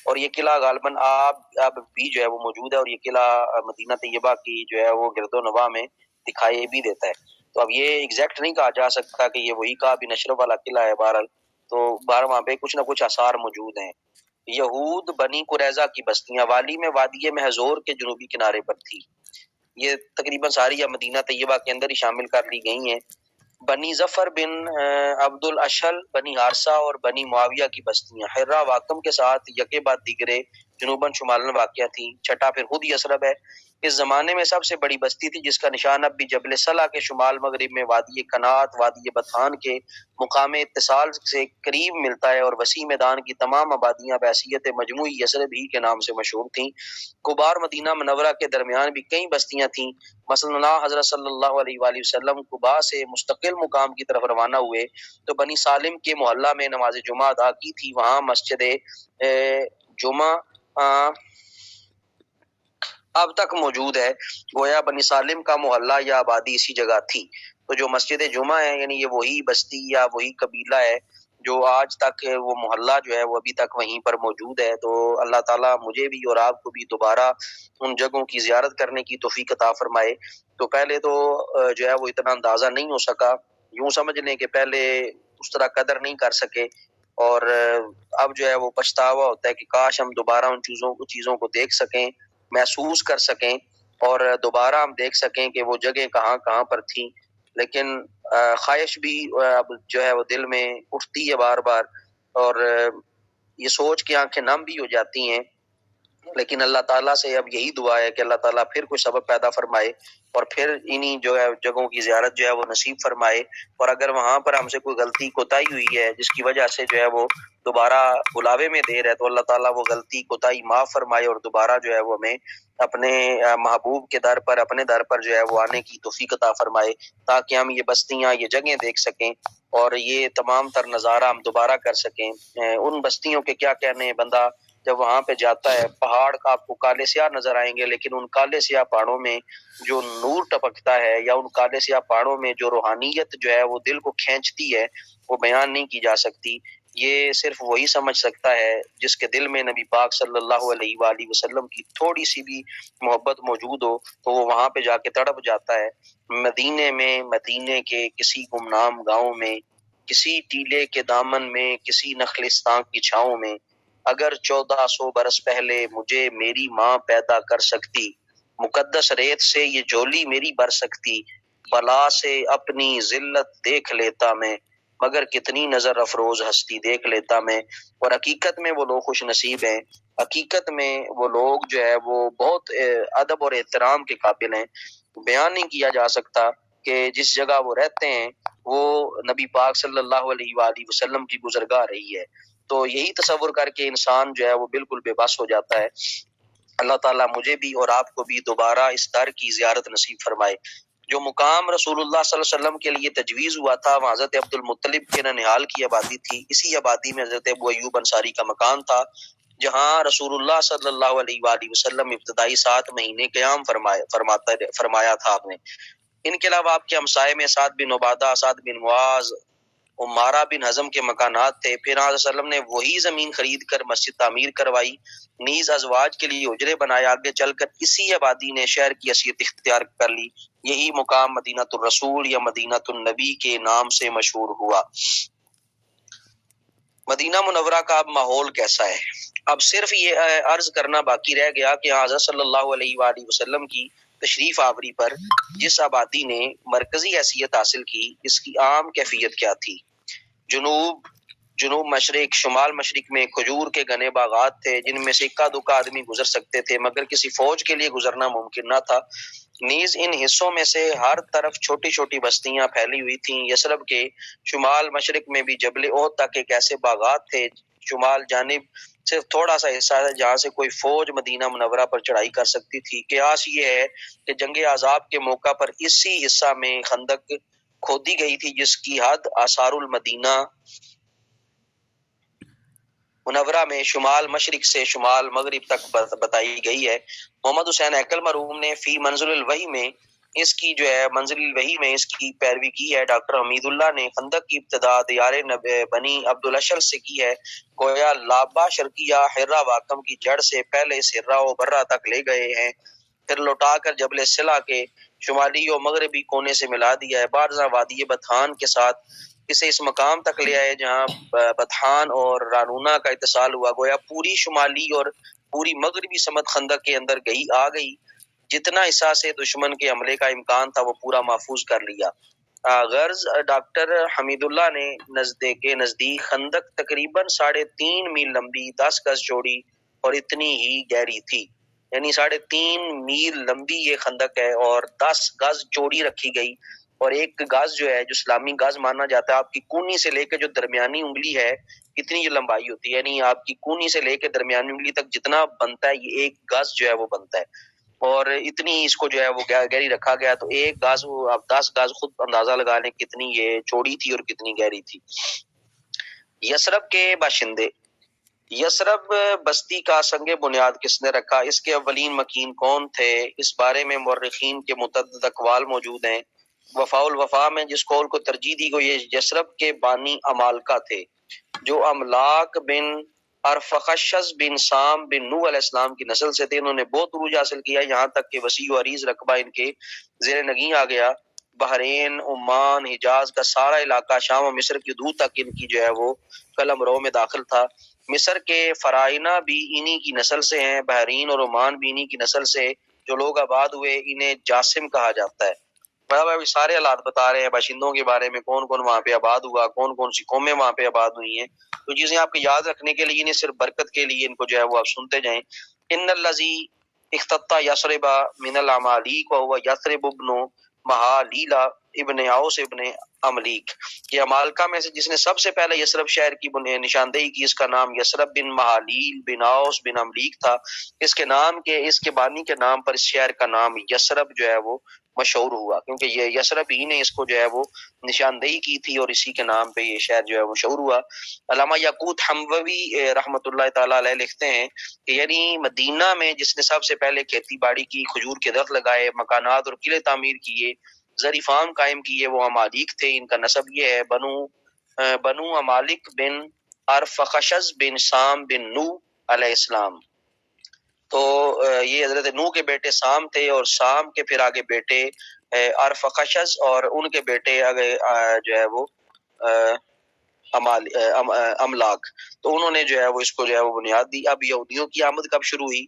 اور یہ قلعہ غالباً اب بھی جو ہے وہ موجود ہے، اور یہ قلعہ مدینہ طیبہ کی جو ہے وہ گرد و نواح میں دکھائی بھی دیتا ہے۔ تو اب یہ ایگزیکٹ نہیں کہا جا سکتا کہ یہ وہی کعب بن اشرف والا قلعہ ہے، بہرحال تو باہر وہاں پہ کچھ نہ کچھ آثار موجود ہیں۔ یہود بنی قریظہ کی بستیاں والی میں وادی محظور کے جنوبی کنارے پر تھی، یہ تقریباً ساری یا مدینہ طیبہ کے اندر ہی شامل کر لی گئی ہیں۔ بنی ظفر بن عبد الاشل، بنی حارثہ اور بنی معاویہ کی بستیاں حرہ واقم کے ساتھ یکے بعد دیگرے جنوباً شمالاً واقع تھیں۔ چھٹا پھر خود یثرب ہے، اس زمانے میں سب سے بڑی بستی تھی جس کا نشان اب بھی جبل صلہ کے شمال مغرب میں وادی کنات وادی بطحان کے مقام اتصال سے قریب ملتا ہے، اور وسیع میدان کی تمام آبادیاں بحیثیت مجموعی یثرب ہی کے نام سے مشہور تھیں۔ قبا اور مدینہ منورہ کے درمیان بھی کئی بستیاں تھیں، مثلا حضرت صلی اللہ علیہ وآلہ وسلم قبا سے مستقل مقام کی طرف روانہ ہوئے تو بنی سالم کے محلہ میں نماز جمعہ ادا کی تھی، وہاں مسجد جمعہ اب تک موجود ہے، گویا بنی سالم کا محلہ یا آبادی اسی جگہ تھی۔ تو جو مسجد جمعہ ہے یعنی یہ وہی بستی یا وہی قبیلہ ہے جو آج تک وہ محلہ جو ہے وہ ابھی تک وہیں پر موجود ہے۔ تو اللہ تعالیٰ مجھے بھی اور آپ کو بھی دوبارہ ان جگہوں کی زیارت کرنے کی توفیق عطا فرمائے۔ تو پہلے تو جو ہے وہ اتنا اندازہ نہیں ہو سکا، یوں سمجھ لیں کہ پہلے اس طرح قدر نہیں کر سکے، اور اب جو ہے وہ پچھتاوا ہوتا ہے کہ کاش ہم دوبارہ ان چیزوں کو دیکھ سکیں، محسوس کر سکیں، اور دوبارہ ہم دیکھ سکیں کہ وہ جگہ کہاں کہاں پر تھیں۔ لیکن خواہش بھی اب جو ہے وہ دل میں اٹھتی ہے بار بار، اور یہ سوچ کے آنکھیں نم بھی ہو جاتی ہیں، لیکن اللہ تعالیٰ سے اب یہی دعا ہے کہ اللہ تعالیٰ پھر کوئی سبب پیدا فرمائے اور پھر انہی جو ہے جگہوں کی زیارت جو ہے وہ نصیب فرمائے، اور اگر وہاں پر ہم سے کوئی غلطی کوتاہی ہوئی ہے جس کی وجہ سے جو ہے وہ دوبارہ بلاوے میں دیر ہے، تو اللہ تعالیٰ وہ غلطی کوتاہی معاف فرمائے اور دوبارہ جو ہے وہ ہمیں اپنے محبوب کے در پر، اپنے در پر جو ہے وہ آنے کی توفیق عطا فرمائے، تاکہ ہم یہ بستیاں، یہ جگہیں دیکھ سکیں اور یہ تمام تر نظارہ ہم دوبارہ کر سکیں۔ ان بستیوں کے کیا کہنے ہیں، بندہ جب وہاں پہ جاتا ہے پہاڑ کا آپ کو کالے سیاہ نظر آئیں گے، لیکن ان کالے سیاہ پہاڑوں میں جو نور ٹپکتا ہے، یا ان کالے سیاہ پہاڑوں میں جو روحانیت جو ہے وہ دل کو کھینچتی ہے، وہ بیان نہیں کی جا سکتی۔ یہ صرف وہی سمجھ سکتا ہے جس کے دل میں نبی پاک صلی اللہ علیہ وآلہ وسلم کی تھوڑی سی بھی محبت موجود ہو، تو وہ وہاں پہ جا کے تڑپ جاتا ہے۔ مدینے کے کسی گمنام گاؤں میں، کسی ٹیلے کے دامن میں، کسی نخلستان کی چھاؤں میں، اگر 1400 برس پہلے مجھے میری ماں پیدا کر سکتی، مقدس ریت سے یہ جولی میری بھر سکتی، بلا سے اپنی ذلت دیکھ لیتا میں، مگر کتنی نظر افروز ہستی دیکھ لیتا میں۔ اور حقیقت میں وہ لوگ خوش نصیب ہیں، حقیقت میں وہ لوگ جو ہے وہ بہت ادب اور احترام کے قابل ہیں۔ بیان نہیں کیا جا سکتا کہ جس جگہ وہ رہتے ہیں وہ نبی پاک صلی اللہ علیہ وآلہ وسلم کی گزرگاہ رہی ہے، تو یہی تصور کر کے انسان جو ہے وہ بالکل بے بس ہو جاتا ہے۔ اللہ تعالیٰ مجھے بھی اور آپ کو بھی دوبارہ اس در کی زیارت نصیب فرمائے۔ جو مقام رسول اللہ صلی اللہ علیہ وسلم کے لیے تجویز ہوا تھا وہاں حضرت عبد المطلب کے ننھیال کی آبادی تھی، اسی آبادی میں حضرت ابو ایوب انصاری کا مکان تھا، جہاں رسول اللہ صلی اللہ علیہ وآلہ وسلم ابتدائی 7 مہینے قیام فرمایا تھا آپ نے۔ ان کے علاوہ آپ کے ہمسائے میں سعد بن عبادہ، سعد بن معاذ، عمارہ بن حزم کے مکانات تھے۔ پھر آپ صلی اللہ علیہ وسلم نے وہی زمین خرید کر مسجد تعمیر کروائی، نیز ازواج کے لیے اجرے بنائے۔ آگے چل کر اسی آبادی نے شہر کی حیثیت اختیار کر لی، یہی مقام مدینہ الرسول یا مدینہ النبی کے نام سے مشہور ہوا۔ مدینہ منورہ کا اب ماحول کیسا ہے؟ اب صرف یہ عرض کرنا باقی رہ گیا کہ حضرت صلی اللہ علیہ وآلہ وسلم کی تشریف آوری پر جس آبادی نے مرکزی حیثیت حاصل کی، اس کی عام کیفیت کیا تھی۔ جنوب مشرق، شمال مشرق میں کھجور کے گھنے باغات تھے جن میں سے اکا دکا آدمی گزر سکتے تھے، مگر کسی فوج کے لیے گزرنا ممکن نہ تھا۔ نیز ان حصوں میں سے ہر طرف چھوٹی چھوٹی بستیاں پھیلی ہوئی تھیں۔ یثرب کے شمال مشرق میں بھی جبل احد تک ایک ایسے باغات تھے، شمال جانب صرف تھوڑا سا حصہ ہے جہاں سے کوئی فوج مدینہ منورہ پر چڑھائی کر سکتی تھی۔ قیاس یہ ہے کہ جنگ احزاب کے موقع پر اسی حصہ میں خندق کھودی گئی تھی جس کی حد آثار المدینہ منورہ میں شمال مشرق سے شمال مغرب تک بتائی گئی ہے۔ محمد حسین ہیکل مرحوم نے فی منزل الوحی میں اس کی جو ہے منزل الوحی میں اس کی پیروی کی ہے۔ ڈاکٹر حمید اللہ نے خندق کی ابتدا دیار بنی عبد الاشل سے کی ہے، گویا لابا شرقیہ حرہ واقم کی جڑ سے پہلے سرہ و برہ تک لے گئے ہیں، پھر لوٹا کر جبل صلہ کے شمالی و مغربی کونے سے ملا دیا ہے، بارزاں وادی بطحان کے ساتھ اسے اس مقام تک لے آئے جہاں بطحان اور رانونا کا اتصال ہوا، گویا پوری شمالی اور پوری مغربی سمت خندق کے اندر آ گئی، جتنا حصہ سے دشمن کے حملے کا امکان تھا وہ پورا محفوظ کر لیا۔ غرض ڈاکٹر حمید اللہ نے نزدیک خندق تقریباً 3.5 میل لمبی، 10 گز چوڑی اور اتنی ہی گہری تھی، یعنی 3.5 میل لمبی یہ خندق ہے اور 10 گز چوڑی رکھی گئی، اور ایک گز جو ہے، جو اسلامی گز مانا جاتا ہے، آپ کی کونی سے لے کے جو درمیانی انگلی ہے اتنی یہ لمبائی ہوتی ہے، یعنی آپ کی کونی سے لے کے درمیانی انگلی تک جتنا بنتا ہے یہ ایک گز جو ہے وہ بنتا ہے، اور اتنی اس کو جو ہے وہ گہری رکھا گیا، تو ایک گز وہ آپ 10 گز خود اندازہ لگا لیں کتنی یہ چوڑی تھی اور کتنی گہری تھی۔ یثرب کے باشندے، یثرب بستی کا سنگ بنیاد کس نے رکھا، اس کے اولین مکین کون تھے، اس بارے میں مورخین کے متعدد اقوال موجود ہیں۔ وفاء الوفا میں جس قول کو ترجیح دی گئی یہ یثرب کے بانی امالکہ تھے، جو املاک بن ارفخشس بن سام بن نوح علیہ السلام کی نسل سے تھے۔ انہوں نے بہت عروج حاصل کیا، یہاں تک کہ وسیع و عریض رقبہ ان کے زیر نگیں آ گیا۔ بحرین، عمان، حجاز کا سارا علاقہ، شام و مصر کی حدود تک ان کی جو ہے وہ قلم رو میں داخل تھا۔ مصر کے فرائنہ بھی انہی کی نسل سے ہیں، بحرین اور عمان بھی انہی کی نسل سے جو لوگ آباد ہوئے انہیں جاسم کہا جاتا ہے۔ ابھی سارے حالات بتا رہے ہیں باشندوں کے بارے میں، کون کون وہاں پہ آباد ہوا، کون کون سی قومیں وہاں پہ آباد ہوئی ہیں، تو چیزیں آپ کو یاد رکھنے کے لیے، نہیں صرف برکت کے لیے ان کو جو ہے وہ آپ سنتے جائیں۔ ان الذی اختطا یثرب من العمالیق وهو یثرب ابن مہالیلا ابن اوس ابن املیک، کہ امالکہ میں سے جس نے سب سے پہلے یثرب شہر کی نشاندہی کی، اس کا نام یثرب بن مہالیل بن اوس بن املیک تھا۔ اس کے نام کے، اس کے بانی کے نام پر اس شہر کا نام یثرب جو ہے وہ مشہور ہوا، کیونکہ یہ یثرب ہی نے اس کو جو ہے وہ نشاندہی کی تھی اور اسی کے نام پہ یہ شہر جو ہے وہ مشہور ہوا۔ علامہ یاقوت حموی رحمۃ اللہ تعالی علیہ لکھتے ہیں کہ یعنی مدینہ میں جس نے سب سے پہلے کھیتی باڑی کی، کھجور کے درخت لگائے، مکانات اور قلعے تعمیر کیے، زرعی فارم قائم کیے، وہ امالیک تھے۔ ان کا نسب یہ ہے بنو امالک بن ارفخشس بن سام بن نوح علیہ السلام۔ تو یہ حضرت نوح کے بیٹے سام تھے، اور سام کے پھر آگے بیٹے ارفخشس، اور ان کے بیٹے آگے جو ہے وہ املاک، تو انہوں نے جو ہے وہ اس کو جو ہے وہ بنیاد دی۔ اب یہودیوں کی آمد کب شروع ہوئی؟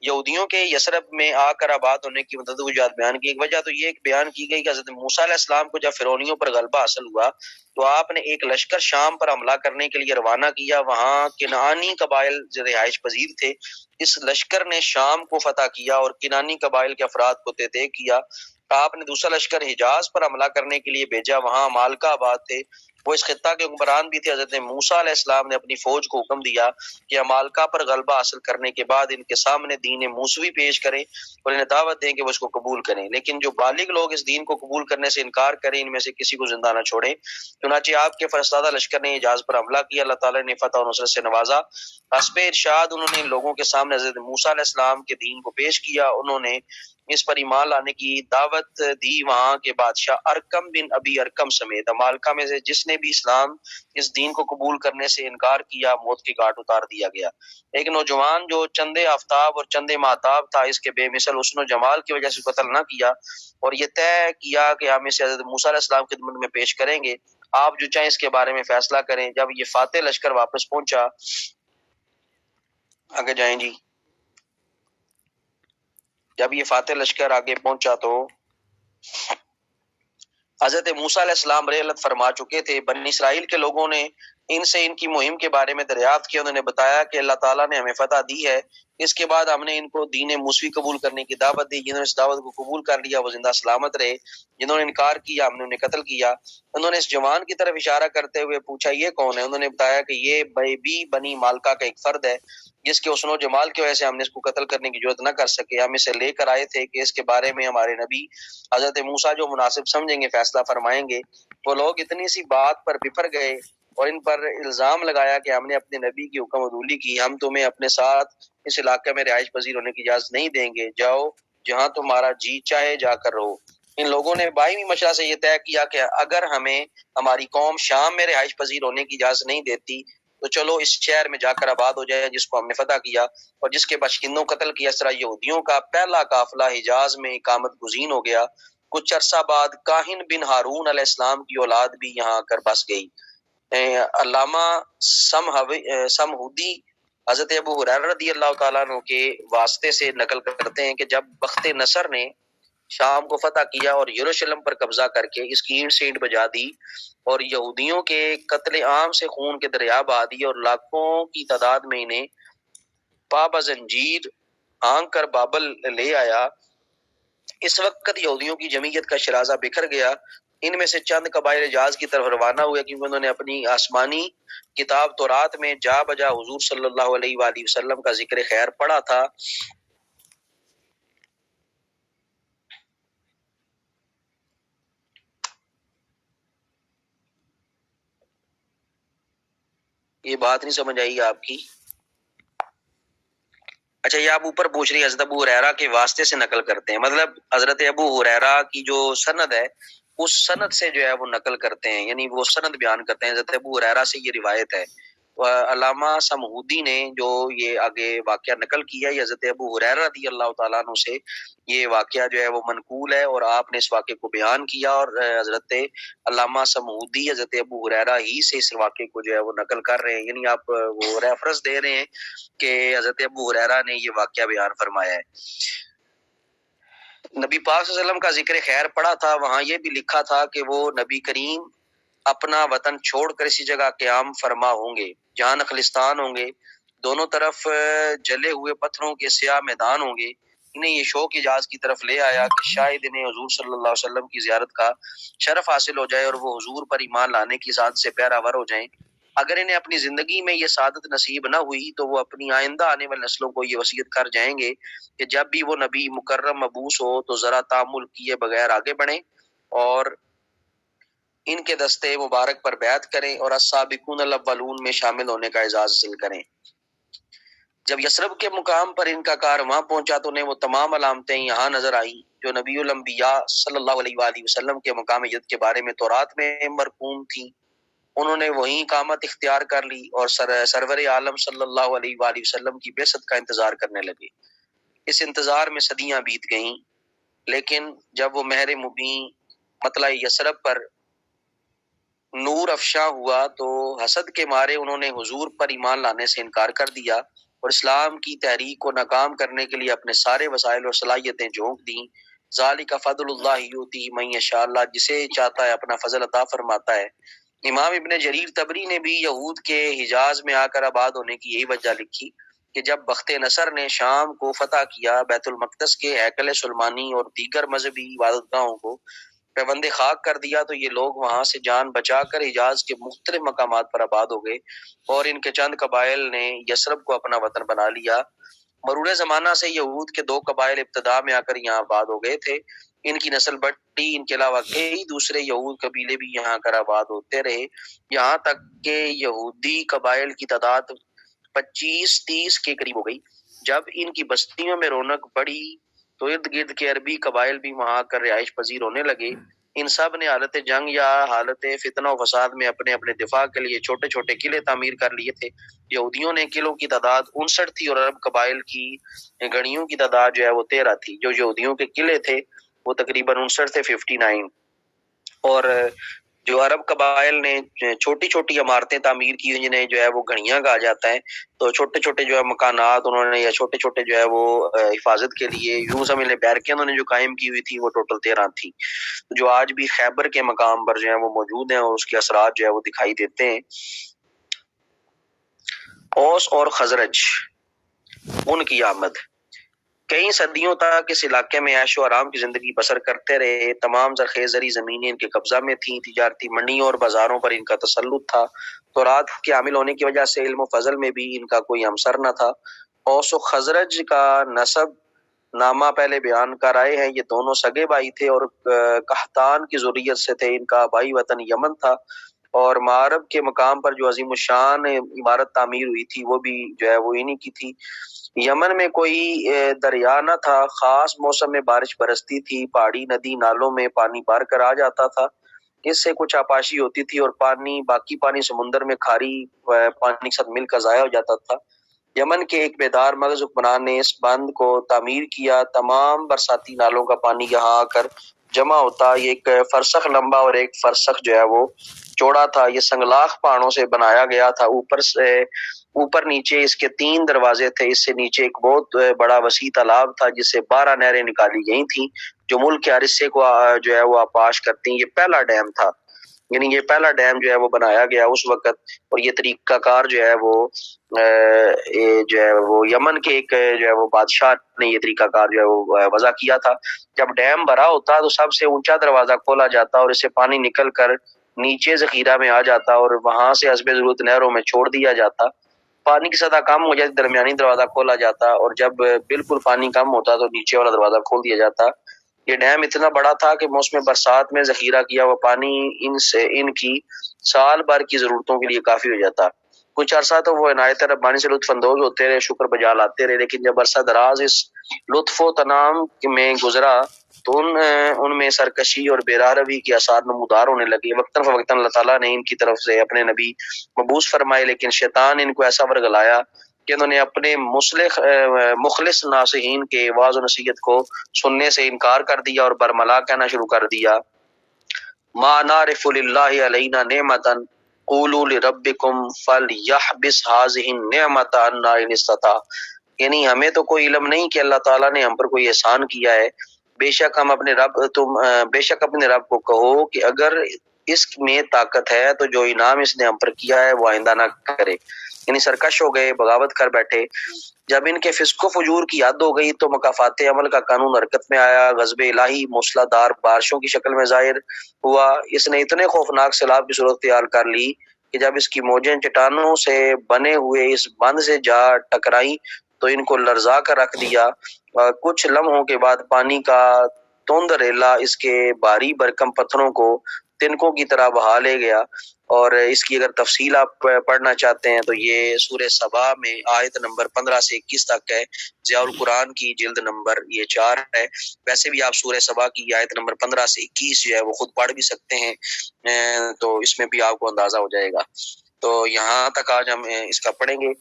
یہودیوں کے یثرب میں آ کر آباد ہونے کی متعدد وجوہات بیان کی۔ ایک وجہ تو یہ بیان کی گئی کہ حضرت موسیٰ علیہ السلام کو جب فرعونیوں پر غلبہ حاصل ہوا تو آپ نے ایک لشکر شام پر حملہ کرنے کے لیے روانہ کیا۔ وہاں کنعانی قبائل جو رہائش پذیر تھے، اس لشکر نے شام کو فتح کیا اور کنعانی قبائل کے افراد کو تہہ کیا۔ آپ نے دوسرا لشکر حجاز پر حملہ کرنے کے لیے بھیجا، وہاں مالکہ آباد تھے، وہ اس خطہ کے حکمران بھی تھے۔ حضرت موسیٰ علیہ السلام نے اپنی فوج کو حکم دیا کہ امالکہ پر غلبہ حاصل کرنے کے بعد ان کے سامنے دین موسوی پیش کریں اور انہیں دعوت دیں کہ وہ اس کو قبول کریں، لیکن جو بالغ لوگ اس دین کو قبول کرنے سے انکار کریں ان میں سے کسی کو زندہ نہ چھوڑیں۔ چنانچہ آپ کے فرستادہ لشکر نے حجاز پر حملہ کیا، اللہ تعالیٰ نے فتح و نصرت سے نوازا۔ حسب ارشاد انہوں نے ان لوگوں کے سامنے حضرت موسیٰ علیہ السلام کے دین کو پیش کیا، انہوں نے اس پر ایمان لانے کی دعوت دی۔ وہاں کے بادشاہ ارکم بن ابی ارکم سمیت امالکہ میں سے جس نے بھی اسلام اس دین کو قبول کرنے سے انکار کیا، موت کی گھاٹ اتار دیا گیا۔ ایک نوجوان جو چندے آفتاب اور چندے مہتاب تھا، اس کے بے مثل حسن و جمال کی وجہ سے قتل نہ کیا، اور یہ طے کیا کہ ہم اسے حضرت موسیٰ علیہ السلام کی خدمت میں پیش کریں گے، آپ جو چاہیں اس کے بارے میں فیصلہ کریں۔ جب یہ فاتح لشکر واپس پہنچا، آگے جائیں جی، جب یہ فاتح لشکر آگے پہنچا تو حضرت موسیٰ علیہ السلام رحلت فرما چکے تھے۔ بنی اسرائیل کے لوگوں نے ان سے ان کی مہم کے بارے میں دریافت کیا، انہوں نے بتایا کہ اللہ تعالیٰ نے ہمیں فتح دی ہے۔ اس کے بعد ہم نے ان کو دین موسوی قبول کرنے کی دعوت دی، جنہوں نے اس دعوت کو قبول کر لیا وہ زندہ سلامت رہے، جنہوں نے انکار کیا ہم نے انہیں قتل کیا۔ انہوں نے اس جوان کی طرف اشارہ کرتے ہوئے پوچھا یہ کون ہے؟ انہوں نے بتایا کہ یہ بھی بنی مالکہ کا ایک فرد ہے جس کے حسن و جمال کی وجہ سے ہم نے اس کو قتل کرنے کی جرات نہ کر سکے، ہم اسے لے کر آئے تھے کہ اس کے بارے میں ہمارے نبی حضرت موسیٰ جو مناسب سمجھیں گے فیصلہ فرمائیں گے۔ وہ لوگ اتنی سی بات پر بفر گئے اور ان پر الزام لگایا کہ ہم نے اپنے نبی کی حکم عدولی کی، ہم تمہیں اپنے ساتھ اس علاقے میں رہائش پذیر ہونے کی اجازت نہیں دیں گے، جاؤ جہاں تمہارا جی چاہے جا کر رہو۔ ان لوگوں نے باہمی مشورہ سے یہ طے کیا کہ اگر ہمیں ہماری قوم شام میں رہائش پذیر ہونے کی اجازت نہیں دیتی تو چلو اس شہر میں جا کر آباد ہو جائے جس کو ہم نے فتح کیا اور جس کے باشندوں قتل کیا۔ اس طرح یہودیوں کا پہلا قافلہ حجاز میں اقامت گزین ہو گیا۔ کچھ عرصہ بعد کاہن بن ہارون علیہ السلام کی اولاد بھی یہاں آ کر بس گئی۔ علامہ سمہودی حضرت ابو ہریرہ رضی اللہ تعالیٰ عنہ کے واسطے سے نقل کرتے ہیں کہ جب بخت نصر نے شام کو فتح کیا اور یروشلم پر قبضہ کر کے اس کی اینٹ سے اینٹ بجا دی اور یہودیوں کے قتل عام سے خون کے دریا بہا دیے اور لاکھوں کی تعداد میں انہیں پابا زنجیر ہانک کر بابل لے آیا، اس وقت یہودیوں کی جمعیت کا شرازہ بکھر گیا۔ ان میں سے چند قبائل حجاز کی طرف روانہ ہوئے کیونکہ انہوں نے اپنی آسمانی کتاب تورات میں جا بجا حضور صلی اللہ علیہ وآلہ وسلم کا ذکر خیر پڑھا تھا۔ یہ بات نہیں سمجھ آئی آپ کی؟ اچھا، یہ آپ اوپر پوچھ رہی ہیں حضرت ابو ہریرہ کے واسطے سے نقل کرتے ہیں، مطلب حضرت ابو ہریرہ کی جو سند ہے اس سند سے جو ہے وہ نقل کرتے ہیں، یعنی وہ سند بیان کرتے ہیں۔ حضرت ابو ہریرہ سے یہ روایت ہے۔ علامہ سمہودی نے جو یہ آگے واقعہ نقل کیا ہے حضرت ابو ہریرہ رضی اللہ تعالیٰ عنہ سے، یہ واقعہ جو ہے وہ منقول ہے اور آپ نے اس واقعے کو بیان کیا اور حضرت علامہ سمہودی حضرت ابو ہریرہ ہی سے اس واقعے کو جو ہے وہ نقل کر رہے ہیں، یعنی آپ وہ ریفرنس دے رہے ہیں کہ حضرت ابو ہریرہ نے یہ واقعہ بیان فرمایا ہے۔ نبی پاک صلی اللہ علیہ وسلم کا ذکر خیر پڑا تھا، وہاں یہ بھی لکھا تھا کہ وہ نبی کریم اپنا وطن چھوڑ کر اسی جگہ قیام فرما ہوں گے جہاں نخلستان ہوں گے، دونوں طرف جلے ہوئے پتھروں کے سیاہ میدان ہوں گے۔ انہیں یہ شوق حجاز کی طرف لے آیا کہ شاید انہیں حضور صلی اللہ علیہ وسلم کی زیارت کا شرف حاصل ہو جائے اور وہ حضور پر ایمان لانے کی ذات سے پیراور ہو جائیں۔ اگر انہیں اپنی زندگی میں یہ سعادت نصیب نہ ہوئی تو وہ اپنی آئندہ آنے والی نسلوں کو یہ وصیت کر جائیں گے کہ جب بھی وہ نبی مکرم مبعوث ہو تو ذرا تامل کیے بغیر آگے بڑھیں اور ان کے دستے مبارک پر بیعت کریں اور السابقون الاولون میں شامل ہونے کا اعزاز حاصل کریں۔ جب یثرب کے مقام پر ان کا کارواں پہنچا تو انہیں وہ تمام علامتیں یہاں نظر آئیں جو نبی الانبیاء صلی اللہ علیہ وآلہ وسلم کے مقام یت کے بارے میں تورات میں مرقوم تھیں۔ انہوں نے وہیں اقامت اختیار کر لی اور سرور عالم صلی اللہ علیہ وآلہ وسلم کی بعثت کا انتظار کرنے لگے۔ اس انتظار میں صدیاں بیت گئیں، لیکن جب وہ مہر مبین مطلع یثرب پر نور افشاں ہوا تو حسد کے مارے انہوں نے حضور پر ایمان لانے سے انکار کر دیا اور اسلام کی تحریک کو ناکام کرنے کے لیے اپنے سارے وسائل اور صلاحیتیں جھونک دیں۔ ذالک فضل اللہ یؤتی من یشاء، اللہ جسے چاہتا ہے اپنا فضل عطا فرماتا ہے۔ امام ابن جریر طبری نے بھی یہود کے حجاز میں آ کر آباد ہونے کی یہی وجہ لکھی کہ جب بخت نصر نے شام کو فتح کیا، بیت المقدس کے ہیکل سلمانی اور دیگر مذہبی عبادت گاہوں کو پیوند خاک کر دیا تو یہ لوگ وہاں سے جان بچا کر حجاز کے مختلف مقامات پر آباد ہو گئے اور ان کے چند قبائل نے یثرب کو اپنا وطن بنا لیا۔ مرور زمانہ سے یہود کے 2 قبائل ابتدا میں آ کر یہاں آباد ہو گئے تھے، ان کی نسل بڑھی، ان کے علاوہ کئی دوسرے یہود قبیلے بھی یہاں کر آباد ہوتے رہے، یہاں تک کہ یہودی قبائل کی تعداد 25-30 کے قریب ہو گئی۔ جب ان کی بستیوں میں رونق بڑھی تو ارد گرد کے عربی قبائل بھی وہاں آ کر رہائش پذیر ہونے لگے۔ ان سب نے حالت جنگ یا حالت فتنہ و فساد میں اپنے اپنے دفاع کے لیے چھوٹے چھوٹے قلعے تعمیر کر لیے تھے۔ یہودیوں نے قلعوں کی تعداد 59 تھی اور عرب قبائل کی گڑیوں کی تعداد جو ہے وہ 13 تھی۔ جو یہودیوں کے قلعے تھے وہ تقریباً 59 تھے، 59، اور جو عرب قبائل نے چھوٹی چھوٹی عمارتیں تعمیر کی جنہیں جو ہے وہ گھڑیاں کہا جاتا ہے، تو چھوٹے چھوٹے جو ہے مکانات انہوں نے یا چھوٹے چھوٹے جو ہے وہ حفاظت کے لیے یوں سمجھ لیں بیرکیں انہوں نے جو قائم کی ہوئی تھی وہ ٹوٹل 13 تھی، جو آج بھی خیبر کے مقام پر جو ہے وہ موجود ہیں اور اس کے اثرات جو ہے وہ دکھائی دیتے ہیں۔ اوس اور خزرج، ان کی آمد۔ کئی صدیوں تک اس علاقے میں عیش و آرام کی زندگی بسر کرتے رہے۔ تمام زرخیز زرعی زمینیں ان کے قبضہ میں تھیں، تجارتی منڈیوں اور بازاروں پر ان کا تسلط تھا۔ تورات کے حامل ہونے کی وجہ سے علم و فضل میں بھی ان کا کوئی همسر نہ تھا۔ اوس و خزرج کا نسب نامہ پہلے بیان کر آئے ہیں، یہ دونوں سگے بھائی تھے اور قحطان کی ذریت سے تھے۔ ان کا آبائی وطن یمن تھا اور معرب کے مقام پر جو عظیم الشان عمارت تعمیر ہوئی تھی وہ بھی جو ہے وہ انہی کی تھی۔ یمن میں کوئی دریا نہ تھا، خاص موسم میں بارش برستی تھی، پہاڑی ندی نالوں میں پانی بھر کر آ جاتا تھا، اس سے کچھ آپاشی ہوتی تھی اور باقی پانی سمندر میں کھاری پانی کے ساتھ مل کر ضائع ہو جاتا تھا۔ یمن کے ایک بیدار مغز حکمران نے اس بند کو تعمیر کیا، تمام برساتی نالوں کا پانی یہاں آ کر جمع ہوتا۔ یہ ایک فرسخ لمبا اور ایک فرسخ جو ہے وہ چوڑا تھا۔ یہ سنگلاخ پہاڑوں سے بنایا گیا تھا۔ اوپر نیچے اس کے 3 دروازے تھے۔ اس سے نیچے ایک بہت بڑا وسیع تالاب تھا جس سے 12 نہریں نکالی گئی تھیں جو ملک کے ہر حصے کو جو ہے وہ آپاش کرتی ہیں۔ یہ پہلا ڈیم تھا، یعنی یہ پہلا ڈیم جو ہے وہ بنایا گیا اس وقت، اور یہ طریقہ کار جو ہے وہ یمن کے ایک جو ہے وہ بادشاہ نے یہ طریقہ کار جو ہے وہ وضع کیا تھا۔ جب ڈیم بھرا ہوتا تو سب سے اونچا دروازہ کھولا جاتا اور اس سے پانی نکل کر نیچے ذخیرہ میں آ جاتا اور وہاں سے حسب ضرورت نہروں میں چھوڑ دیا جاتا۔ پانی کی سطح کم ہو جاتی، درمیانی دروازہ کھولا جاتا، اور جب بالکل پانی کم ہوتا تو نیچے والا دروازہ کھول دیا جاتا۔ یہ ڈیم اتنا بڑا تھا کہ موسم برسات میں ذخیرہ کیا ہوا پانی ان کی سال بھر کی ضرورتوں کے لیے کافی ہو جاتا۔ کچھ عرصہ تو وہ عنایت ربانی سے لطف اندوز ہوتے رہے، شکر بجا لاتے رہے، لیکن جب عرصہ دراز اس لطف و تنام میں گزرا تو ان میں سرکشی اور بے راہ روی کے آثار نمودار ہونے لگے۔ وقتاً فوقتاً اللہ تعالیٰ نے ان کی طرف سے اپنے نبی مبعوث فرمائے، لیکن شیطان ان کو ایسا ورگلایا کہ انہوں نے اپنے مخلص ناصحین کے واعظ و نصیحت کو سننے سے انکار کر دیا اور برملا کہنا شروع کر دیا۔ ما نعرف للہ علینا نعمتا قولوا لربکم فلیحبس ہذہ النعمۃ عنا ان استطاع، یعنی ہمیں تو کوئی علم نہیں کہ اللہ تعالیٰ نے ہم پر کوئی احسان کیا ہے، بے شک اپنے رب کو کہو کہ اگر اس میں طاقت ہے تو جو انعام اس نے ہم پر کیا ہے وہ آئندہ نہ کرے، یعنی سرکش ہو گئے، بغاوت کر بیٹھے۔ جب ان کے فسق و فجور کی حد ہو گئی تو مکافات عمل کا قانون حرکت میں آیا۔ غضب الہی موسلا دار بارشوں کی شکل میں ظاہر ہوا۔ اس نے اتنے خوفناک سیلاب کی صورت اختیار کر لی کہ جب اس کی موجیں چٹانوں سے بنے ہوئے اس بند سے جا ٹکرائیں تو ان کو لرزا کر رکھ دیا۔ کچھ لمحوں کے بعد پانی کا تند ریلا اس کے بھاری بھرکم پتھروں کو تنکوں کی طرح بہا لے گیا۔ اور اس کی اگر تفصیل آپ پڑھنا چاہتے ہیں تو یہ سورہ سبا میں آیت نمبر 15 سے 21 تک ہے، ضیاء القرآن کی جلد نمبر یہ 4 ہے۔ ویسے بھی آپ سورہ سبا کی آیت نمبر 15 سے 21 جو ہے وہ خود پڑھ بھی سکتے ہیں، تو اس میں بھی آپ کو اندازہ ہو جائے گا۔ تو یہاں تک آج ہم اس کا پڑھیں گے۔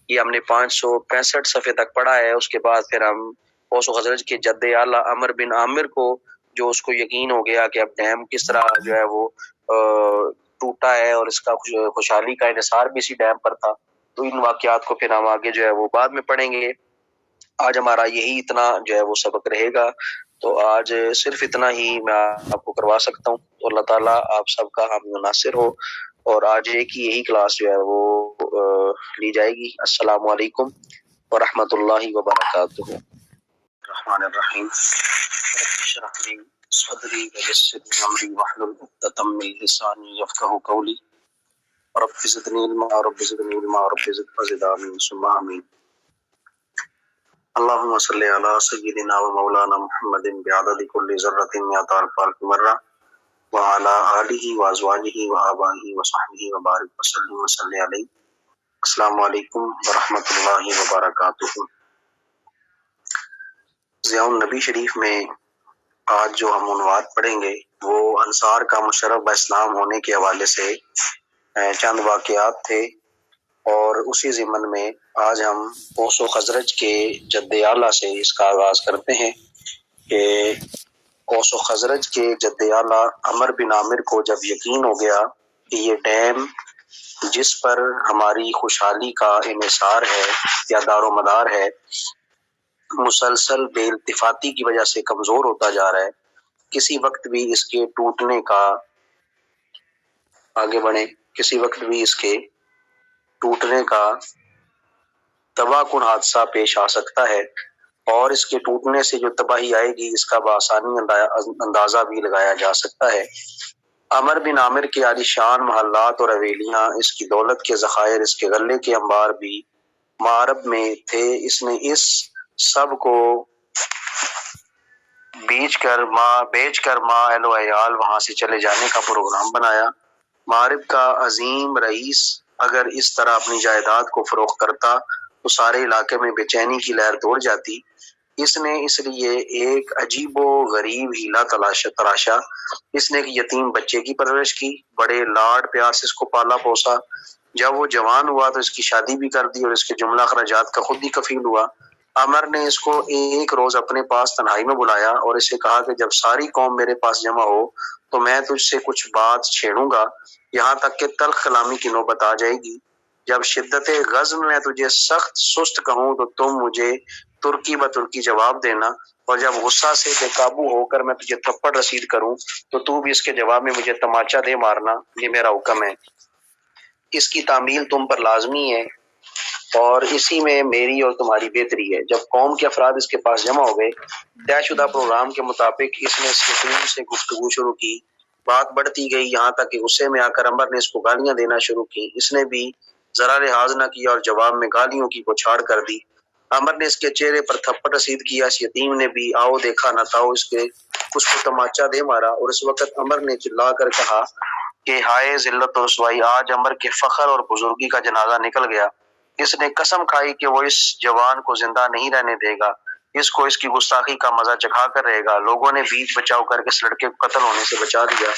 یہ ہم نے 565 صفحے تک پڑھا ہے۔ اس کے بعد پھر ہم اوس و خزرج کے جد اعلیٰ عمر بن عامر کو، جو اس کو یقین ہو گیا کہ اب ڈیم کس طرح جو ہے وہ ٹوٹا ہے اور اس کا خوشحالی کا انحصار بھی اسی ڈیم پر تھا، تو ان واقعات کو پھر ہم آگے جو ہے وہ بعد میں پڑھیں گے۔ آج ہمارا یہی اتنا جو ہے وہ سبق رہے گا، تو آج صرف اتنا ہی میں آپ کو کروا سکتا ہوں۔ تو اللہ تعالیٰ آپ سب کا حامی و ناصر ہو، اور آج ایک ہی یہی کلاس جو ہے وہ لی جائے گی۔ السلام علیکم ورحمۃ اللہ وبرکاتہ۔ الرحمن الرحیم۔ رب اشرح لی صدری ویسر لی امری واحلل عقدۃ من لسانی یفقہوا قولی۔ رب زدنی علما رب زدنی علما رب زدنی ثم آمین۔ اللہم صلی علی سیدنا و مولانا محمد بعدد کل ذرۃ مئۃ الف مرہ وعلی آلہ وازواجہ وآبائہ وصحبہ وبارک وسلم وصلی علیہ۔ السلام علیکم ورحمۃ اللہ وبرکاتہ۔ ضیاء النبی شریف میں آج جو ہم عنوان پڑھیں گے وہ انصار کا مشرف اسلام ہونے کے حوالے سے چند واقعات تھے، اور اسی ضمن میں آج ہم اوس و خزرج کے جد اعلیٰ سے اس کا آغاز کرتے ہیں کہ اوس و خزرج کے جد اعلیٰ عمر بن عامر کو جب یقین ہو گیا کہ یہ ڈیم جس پر ہماری خوشحالی کا انحصار ہے یا دار و مدار ہے، مسلسل بے التفاتی کی وجہ سے کمزور ہوتا جا رہا ہے، کسی وقت بھی اس کے ٹوٹنے کا آگے بڑھیں کسی وقت بھی اس کے ٹوٹنے کا تباہ کن حادثہ پیش آ سکتا ہے، اور اس کے ٹوٹنے سے جو تباہی آئے گی اس کا بآسانی اندازہ بھی لگایا جا سکتا ہے۔ عمر بن عامر کے عالی شان محلات اور حویلیاں، اس کی دولت کے ذخائر، اس کے غلے کے انبار بھی معرب میں تھے۔ اس نے اس سب کو بیچ کر ماں اہل و عیال وہاں سے چلے جانے کا پروگرام بنایا۔ معرب کا عظیم رئیس اگر اس طرح اپنی جائیداد کو فروخت کرتا تو سارے علاقے میں بے چینی کی لہر دوڑ جاتی۔ اس نے اس لیے ایک عجیب و غریب ہیلا تراشا۔ اس نے ایک یتیم بچے کی پرورش کی، بڑے لاڈ پیار سے اس کو پالا پوسا۔ جب وہ جوان ہوا تو اس کی شادی بھی کر دی اور اس کے جملہ اخراجات کا خود ہی کفیل ہوا۔ عمر نے اس کو ایک روز اپنے پاس تنہائی میں بلایا اور اسے کہا کہ جب ساری قوم میرے پاس جمع ہو تو میں تجھ سے کچھ بات چھیڑوں گا، یہاں تک کہ تلخ کلامی کی نوبت آ جائے گی۔ جب شدت غضب میں تجھے سخت سست کہوں تو تم مجھے ترکی بترکی جواب دینا، اور جب غصہ سے بے قابو ہو کر میں تجھے تھپڑ رسید کروں تو بھی اس کے جواب میں مجھے تماچا دے مارنا، یہ میرا حکم ہے۔ اس کی تعمیل تم پر لازمی ہے اور اسی میں میری اور تمہاری بہتری ہے۔ جب قوم کے افراد اس کے پاس جمع ہو گئے، طے شدہ پروگرام کے مطابق اس نے سکون سے گفتگو شروع کی۔ بات بڑھتی گئی، یہاں تک کہ غصے میں آ کر عمر نے اس کو گالیاں دینا شروع کی۔ اس نے بھی ذرا لحاظ نہ کیا اور جواب میں گالیوں کی بوچھاڑ کر دی۔ عمر نے اس کے چہرے پر تھپڑ رسید کیا۔ اس یتیم نے بھی آؤ دیکھا نہ تھا اس کو تماچا دے مارا، اور اس وقت عمر نے چلا کر کہا کہ ہائے ذلت و رسوائی، آج عمر کے فخر اور بزرگی کا جنازہ نکل گیا۔ اس نے قسم کھائی کہ وہ اس جوان کو زندہ نہیں رہنے دے گا، اس کو اس کی گستاخی کا مزہ چکھا کر رہے گا۔ لوگوں نے بیچ بچاؤ کر کے اس لڑکے کو قتل ہونے سے بچا دیا،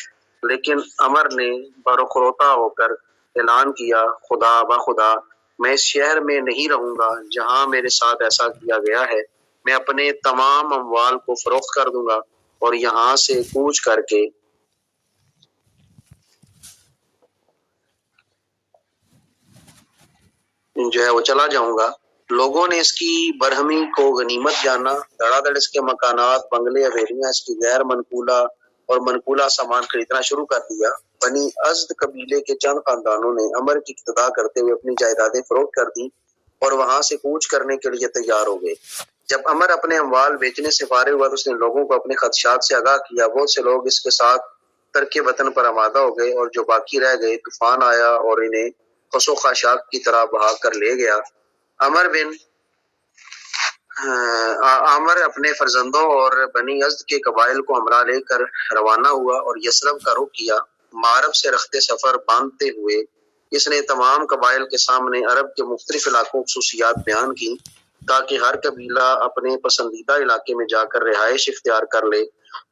لیکن عمر نے برخروطہ ہو کر اعلان کیا، خدا بخدا میں اس شہر میں نہیں رہوں گا جہاں میرے ساتھ ایسا کیا گیا ہے۔ میں اپنے تمام اموال کو فروخت کر دوں گا اور یہاں سے کوچ کر کے جو ہے وہ چلا جاؤں گا۔ لوگوں نے اس کی برہمی کو غنیمت جانا، دڑا دڑ اس کے مکانات، بنگلے، حویلیاں، اس کی غیر منقولہ اور منقولہ سامان خریدنا شروع کر دیا۔ بنی ازد قبیلے کے چند خاندانوں نے عمر کی اقتدا کرتے ہوئے اپنی جائیدادیں فروخت کر دی اور وہاں سے کوچ کرنے کے لیے تیار ہو گئے۔ جب عمر اپنے اموال بیچنے سے فارغ ہوا تو اس نے لوگوں کو اپنے خدشات سے آگاہ کیا۔ بہت سے لوگ اس کے ساتھ ترک وطن پر آمادہ ہو گئے اور جو باقی رہ گئے طوفان آیا اور انہیں خس و خاشاک کی طرح بہا کر لے گیا۔ عامر اپنے فرزندوں اور بنی ازد کے قبائل کو ہمراہ لے کر روانہ ہوا اور یثرب کا رخ کیا۔ معرب سے رخت سفر باندھتے ہوئے اس نے تمام قبائل کے سامنے عرب کے مختلف علاقوں کی خصوصیات بیان کی تاکہ ہر قبیلہ اپنے پسندیدہ علاقے میں جا کر رہائش اختیار کر لے۔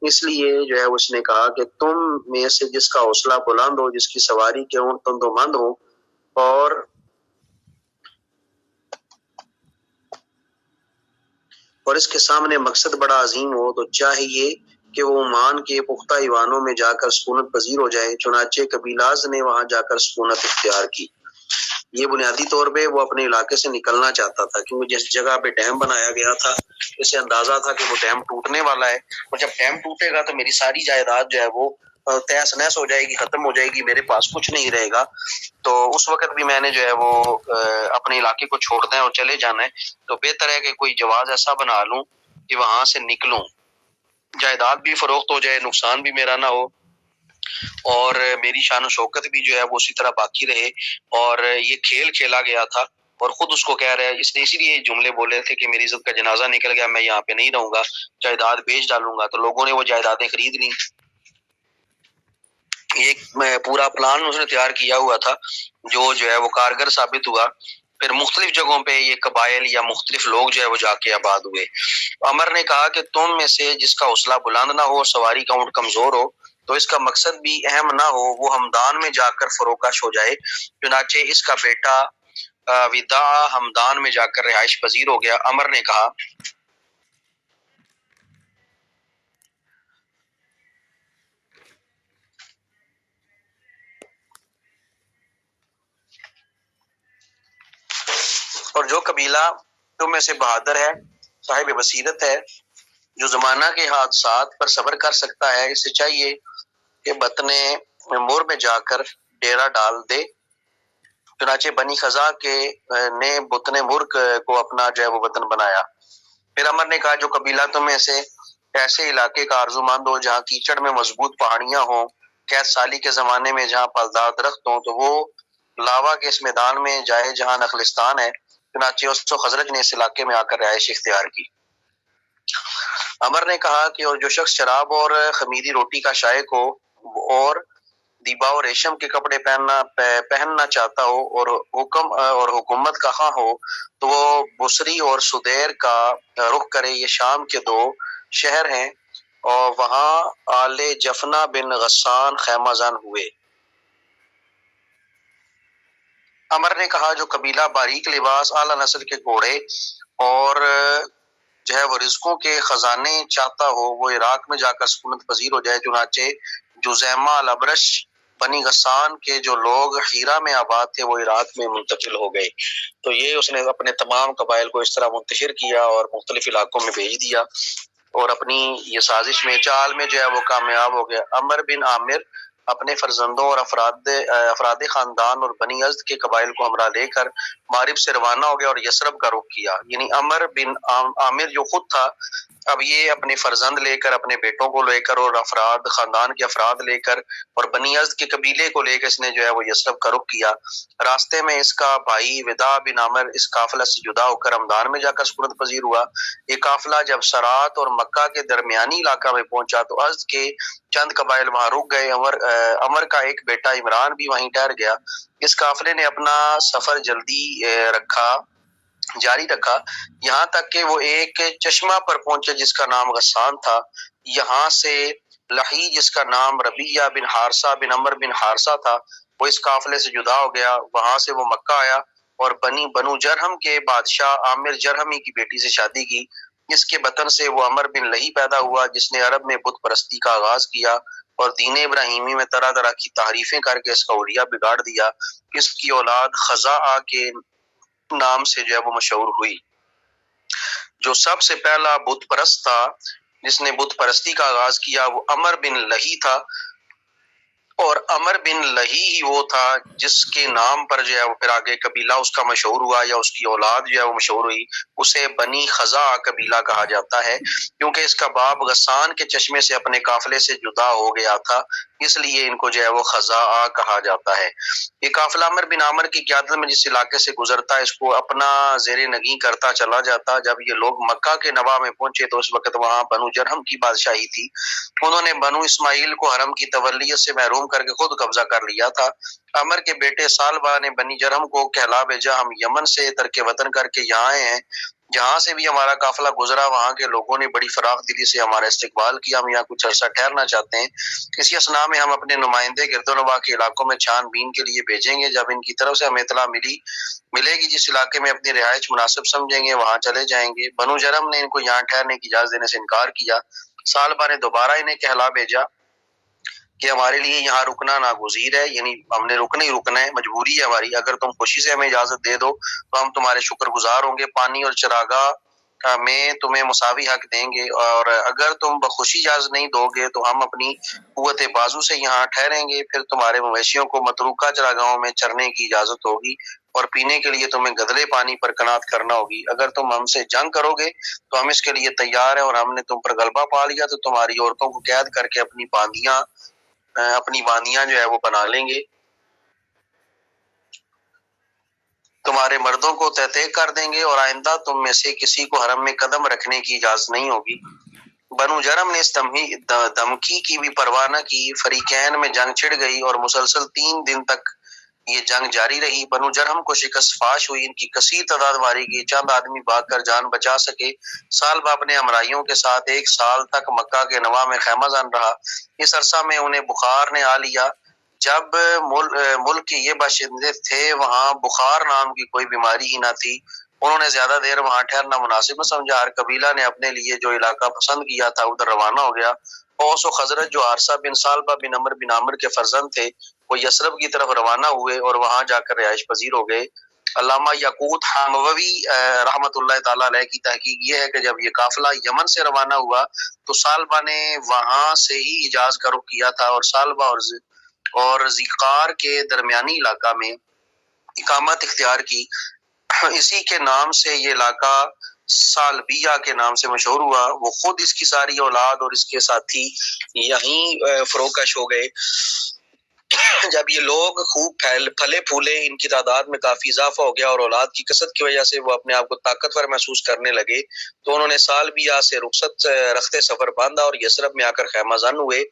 اس لیے جو ہے اس نے کہا کہ تم میں سے جس کا حوصلہ بلند ہو، جس کی سواری کے اونٹ تند و مند ہو اور اس کے سامنے مقصد بڑا عظیم ہو تو چاہیے کہ وہ عمان کے پختہ ایوانوں میں جا کر سکونت پذیر ہو جائے۔ چنانچہ قبیلاز نے وہاں جا کر سکونت اختیار کی۔ یہ بنیادی طور پہ وہ اپنے علاقے سے نکلنا چاہتا تھا، کیونکہ جس جگہ پہ ڈیم بنایا گیا تھا اسے اندازہ تھا کہ وہ ڈیم ٹوٹنے والا ہے، اور جب ڈیم ٹوٹے گا تو میری ساری جائیداد جو ہے وہ تہس نہس ہو جائے گی، ختم ہو جائے گی، میرے پاس کچھ نہیں رہے گا۔ تو اس وقت بھی میں نے جو ہے وہ اپنے علاقے کو چھوڑنا ہے اور چلے جانا ہے، تو بہتر ہے کہ کوئی جواز ایسا بنا لوں کہ وہاں سے نکلوں، جائیداد بھی فروخت ہو جائے، نقصان بھی میرا نہ ہو اور میری شان و شوکت بھی جو ہے وہ اسی طرح باقی رہے۔ اور یہ کھیل کھیلا گیا تھا اور خود اس کو کہہ رہا ہے، اس نے اسی لیے جملے بولے تھے کہ میری عزت کا جنازہ نکل گیا، میں یہاں پہ نہیں رہوں گا، جائیداد بیچ ڈالوں گا۔ تو لوگوں نے وہ جائیدادیں خرید لیں۔ ایک پورا پلان اس نے تیار کیا ہوا تھا جو ہے وہ کارگر ثابت ہوا۔ پھر مختلف جگہوں پہ یہ قبائل یا مختلف لوگ جو ہے وہ جا کے آباد ہوئے۔ عمر نے کہا کہ تم میں سے جس کا حوصلہ بلند نہ ہو، سواری کا اونٹ کمزور ہو، تو اس کا مقصد بھی اہم نہ ہو، وہ ہمدان میں جا کر فروکش ہو جائے۔ چنانچہ اس کا بیٹا وداع ہمدان میں جا کر رہائش پذیر ہو گیا۔ عمر نے کہا اور جو قبیلہ تم میں سے بہادر ہے، صاحب بصیرت ہے، جو زمانہ کے حادثات پر صبر کر سکتا ہے، اسے چاہیے کہ بطن مور میں جا کر ڈیرا ڈال دے۔ چنانچہ بنی خزا کے نے بطن مور کو اپنا جو ہے وہ وطن بنایا۔ پھر عمر نے کہا جو قبیلہ تم میں سے ایسے علاقے کا آرزو مند ہو جہاں کیچڑ میں مضبوط پہاڑیاں ہوں، قید سالی کے زمانے میں جہاں پھلدار درخت ہوں، تو وہ لاوا کے اس میدان میں جائے جہاں نخلستان ہے۔ چنانچہ اوس و خزرج نے اس علاقے میں آ کر رہائش اختیار کی۔ عمر نے کہا کہ اور جو شخص شراب اور خمیری روٹی کا شائق ہو اور دیبا اور ریشم کے کپڑے پہننا چاہتا ہو اور حکومت کا خواہ ہو تو وہ بصری اور سدیر کا رخ کرے۔ یہ شام کے 2 شہر ہیں اور وہاں آل جفنا بن غسان خیمہ زن ہوئے۔ عمر نے کہا جو قبیلہ باریک لباس، اعلیٰ نسل کے گھوڑے اور جو ہے وہ رزقوں کے خزانے چاہتا ہو وہ عراق میں جا کر سکونت پذیر ہو جائے۔ چنانچہ جزیمہ الابرش بنی غسان کے جو لوگ حیرہ میں آباد تھے وہ عراق میں منتقل ہو گئے۔ تو یہ اس نے اپنے تمام قبائل کو اس طرح منتشر کیا اور مختلف علاقوں میں بھیج دیا اور اپنی یہ سازش میں چال میں جو ہے وہ کامیاب ہو گیا۔ عمر بن عامر اپنے فرزندوں اور افراد خاندان اور بنی ازد کے قبائل کو ہمراہ لے کر مارب سے روانہ ہو گیا اور یثرب کا رخ کیا۔ یعنی عمر بن عامر جو خود تھا اب یہ اپنے فرزند لے کر، اپنے بیٹوں کو لے کر اور خاندان کے افراد لے کر اور بنی ازد کے قبیلے کو لے کر اس نے جو ہے وہ یثرب کا رخ کیا۔ راستے میں اس کا بھائی وداع بن عمر اس قافلہ سے جدا ہو کر ہمدان میں جا کر سکونت پذیر ہوا۔ یہ قافلہ جب سرات اور مکہ کے درمیانی علاقہ میں پہنچا تو ازد کے چند قبائل وہاں رک گئے۔ عمر کا ایک بیٹا عمران بھی وہیں ٹھہر گیا۔ اس قافلے نے اپنا سفر جاری رکھا یہاں تک کہ وہ ایک چشمہ پر پہنچے جس کا نام غسان تھا۔ یہاں سے لہی جس کا نام ربیہ بن حارثہ بن عمر بن حارثہ تھا وہ اس قافلے سے جدا ہو گیا۔ وہاں سے وہ مکہ آیا اور بنو جرہم کے بادشاہ عامر جرہمی کی بیٹی سے شادی کی۔ اس کے بطن سے وہ عمر بن لہی پیدا ہوا جس نے عرب میں بت پرستی کا آغاز کیا اور دین ابراہیمی میں طرح طرح کی تحریفیں کر کے اس کا حلیہ بگاڑ دیا۔ اس کی اولاد خزاعہ کے نام سے جو ہے وہ مشہور ہوئی۔ جو سب سے پہلا بت پرست تھا جس نے بت پرستی کا آغاز کیا وہ عمر بن لہی تھا، اور عمر بن لہی ہی وہ تھا جس کے نام پر جو ہے وہ پھر آگے قبیلہ اس کا مشہور ہوا یا اس کی اولاد جو ہے وہ مشہور ہوئی۔ اسے بنی خزاعہ قبیلہ کہا جاتا ہے کیونکہ اس کا باپ غسان کے چشمے سے اپنے قافلے سے جدا ہو گیا تھا، اس لیے ان کو جو ہے وہ خزاعہ کہا جاتا ہے۔ یہ قافلہ عمر بن عامر کی قیادت میں جس علاقے سے گزرتا اس کو اپنا زیر نگیں کرتا چلا جاتا۔ جب یہ لوگ مکہ کے نواح میں پہنچے تو اس وقت وہاں بنو جرہم کی بادشاہی تھی۔ انہوں نے بنو اسماعیل کو حرم کی تولیت سے محروم کر کے خود قبضہ کر لیا تھا۔ عمر کے بیٹے سالبہ نے بنی جرہم کو کہلا بھیجا ہم یمن سے ترک وطن کر کے یہاں آئے ہیں، جہاں سے بھی ہمارا قافلہ گزرا وہاں کے لوگوں نے بڑی فراخ دلی سے ہمارا استقبال کیا، ہم یہاں کچھ عرصہ ٹھہرنا چاہتے ہیں۔ اسی اثناء میں ہم اپنے نمائندے گرد و نواح کے علاقوں میں چھان بین کے لیے بھیجیں گے، جب ان کی طرف سے ہمیں اطلاع ملے گی جس علاقے میں اپنی رہائش مناسب سمجھیں گے وہاں چلے جائیں گے۔ بنو جرہم نے ان کو یہاں ٹھہرنے کی اجازت دینے سے انکار کیا۔ سالبہ نے دوبارہ انہیں کہلا بھیجا کہ ہمارے لیے یہاں رکنا ناگزیر ہے، یعنی ہم نے رکنا ہی رکنا ہے، مجبوری ہے ہماری، اگر تم خوشی سے ہمیں اجازت دے دو تو ہم تمہارے شکر گزار ہوں گے، پانی اور چراگاہ میں تمہیں مساوی حق دیں گے، اور اگر تم بخوشی اجازت نہیں دو گے تو ہم اپنی قوت بازو سے یہاں ٹھہریں گے، پھر تمہارے مویشیوں کو متروکہ چراگاہوں میں چرنے کی اجازت ہوگی اور پینے کے لیے تمہیں گدلے پانی پر قناعت کرنا ہوگی۔ اگر تم ہم سے جنگ کرو گے تو ہم اس کے لیے تیار ہیں، اور ہم نے تم پر غلبہ پا لیا تو تمہاری عورتوں کو قید کر کے اپنی باندیاں جو ہے وہ بنا لیں گے، تمہارے مردوں کو تہتے کر دیں گے اور آئندہ تم میں سے کسی کو حرم میں قدم رکھنے کی اجازت نہیں ہوگی۔ بنو جرم نے اس دھمکی کی بھی پرواہ نہ کی۔ فریقین میں جنگ چھڑ گئی اور مسلسل 3 دن تک یہ جنگ جاری رہی۔ بنو جرہم کو شکست فاش ہوئی، ان کی کثیر تعداد ماری گئی، چند آدمی بھاگ کر جان بچا سکے۔ سالبہ اپنے ہمراہیوں کے ساتھ 1 سال تک مکہ کے نواح میں خیمہ زن رہا۔ اس عرصہ میں انہیں بخار نے آ لیا۔ جب ملک کے یہ باشندے تھے وہاں بخار نام کی کوئی بیماری ہی نہ تھی، انہوں نے زیادہ دیر وہاں ٹھہرنا مناسب نہ سمجھا۔ ہر قبیلہ نے اپنے لیے جو علاقہ پسند کیا تھا ادھر روانہ ہو گیا۔ اوس و خزرج جو حارثہ بن سالبہ بن عمر بن عامر کے فرزند تھے وہ یثرب کی طرف روانہ ہوئے اور وہاں جا کر رہائش پذیر ہو گئے۔ علامہ یاقوت حموی رحمۃ اللہ تعالیٰ علیہ کی تحقیق یہ ہے کہ جب یہ قافلہ یمن سے روانہ ہوا تو سالبہ نے وہاں سے ہی حجاز کا رخ کیا تھا اور سالبہ اور ذیقار کے درمیانی علاقہ میں اقامت اختیار کی۔ اسی کے نام سے یہ علاقہ سالبیہ کے نام سے مشہور ہوا۔ وہ خود اس کی ساری اولاد اور اس کے ساتھی یہیں فروکش ہو گئے۔ جب یہ لوگ خوب پھلے پھولے، ان کی تعداد میں کافی اضافہ ہو گیا اور اولاد کی کثرت کی وجہ سے وہ اپنے آپ کو طاقتور محسوس کرنے لگے، تو انہوں نے سالبیہ سے رخصت رخت سفر باندھا اور یثرب میں آ کر خیمہ زن ہوئے۔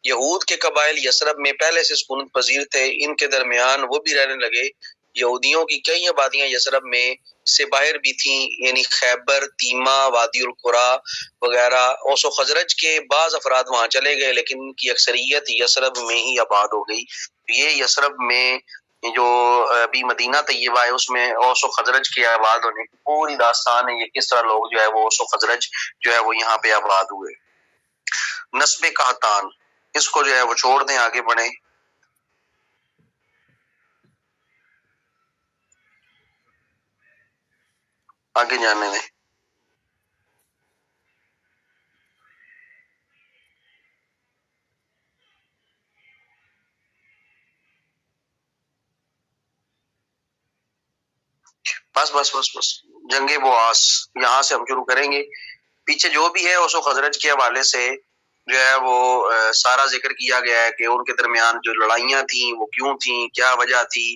یہود کے قبائل یثرب میں پہلے سے سکونت پذیر تھے، ان کے درمیان وہ بھی رہنے لگے۔ یہودیوں کی کئی آبادیاں یثرب میں سے باہر بھی تھیں، یعنی خیبر، تیمہ، وادی القرا وغیرہ۔ اوس و خزرج کے بعض افراد وہاں چلے گئے، لیکن ان کی اکثریت یثرب میں ہی آباد ہو گئی۔ یہ یثرب میں جو ابھی مدینہ طیبہ ہے، اس میں اوس و خزرج کے آباد ہونے کی پوری داستان ہے، یہ کس طرح لوگ جو ہے وہ اوس و خزرج جو ہے وہ یہاں پہ آباد ہوئے۔ نسب قحطان، اس کو جو ہے وہ چھوڑ دیں، آگے بڑھیں، آگے جانے دیں۔ بس جنگ بواس یہاں سے ہم شروع کریں گے۔ پیچھے جو بھی ہے اوس و خزرج کے حوالے سے جو ہے وہ سارا ذکر کیا گیا ہے کہ ان کے درمیان جو لڑائیاں تھیں وہ کیوں تھیں، کیا وجہ تھی،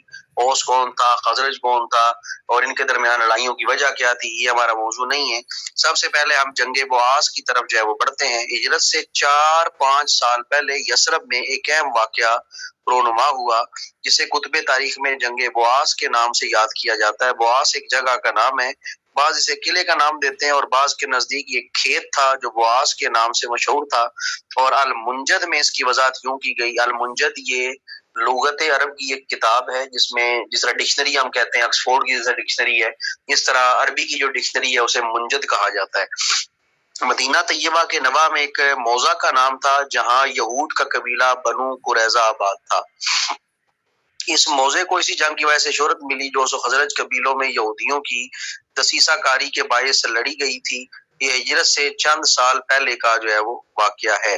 اوس کون تھا، خزرج کون تھا، اور ان کے درمیان لڑائیوں کی وجہ کیا تھی، یہ ہمارا موضوع نہیں ہے۔ سب سے پہلے ہم جنگ بواس کی طرف جو ہے وہ بڑھتے ہیں۔ ہجرت سے 4-5 سال پہلے یثرب میں ایک اہم واقعہ رونما ہوا، جسے کتب تاریخ میں جنگ بواس کے نام سے یاد کیا جاتا ہے۔ بواس ایک جگہ کا نام ہے، بعض اسے قلعے کا نام دیتے ہیں، اور بعض کے نزدیک یہ کھیت تھا جو بواس کے نام سے مشہور تھا۔ اور المنجد میں اس کی وضاحت یوں کی گئی، المنجد یہ لغت عرب کی ایک کتاب ہے، جس میں جس طرح ڈکشنری ہم کہتے ہیں آکسفورڈ کی جیسا ڈکشنری ہے، اس طرح عربی کی جو ڈکشنری ہے اسے منجد کہا جاتا ہے۔ مدینہ طیبہ کے نواح میں ایک موضع کا نام تھا، جہاں یہود کا قبیلہ بنو قریظہ آباد تھا۔ اس موضع کو اسی جنگ کی وجہ سے شہرت ملی جو اوس و خزرج قبیلوں میں یہودیوں کی دسیسہ کاری کے باعث لڑی گئی تھی۔ یہ ہجرت سے چند سال پہلے کا جو ہے وہ واقعہ ہے۔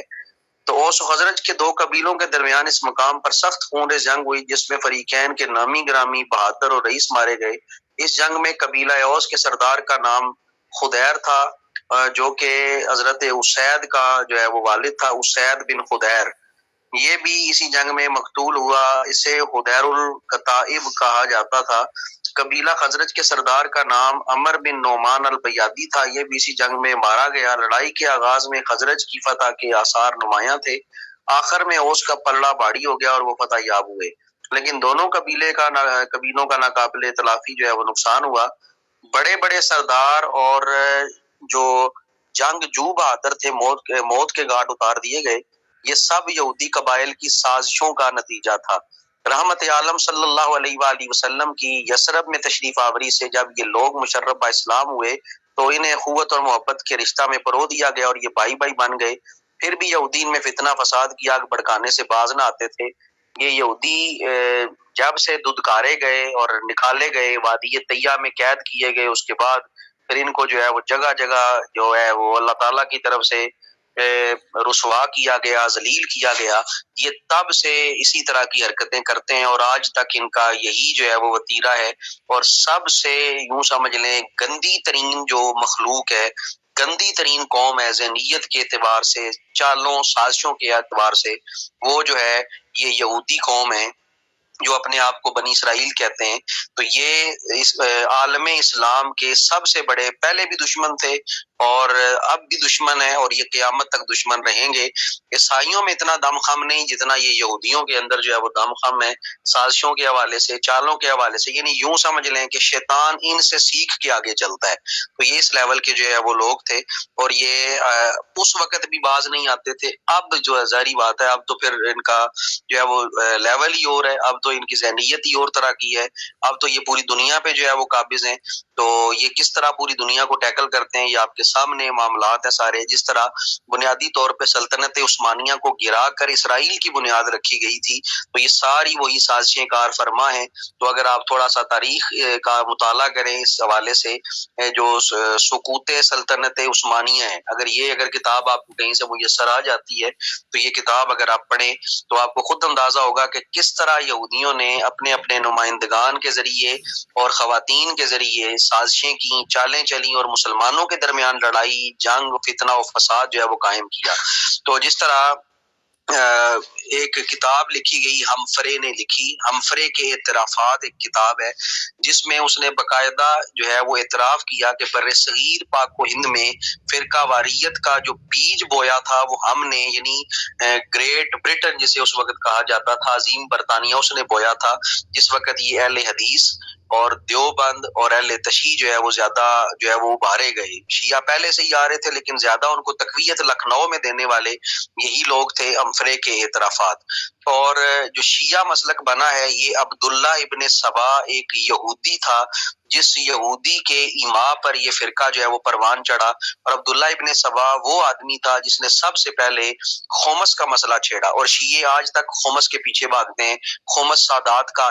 تو اوس و خزرج کے دو قبیلوں کے درمیان اس مقام پر سخت خونریز جنگ ہوئی، جس میں فریقین کے نامی گرامی بہادر اور رئیس مارے گئے۔ اس جنگ میں قبیلہ اوس کے سردار کا نام خدیر تھا، جو کہ حضرت اسید کا جو ہے وہ والد تھا، اسید بن خدیر۔ یہ بھی اسی جنگ میں مقتول ہوا، اسے خدیر الکتائب کہا جاتا تھا۔ قبیلہ خزرج کے سردار کا نام عمر بن نعمان البیادی تھا، یہ بھی اسی جنگ میں مارا گیا۔ لڑائی کے آغاز میں خزرج کی فتح کے آثار نمایاں تھے، آخر میں اوس کا پلڑا بھاری ہو گیا اور وہ فتح یاب ہوئے، لیکن دونوں قبیلوں کا ناقابل تلافی جو ہے وہ نقصان ہوا۔ بڑے بڑے سردار اور جو جنگ جو بہادر تھے موت کے گھاٹ اتار دیے گئے۔ یہ سب یہودی قبائل کی سازشوں کا نتیجہ تھا۔ رحمت عالم صلی اللہ علیہ وآلہ وسلم کی یثرب میں تشریف آوری سے جب یہ لوگ مشرف با اسلام ہوئے تو انہیں اخوت اور محبت کے رشتہ میں پرو دیا گیا اور یہ بھائی بھائی بن گئے۔ پھر بھی یہودین میں فتنہ فساد کی آگ بھڑکانے سے باز نہ آتے تھے۔ یہ یہودی جب سے دھتکارے گئے اور نکالے گئے، وادی طیہ میں قید کیے گئے، اس کے بعد پھر ان کو جو ہے وہ جگہ جگہ جو ہے وہ اللہ تعالیٰ کی طرف سے رسوا کیا گیا، ذلیل کیا گیا۔ یہ تب سے اسی طرح کی حرکتیں کرتے ہیں اور آج تک ان کا یہی جو ہے وہ وتیرہ ہے، اور سب سے یوں سمجھ لیں گندی ترین جو مخلوق ہے، گندی ترین قوم ہے ذہنیت کے اعتبار سے، چالوں سازشوں کے اعتبار سے، وہ جو ہے یہ یہودی قوم ہے جو اپنے آپ کو بنی اسرائیل کہتے ہیں۔ تو یہ اس عالم اسلام کے سب سے بڑے پہلے بھی دشمن تھے اور اب بھی دشمن ہے، اور یہ قیامت تک دشمن رہیں گے۔ عیسائیوں میں اتنا دم خم نہیں جتنا یہ یہودیوں کے اندر جو ہے وہ دم خم ہے، سازشوں کے حوالے سے، چالوں کے حوالے سے، یعنی یوں سمجھ لیں کہ شیطان ان سے سیکھ کے آگے چلتا ہے۔ تو یہ اس لیول کے جو ہے وہ لوگ تھے، اور یہ اس وقت بھی باز نہیں آتے تھے۔ اب جو ہے ظاہری بات ہے، اب تو پھر ان کا جو ہے وہ لیول ہی اور ہے، اب تو ان کی ذہنیت ہی اور طرح کی ہے، اب تو یہ پوری دنیا پہ جو ہے وہ قابض ہیں۔ تو یہ کس طرح پوری دنیا کو ٹیکل کرتے ہیں، یہ آپ کے سامنے معاملات ہیں سارے۔ جس طرح بنیادی طور پہ سلطنت عثمانیہ کو گرا کر اسرائیل کی بنیاد رکھی گئی تھی، تو یہ ساری وہی سازشیں کار فرما ہیں۔ تو اگر آپ تھوڑا سا تاریخ کا مطالعہ کریں اس حوالے سے، جو سقوط سلطنت عثمانیہ ہے، اگر کتاب آپ کو کہیں سے میسر آ جاتی ہے تو یہ کتاب اگر آپ پڑھیں تو آپ کو خود اندازہ ہوگا کہ کس طرح یہودیوں نے اپنے اپنے نمائندگان کے ذریعے اور خواتین کے ذریعے سازشیں کی، چالیں چلیں، اور مسلمانوں کے درمیان لڑائی، جنگ، فتنہ و فساد جو ہے وہ قائم کیا۔ تو جس طرح ایک کتاب لکھی گئی، ہمفرے نے لکھی، ہمفرے کے اعترافات ایک کتاب ہے، جس میں اس نے باقاعدہ جو ہے وہ اعتراف کیا کہ بر صغیر پاک و ہند میں فرقہ واریت کا جو بیج بویا تھا وہ ہم نے، یعنی گریٹ برٹن جسے اس وقت کہا جاتا تھا، عظیم برطانیہ، اس نے بویا تھا، جس وقت یہ اہل حدیث اور دیوبند اور اہل تشیع جو ہے وہ زیادہ جو ہے وہ ابھارے گئے۔ شیعہ پہلے سے ہی آ رہے تھے لیکن زیادہ ان کو تقویت لکھنؤ میں دینے والے یہی لوگ تھے، امفرے کے اعترافات۔ اور جو شیعہ مسلک بنا ہے یہ عبداللہ ابن سبا ایک یہودی تھا، جس یہودی کے ایما پر یہ فرقہ جو ہے وہ پروان چڑھا، اور عبداللہ ابن سبا وہ آدمی تھا جس نے سب سے پہلے خمس کا مسئلہ چھیڑا، اور شیعے آج تک خمس کے پیچھے بھاگتے ہیں۔ خمس سادات کا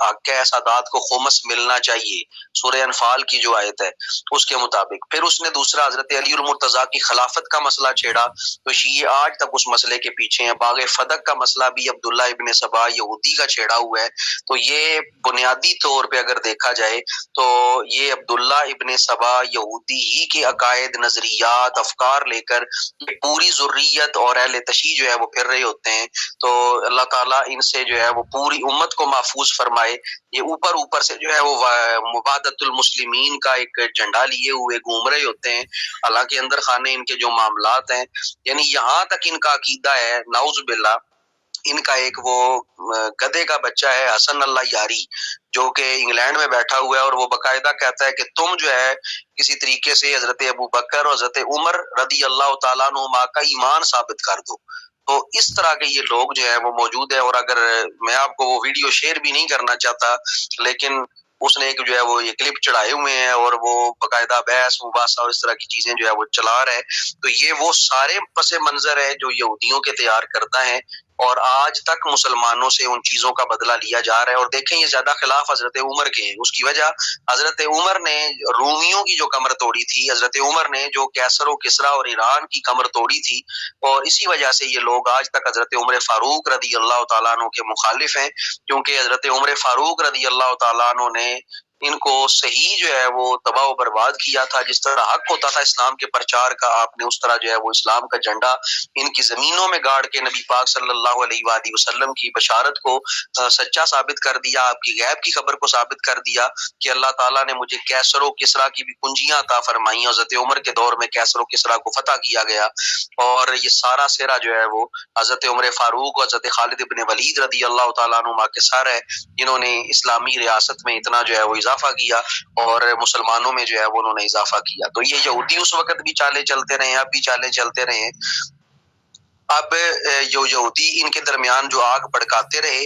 حق ہے، سادات کو خمس ملنا چاہیے، سورہ انفال کی جو آیت ہے اس کے مطابق۔ پھر اس نے دوسرا حضرت علی المرتضیٰ کی خلافت کا مسئلہ چھیڑا، تو شیعہ آج تک اس مسئلے کے پیچھے ہیں۔ باغ فدق کا مسئلہ بھی عبداللہ ابن سبا یہودی کا چھیڑا ہوا ہے، تو یہ بنیادی طور پہ اگر دیکھا جائے تو یہ عبداللہ ابن سبا یہودی ہی کے عقائد، نظریات، افکار لے کر یہ پوری ذریت اور اہل تشیع جو ہے وہ پھر رہے ہوتے ہیں۔ تو اللہ تعالیٰ ان سے جو ہے وہ پوری امت کو محفوظ فرمائے۔ یہ اوپر سے جو ہے وہ مبادت المسلمین کا ایک جھنڈا لیے ہوئے گھوم رہے ہوتے ہیں، حالانکہ اندر خانے ان کے جو معاملات ہیں، یعنی یہاں تک ان کا عقیدہ ہے، نعوذ باللہ، ان کا ایک وہ گدھے کا بچہ ہے حسن اللہ یاری، جو کہ انگلینڈ میں بیٹھا ہوا ہے، اور وہ باقاعدہ کہتا ہے کہ تم جو ہے کسی طریقے سے حضرت ابو بکر اور حضرت عمر رضی اللہ تعالیٰ عنہما کا ایمان ثابت کر دو۔ تو اس طرح کے یہ لوگ جو ہے وہ موجود ہے، اور اگر میں آپ کو وہ ویڈیو شیئر بھی نہیں کرنا چاہتا، لیکن اس نے ایک جو ہے وہ یہ کلپ چڑھائے ہوئے ہیں، اور وہ باقاعدہ بحث مباحثہ اور اس طرح کی چیزیں جو ہے وہ چلا رہا ہے۔ تو یہ وہ سارے پس منظر ہے جو یہودیوں کے تیار کرتا ہے، اور آج تک مسلمانوں سے ان چیزوں کا بدلہ لیا جا رہا ہے۔ اور دیکھیں یہ زیادہ خلاف حضرت عمر کے ہیں، اس کی وجہ حضرت عمر نے رومیوں کی جو کمر توڑی تھی، حضرت عمر نے جو کیسر و کسریٰ اور ایران کی کمر توڑی تھی، اور اسی وجہ سے یہ لوگ آج تک حضرت عمر فاروق رضی اللہ تعالیٰ عنہ کے مخالف ہیں، کیونکہ حضرت عمر فاروق رضی اللہ تعالیٰ عنہ نے ان کو صحیح جو ہے وہ تباہ و برباد کیا تھا۔ جس طرح حق ہوتا تھا اسلام کے پرچار کا، آپ نے اس طرح جو ہے وہ اسلام کا جھنڈا ان کی زمینوں میں گاڑ کے نبی پاک صلی اللہ علیہ وآلہ وسلم کی بشارت کو سچا ثابت کر دیا، آپ کی غیب کی خبر کو ثابت کر دیا کہ اللہ تعالیٰ نے مجھے کیسر و کسریٰ کی بھی کنجیاں عطا فرمائی۔ حضرت عمر کے دور میں کیسر و کسریٰ کو فتح کیا گیا، اور یہ سارا سیرا جو ہے وہ حضرت عمر فاروق اور حضرت خالد ابن ولید رضی اللہ تعالیٰ عنہما کے سر ہے، جنہوں نے اسلامی ریاست میں اتنا جو ہے وہ اضافہ کیا، اور مسلمانوں میں جو ہے وہ انہوں نے اضافہ کیا۔ تو یہ یہودی اس وقت بھی چالے چلتے رہے ہیں، اب بھی چالے چلتے رہے ہیں۔ اب جو یہودی ان کے درمیان جو آگ بھڑکاتے رہے،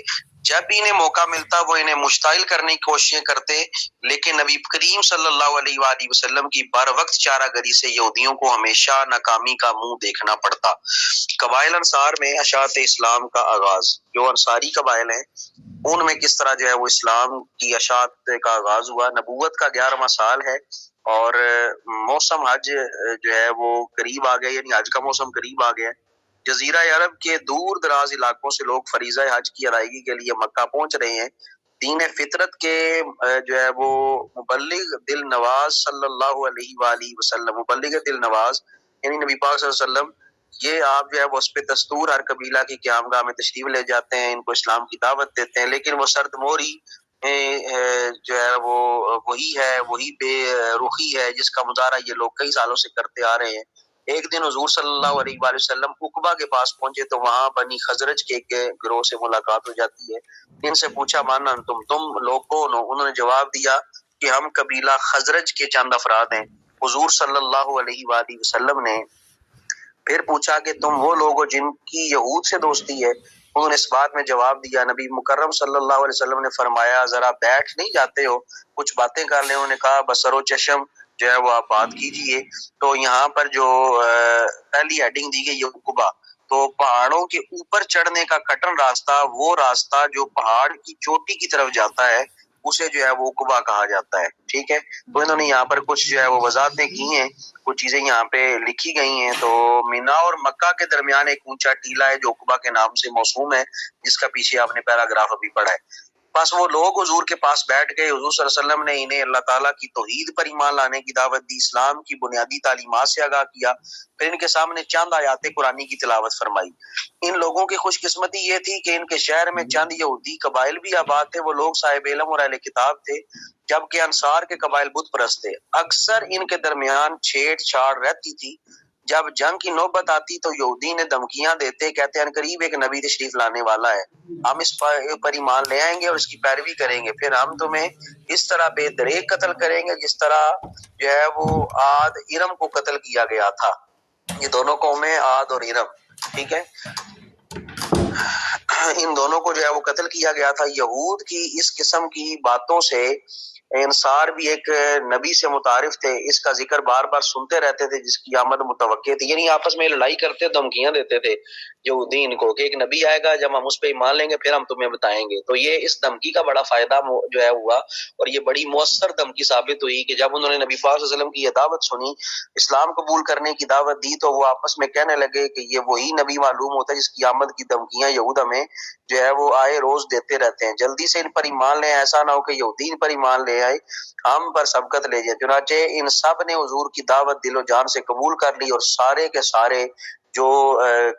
جب بھی انہیں موقع ملتا وہ انہیں مشتعل کرنے کی کوششیں کرتے، لیکن نبی کریم صلی اللہ علیہ وآلہ وسلم کی بر وقت چارہ گری سے یہودیوں کو ہمیشہ ناکامی کا منہ دیکھنا پڑتا۔ قبائل انصار میں اشاعت اسلام کا آغاز، جو انصاری قبائل ہیں ان میں کس طرح جو ہے وہ اسلام کی اشاعت کا آغاز ہوا۔ نبوت کا 11واں سال ہے، اور موسم حج جو ہے وہ قریب آ گیا، یعنی حج کا موسم قریب آ گیا ہے۔ جزیرہ عرب کے دور دراز علاقوں سے لوگ فریضہ حج کی ادائیگی کے لیے مکہ پہنچ رہے ہیں۔ دین فطرت کے جو ہے وہ مبلغ دل نواز صلی اللہ علیہ وآلہ وسلم، مبلغ دل نواز یعنی نبی پاک صلی اللہ علیہ وسلم، یہ آپ جو ہے وہ اس پہ دستور ہر قبیلہ کی قیام گاہ میں تشریف لے جاتے ہیں، ان کو اسلام کی دعوت دیتے ہیں، لیکن وہ سرد موری جو ہے وہ وہی بے رخی ہے جس کا مظاہرہ یہ لوگ کئی سالوں سے کرتے آ رہے ہیں۔ ایک دن حضور صلی اللہ علیہ وآلہ وسلم عقبہ کے پاس پہنچے تو وہاں بنی خزرج کے گروہ سے ملاقات ہو جاتی ہے۔ ان سے پوچھا من انتم، تم لوگ کون ہو؟ انہوں نے جواب دیا کہ ہم قبیلہ خزرج کے چند افراد ہیں۔ حضور صلی اللہ علیہ وآلہ وسلم نے پھر پوچھا کہ تم وہ لوگ ہو جن کی یہود سے دوستی ہے؟ انہوں نے اس بات میں جواب دیا۔ نبی مکرم صلی اللہ علیہ وسلم نے فرمایا ذرا بیٹھ نہیں جاتے ہو، کچھ باتیں کر لیں۔ انہوں نے کہا بصر و چشم جو ہے وہ آپ بات کیجئے۔ تو یہاں پر جو پہلی ہیڈنگ دی گئی عقبہ، تو پہاڑوں کے اوپر چڑھنے کا کٹن راستہ، وہ راستہ جو پہاڑ کی چوٹی کی طرف جاتا ہے اسے جو ہے وہ عقبہ کہا جاتا ہے، ٹھیک ہے۔ تو انہوں نے یہاں پر کچھ جو ہے وہ وضاحتیں کی ہیں، کچھ چیزیں یہاں پہ لکھی گئی ہیں۔ تو مینا اور مکہ کے درمیان ایک اونچا ٹیلہ ہے جو عقبہ کے نام سے موسوم ہے، جس کا پیچھے آپ نے پیراگراف ابھی پڑھا ہے۔ بس وہ لوگ حضور کے پاس بیٹھ گئے، حضور صلی اللہ علیہ وسلم نے انہیں اللہ تعالیٰ کی توحید پر ایمان لانے کی دعوت دی، اسلام کی بنیادی تعلیمات سے آگاہ کیا، پھر ان کے سامنے چند آیات قرآنی کی تلاوت فرمائی۔ ان لوگوں کی خوش قسمتی یہ تھی کہ ان کے شہر میں چند یہودی قبائل بھی آباد تھے، وہ لوگ صاحب علم اور اہل کتاب تھے، جبکہ انصار کے قبائل بت پرست تھے۔ اکثر ان کے درمیان چھیڑ چھاڑ رہتی تھی۔ جب جنگ کی نوبت آتی تو یہودی نے دھمکیاں دیتے، کہتے ہیں قریب ایک نبی تشریف لانے والا ہے، ہم اس پر ایمان لے آئیں گے اور اس کی پیروی کریں گے، پھر ہم تمہیں اس طرح بے دریغ قتل کریں گے جس طرح جو ہے وہ عاد ارم کو قتل کیا گیا تھا۔ یہ دونوں قومیں عاد اور ارم، ٹھیک ہے، ان دونوں کو جو ہے وہ قتل کیا گیا تھا۔ یہود کی اس قسم کی باتوں سے انصار بھی ایک نبی سے متعارف تھے، اس کا ذکر بار بار سنتے رہتے تھے جس کی آمد متوقع تھی، یعنی آپس میں لڑائی کرتے، دھمکیاں دیتے تھے یہودی ان کو کہ ایک نبی آئے گا، جب ہم اس پہ ایمان لیں گے پھر ہم تمہیں بتائیں گے۔ تو یہ اس دھمکی کا بڑا فائدہ جو ہے ہوا، اور یہ بڑی مؤثر دھمکی ثابت ہوئی کہ جب انہوں نے نبی پاک صلی اللہ علیہ وسلم کی یہ دعوت سنی، اسلام قبول کرنے کی دعوت دی، تو وہ آپس میں کہنے لگے کہ یہ وہی نبی معلوم ہوتا ہے جس کی آمد کی دھمکیاں یہود ہمیں جو ہے وہ آئے روز دیتے رہتے ہیں، جلدی سے ان پر ایمان لیں، ایسا نہ ہو کہ یہودی ان پر ایمان لے آئے ہم پر سبقت لے جائے۔ چنانچہ ان سب نے حضور کی دعوت دل و جان سے قبول کر لی، اور سارے کے سارے جو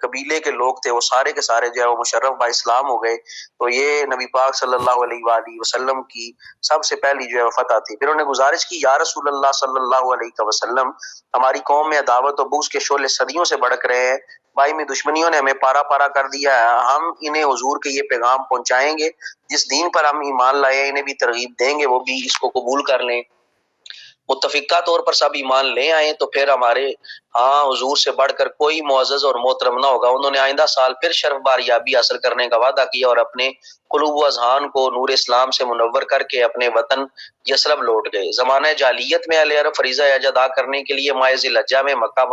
قبیلے کے لوگ تھے وہ سارے کے سارے جو ہے وہ مشرف با اسلام ہو گئے۔ تو یہ نبی پاک صلی اللہ علیہ وآلہ وسلم کی سب سے پہلی جو ہے فتح تھی۔ پھر انہوں نے گزارش کی، یا رسول اللہ صلی اللہ علیہ وسلم، ہماری قوم میں عداوت و بغض کے شعلے صدیوں سے بھڑک رہے ہیں، بائی میں دشمنیوں نے ہمیں پارا پارا کر دیا ہے، ہم انہیں حضور کے یہ پیغام پہنچائیں گے، جس دین پر ہم ایمان لائے انہیں بھی ترغیب دیں گے وہ بھی اس کو قبول کر لیں، متفقہ طور پر سب ایمان لے آئیں، تو پھر ہمارے ہاں حضور سے بڑھ کر کوئی معزز اور محترم نہ ہوگا۔ انہوں نے آئندہ سال پھر شرف باریابی حاصل کرنے کا وعدہ کیا اور اپنے قلوب و اذہان کو نور اسلام سے منور کر کے اپنے وطن یثرب لوٹ گئے۔ زمانہ جاہلیت میں اہل عرب فریضہ حج ادا کرنے کے لیے ماہ ذی الحجہ میں مکہ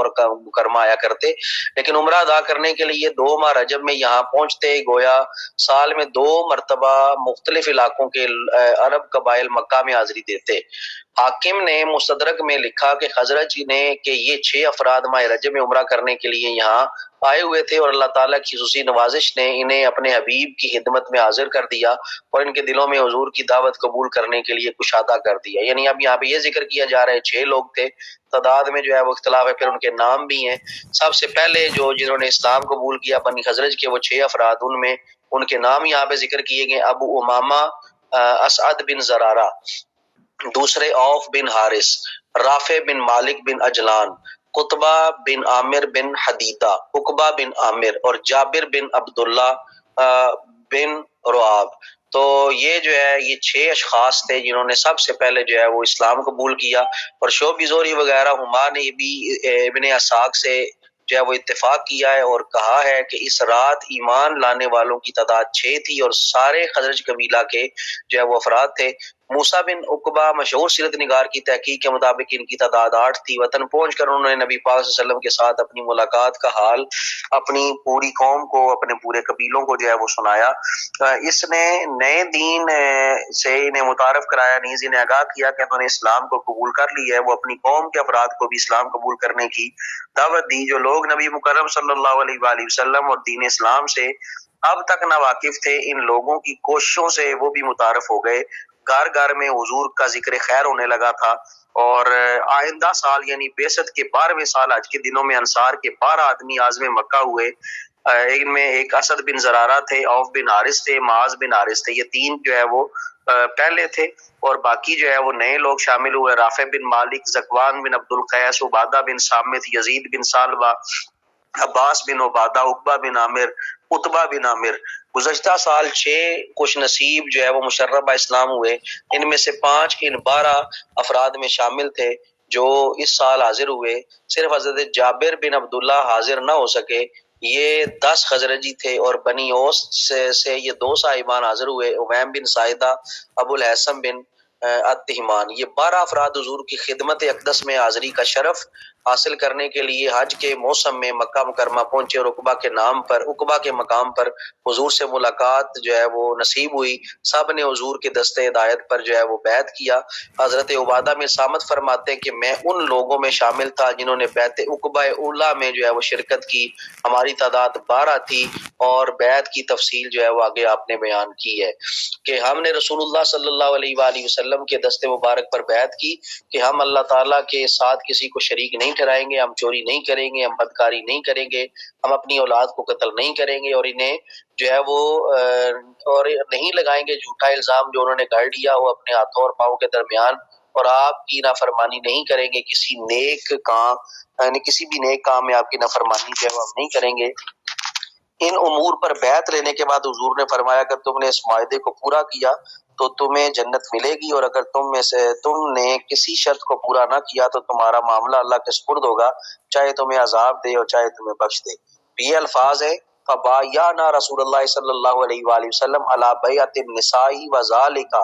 مکرمہ آیا کرتے، لیکن عمرہ ادا کرنے کے لیے 2 ماہ رجب میں یہاں پہنچتے، گویا سال میں 2 مرتبہ مختلف علاقوں کے عرب قبائل مکہ میں حاضری دیتے۔ حاکم نے مستدرک میں لکھا کہ خزرج نے کہ یہ 6 افراد ماہ رجب میں عمرہ کرنے کے لیے یہاں آئے ہوئے تھے، اور اللہ تعالیٰ کی خصوصی نوازش نے انہیں اپنے حبیب کی خدمت میں حاضر کر دیا اور ان کے دلوں میں حضور کی دعوت قبول کرنے کے لیے کشادہ کر دیا۔ یعنی اب یہاں پہ یہ ذکر کیا جا رہا ہے 6 لوگ تھے، تعداد میں جو ہے وہ اختلاف ہے، پھر ان کے نام بھی ہیں۔ سب سے پہلے جنہوں نے اسلام قبول کیا بنی خزرج کے وہ 6 افراد، ان میں ان کے نام یہاں پہ ذکر کیے گئے، ابو امامہ اسعد بن زرارہ، دوسرے عوف بن حارث، رافع بن مالک بن اجلان، قطبہ بن عامر بن حدیدہ، عقبہ بن عامر اور جابر بن عبداللہ بن رعاب۔ تو یہ جو ہے یہ 6 اشخاص تھے جنہوں نے سب سے پہلے جو ہے وہ اسلام قبول کیا، اور شعبی زوری وغیرہ ہما نے بھی ابن اسحاق سے جو ہے وہ اتفاق کیا ہے اور کہا ہے کہ اس رات ایمان لانے والوں کی تعداد 6 تھی اور سارے خزرج قبیلہ کے جو ہے وہ افراد تھے۔ موسیٰ بن عقبہ مشہور سیرت نگار کی تحقیق کے مطابق ان کی تعداد 8 تھی۔ وطن پہنچ کر انہوں نے نبی پاک صلی اللہ علیہ وسلم کے ساتھ اپنی ملاقات کا حال اپنی پوری قوم کو، اپنے پورے قبیلوں کو جو ہے وہ سنایا۔ اس نے نئے دین سے انہیں متعارف کرایا، نیز انہیں آگاہ کیا کہ انہوں نے اسلام کو قبول کر لی ہے۔ وہ اپنی قوم کے افراد کو بھی اسلام قبول کرنے کی دعوت دی۔ جو لوگ نبی مکرم صلی اللہ علیہ وآلہ وسلم اور دین اسلام سے اب تک نہ واقف تھے، ان لوگوں کی کوششوں سے وہ بھی متعارف ہو گئے۔ گھر گھر میں حضور کا ذکر خیر ہونے لگا تھا، اور آئندہ سال یعنی بعثت کے 12ویں سال حج کے دنوں میں انصار کے 12 آدمی عازم مکہ ہوئے۔ ان میں ایک اسد بن زرارہ تھے، عوف بن حارث تھے، معاذ بن حارث تھے، یہ 3 جو ہے وہ پہلے تھے، اور باقی جو ہے وہ نئے لوگ شامل ہوئے، رافع بن مالک، زکوان بن عبد القیس، عبادہ بن صامت، یزید بن سالبہ، عباس بن عبادہ، عقبہ بن عامر، عتبہ بن عامر۔ گزشتہ سال 6 خوش نصیب جو ہے وہ مشرف اسلام ہوئے، ان میں سے 5 ان 12 افراد میں شامل تھے جو اس سال حاضر ہوئے۔ صرف حضرت جابر بن عبداللہ حاضر نہ ہو سکے، یہ 10 خزرجی تھے، اور بنی اوس سے یہ 2 صاحبان حاضر ہوئے، امیم بن سائدہ، ابو الحسن بن التہمان، یہ 12 افراد حضور کی خدمت اقدس میں حاضری کا شرف حاصل کرنے کے لیے حج کے موسم میں مکہ مکرمہ پہنچے اور عقبہ کے مقام پر حضور سے ملاقات جو ہے وہ نصیب ہوئی۔ سب نے حضور کے دستے ہدایت پر جو ہے وہ بیعت کیا۔ حضرت عبادہ میں سامت فرماتے ہیں کہ میں ان لوگوں میں شامل تھا جنہوں نے بیعت عقبہ اولیٰ میں جو ہے وہ شرکت کی، ہماری تعداد 12 تھی، اور بیعت کی تفصیل جو ہے وہ آگے آپ نے بیان کی ہے کہ ہم نے رسول اللہ صلی اللہ علیہ وآلہ وسلم کے دستے مبارک پر بیعت کی کہ ہم اللہ تعالیٰ کے ساتھ کسی کو شریک نہیں ٹھہرائیں گے، ہم چوری نہیں کریں گے، ہم بدکاری نہیں کریں گے، ہم اپنی اولاد کو قتل نہیں کریں گے، اور انہیں جو ہے وہ اور نہیں لگائیں گے جھوٹا الزام جو انہوں نے گھڑ لیا ہو اپنے ہاتھوں اور پاؤں کے درمیان، اور آپ کی نافرمانی نہیں کریں گے، کسی نیک کام یعنی کسی بھی نیک کام میں آپ کی نافرمانی جو ہے وہ ہم نہیں کریں گے۔ ان امور پر بیعت لینے کے بعد حضور نے فرمایا کہ تم نے اس معاہدے کو پورا کیا تو تمہیں جنت ملے گی، اور اگر تم نے کسی شرط کو پورا نہ کیا تو تمہارا معاملہ اللہ کے سپرد ہوگا، چاہے تمہیں عذاب دے اور چاہے تمہیں بخش دے۔ یہ الفاظ ہے فبایعنا رسول اللہ صلی اللہ علیہ وآلہ وسلم علی بیعۃ النساء وذالک،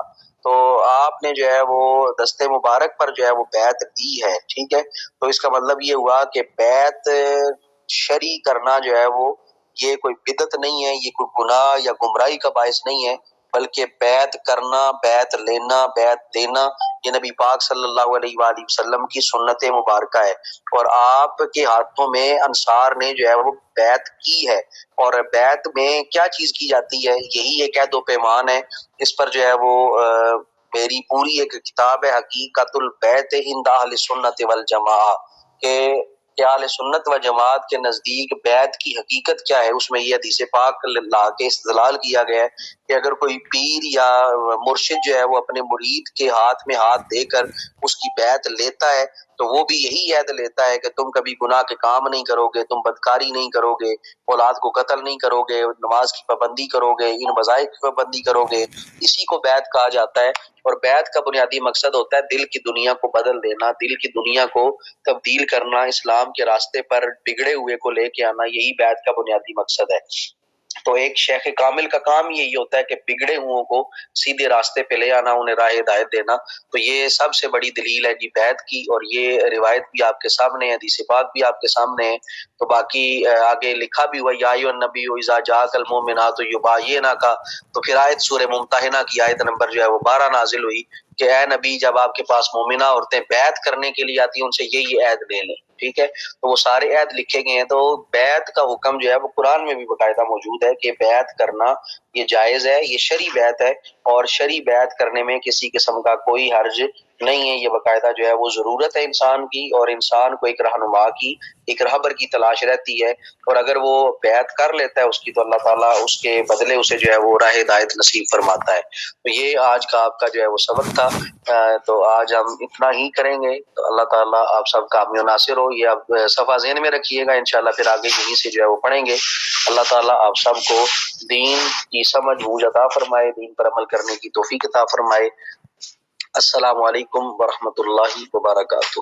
تو آپ نے جو ہے وہ دستے مبارک پر جو ہے وہ بیعت دی ہے، ٹھیک ہے۔ تو اس کا مطلب یہ ہوا کہ بیعت شرعی کرنا جو ہے وہ یہ کوئی بدعت نہیں ہے، یہ کوئی گناہ یا گمراہی کا باعث نہیں ہے، بلکہ بیعت کرنا، بیعت لینا، بیعت دینا یہ نبی پاک صلی اللہ علیہ وآلہ وسلم کی سنت مبارکہ ہے، اور آپ کے ہاتھوں میں انصار نے جو ہے وہ بیعت کی ہے۔ اور بیعت میں کیا چیز کی جاتی ہے؟ یہی ایک عہد و پیمان ہے، اس پر جو ہے وہ میری پوری ایک کتاب ہے حقیقت البیت عند اہل سنت والجماعہ کہ اہل سنت و جماعت کے نزدیک بیعت کی حقیقت کیا ہے۔ اس میں یہ حدیث پاک لا کے استدلال کیا گیا ہے کہ اگر کوئی پیر یا مرشد جو ہے وہ اپنے مرید کے ہاتھ میں ہاتھ دے کر اس کی بیعت لیتا ہے تو وہ بھی یہی عہد لیتا ہے کہ تم کبھی گناہ کے کام نہیں کرو گے، تم بدکاری نہیں کرو گے، اولاد کو قتل نہیں کرو گے، نماز کی پابندی کرو گے، ان وظائف کی پابندی کرو گے، اسی کو بیعت کہا جاتا ہے۔ اور بیعت کا بنیادی مقصد ہوتا ہے دل کی دنیا کو بدل دینا، دل کی دنیا کو تبدیل کرنا، اسلام کے راستے پر بگڑے ہوئے کو لے کے آنا، یہی بیعت کا بنیادی مقصد ہے۔ تو ایک شیخ کامل کا کام یہی ہوتا ہے کہ بگڑے ہوئوں کو سیدھے راستے پہ لے آنا، انہیں راہ ہدایت دینا۔ تو یہ سب سے بڑی دلیل ہے جی بیعت کی، اور یہ روایت بھی آپ کے سامنے ہے، حدیث پاک بھی آپ کے سامنے ہے۔ تو باقی آگے لکھا بھی ہوا یا ایھا النبی اذا جاءک المؤمنات یبایعنک، تو پھر آیت سورہ ممتحنہ کی آیت نمبر جو ہے وہ 12 نازل ہوئی کہ اے نبی جب آپ کے پاس مومنہ عورتیں بیعت کرنے کے لیے آتی ہیں ان سے یہی عہد لے لیں، ٹھیک ہے۔ تو وہ سارے عہد لکھے گئے ہیں، تو بیعت کا حکم جو ہے وہ قرآن میں بھی باقاعدہ موجود ہے کہ بیعت کرنا یہ جائز ہے، یہ شرعی بیعت ہے، اور شرعی بیعت کرنے میں کسی قسم کا کوئی حرج نہیں ہے، یہ باقاعدہ جو ہے وہ ضرورت ہے انسان کی، اور انسان کو ایک رہنما کی، ایک رہبر کی تلاش رہتی ہے، اور اگر وہ بیعت کر لیتا ہے اس کی تو اللہ تعالیٰ اس کے بدلے اسے جو ہے وہ راہ ہدایت نصیب فرماتا ہے۔ تو یہ آج کا آپ کا جو ہے وہ سبق تھا، تو آج ہم اتنا ہی کریں گے۔ تو اللہ تعالیٰ آپ سب کا حامی و ناصر ہو، یہ آپ صفحہ ذہن میں رکھیے گا، انشاءاللہ پھر آگے یہیں سے جو ہے وہ پڑھیں گے۔ اللہ تعالیٰ آپ سب کو دین کی سمجھ بوجھ عطا فرمائے، دین پر عمل کرنے کی توفیق عطا فرمائے۔ السلام علیکم ورحمۃ اللہ وبرکاتہ۔